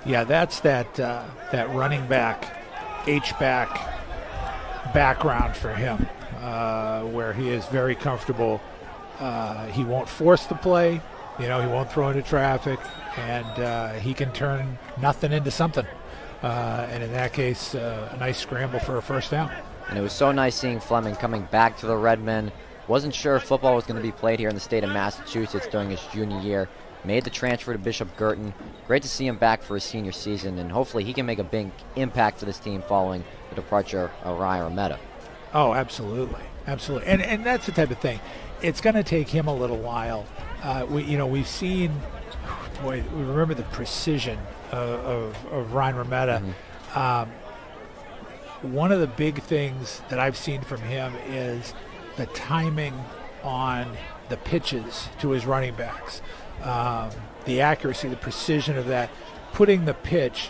Yeah, that's that running back, H-back background for him, where he is very comfortable. He won't force the play. He won't throw into traffic, and he can turn nothing into something. And in that case, a nice scramble for a first down. And it was so nice seeing Fleming coming back to the Redmen. Wasn't sure if football was going to be played here in the state of Massachusetts during his junior year. Made the transfer to Bishop Girton. Great to see him back for his senior season, and hopefully he can make a big impact for this team following the departure of Ryan Rometta. Oh, absolutely. Absolutely. And that's the type of thing. It's going to take him a little while. We've seen, we remember the precision of Ryan Rometta. Mm-hmm. One of the big things that I've seen from him is the timing on the pitches to his running backs. The accuracy, the precision of that, putting the pitch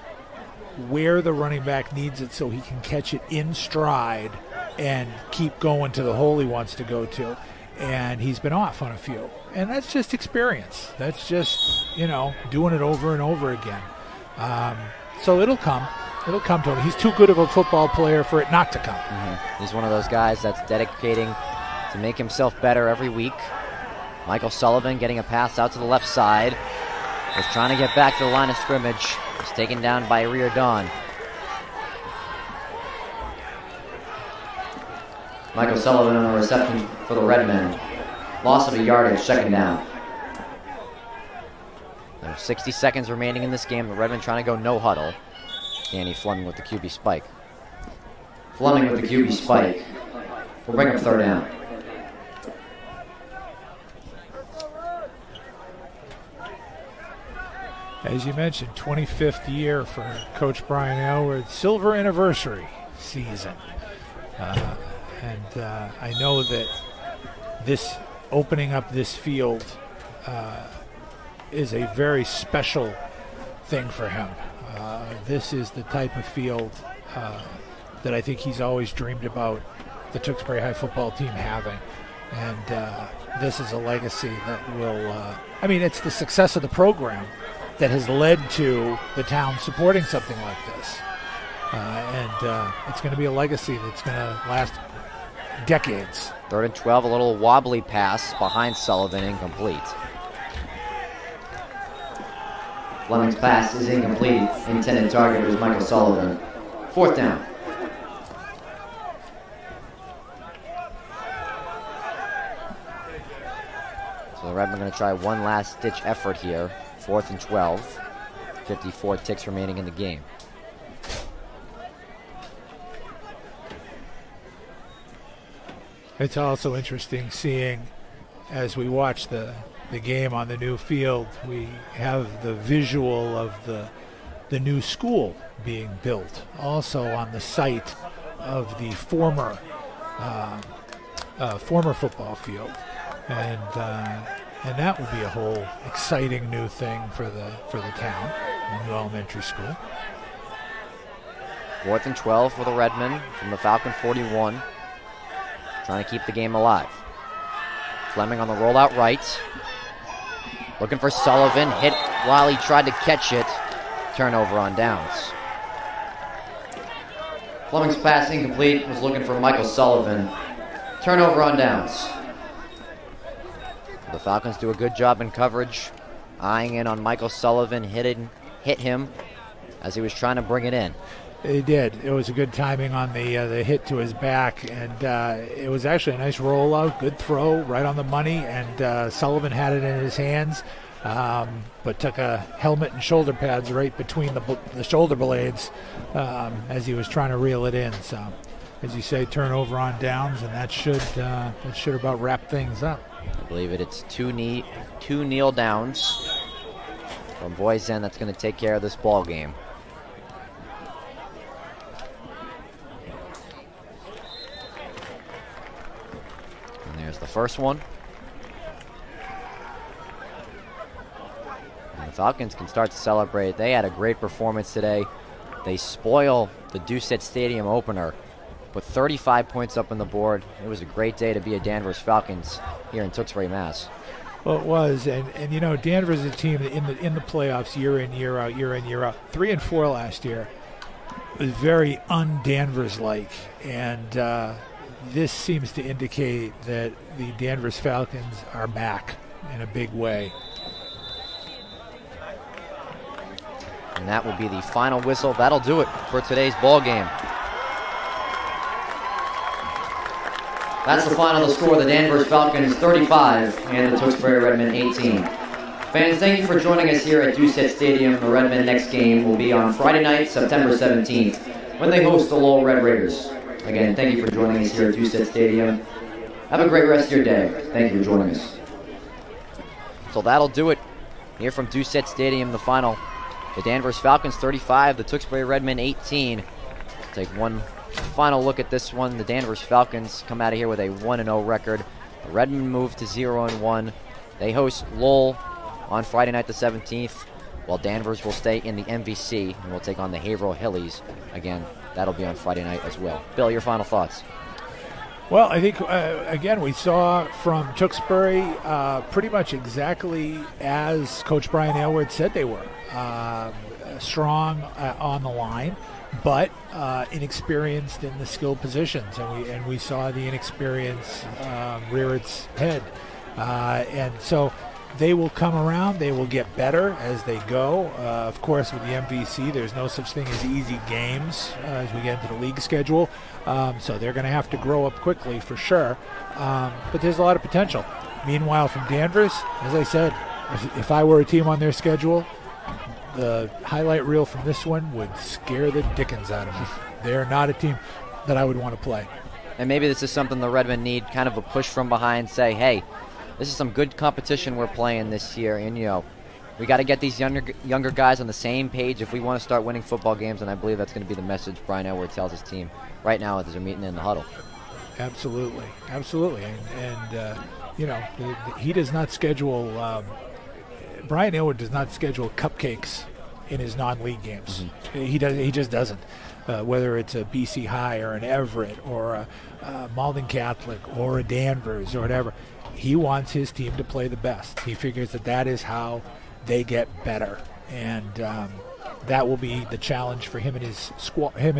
where the running back needs it so he can catch it in stride and keep going to the hole he wants to go to. And he's been off on a few. And that's just experience. That's just, doing it over and over again. So it'll come. It'll come to him. He's too good of a football player for it not to come. Mm-hmm. He's one of those guys that's dedicating to make himself better every week. Michael Sullivan getting a pass out to the left side. Was trying to get back to the line of scrimmage. Was taken down by Riordan. Michael Sullivan on the reception for the Redmen. Loss of a yardage, second down. There's 60 seconds remaining in this game. The Redmen trying to go no huddle. Danny Fleming with the QB spike. Fleming with the QB spike. We'll bring up third down. As you mentioned, 25th year for Coach Brian Aylward, silver anniversary season. I know that this opening up this field is a very special thing for him. This is the type of field that I think he's always dreamed about the Tewksbury High football team having. And this is a legacy that will, it's the success of the program that has led to the town supporting something like this. It's going to be a legacy that's going to last decades. Third and 12, a little wobbly pass behind Sullivan, incomplete. Fleming's pass is incomplete. Intended target was Michael Sullivan. Fourth down. So the Redmen are going to try one last ditch effort here. 4th and 12. 54 ticks remaining in the game. It's also interesting seeing, as we watch the game on the new field, we have the visual of the new school being built, also on the site of the former football field, and that will be a whole exciting new thing for the town, the new elementary school. 4th and 12 for the Redmen from the Falcon 41. Trying to keep the game alive. Fleming on the rollout right. Looking for Sullivan. Hit while he tried to catch it. Turnover on downs. Fleming's pass incomplete, was looking for Michael Sullivan. Turnover on downs. The Falcons do a good job in coverage, eyeing in on Michael Sullivan, hit him as he was trying to bring it in. They did. It was a good timing on the hit to his back, and it was actually a nice rollout, good throw, right on the money, and Sullivan had it in his hands, but took a helmet and shoulder pads right between the shoulder blades as he was trying to reel it in. So, as you say, turnover on downs, and that should about wrap things up. I believe it's two kneel downs from Voisin that's going to take care of this ball game. And there's the first one. And the Falcons can start to celebrate. They had a great performance today. They spoil the Doucette Stadium opener. Put 35 points up on the board. It was a great day to be a Danvers Falcons here in Tewksbury, Mass. Well, it was, and you know, Danvers is a team in the playoffs year in, year out, 3-4 last year. It was very un-Danvers like, and this seems to indicate that the Danvers Falcons are back in a big way. And that will be the final whistle. That'll do it for today's ball game. That's the final score. The Danvers Falcons 35 and the Tewksbury Redmen 18. Fans, thank you for joining us here at Doucette Stadium. The Redmen next game will be on Friday night, September 17th, when they host the Lowell Red Raiders. Again, thank you for joining us here at Doucette Stadium. Have a great rest of your day. Thank you for joining us. So that'll do it here from Doucette Stadium, the final. The Danvers Falcons 35, the Tewksbury Redmen 18. Take one final look at this one. The Danvers Falcons come out of here with a 1-0 record. The Redmen move to 0-1. They host Lowell on Friday night the 17th, while Danvers will stay in the MVC and will take on the Haverhill Hillies. Again, that'll be on Friday night as well. Bill, your final thoughts? Well, I think, again, we saw from Tewksbury pretty much exactly as Coach Brian Aylward said they were. Strong on the line, but inexperienced in the skill positions, and we saw the inexperience rear its head, and so they will come around. They will get better as they go. Of course, with the MVC, there's no such thing as easy games as we get into the league schedule, so they're going to have to grow up quickly for sure, but there's a lot of potential. Meanwhile, from Danvers, as I said, if I were a team on their schedule, the highlight reel from this one would scare the dickens out of me. They're not a team that I would want to play. And maybe this is something the Redmen need, kind of a push from behind, say, hey, this is some good competition we're playing this year, and, you know, we got to get these younger guys on the same page if we want to start winning football games, and I believe that's going to be the message Brian Aylward tells his team right now as they're meeting in the huddle. Absolutely. And you know, he does not schedule Brian Aylward does not schedule cupcakes in his non-league games. Mm-hmm. He just doesn't. Whether it's a BC High or an Everett or a Malden Catholic or a Danvers or whatever, he wants his team to play the best. He figures that is how they get better, and that will be the challenge for him and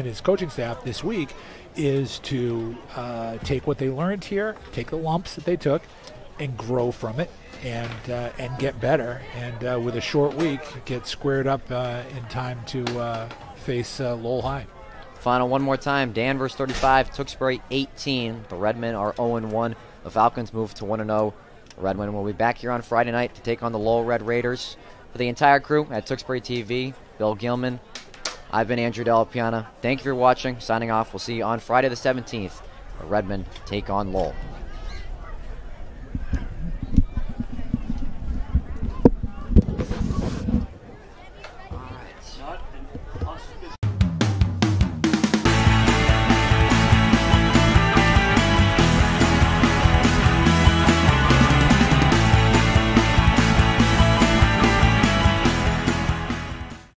his coaching staff this week, is to take what they learned here, take the lumps that they took, and grow from it, and get better, and with a short week, get squared up in time to face Lowell High. Final one more time. Danvers 35, Tewksbury 18. The Redmen are 0-1. The Falcons move to 1-0. The Redmen will be back here on Friday night to take on the Lowell Red Raiders. For the entire crew at Tewksbury TV, Bill Gilman, I've been Andrew Della Piana. Thank you for watching. Signing off. We'll see you on Friday the 17th. The Redmen take on Lowell.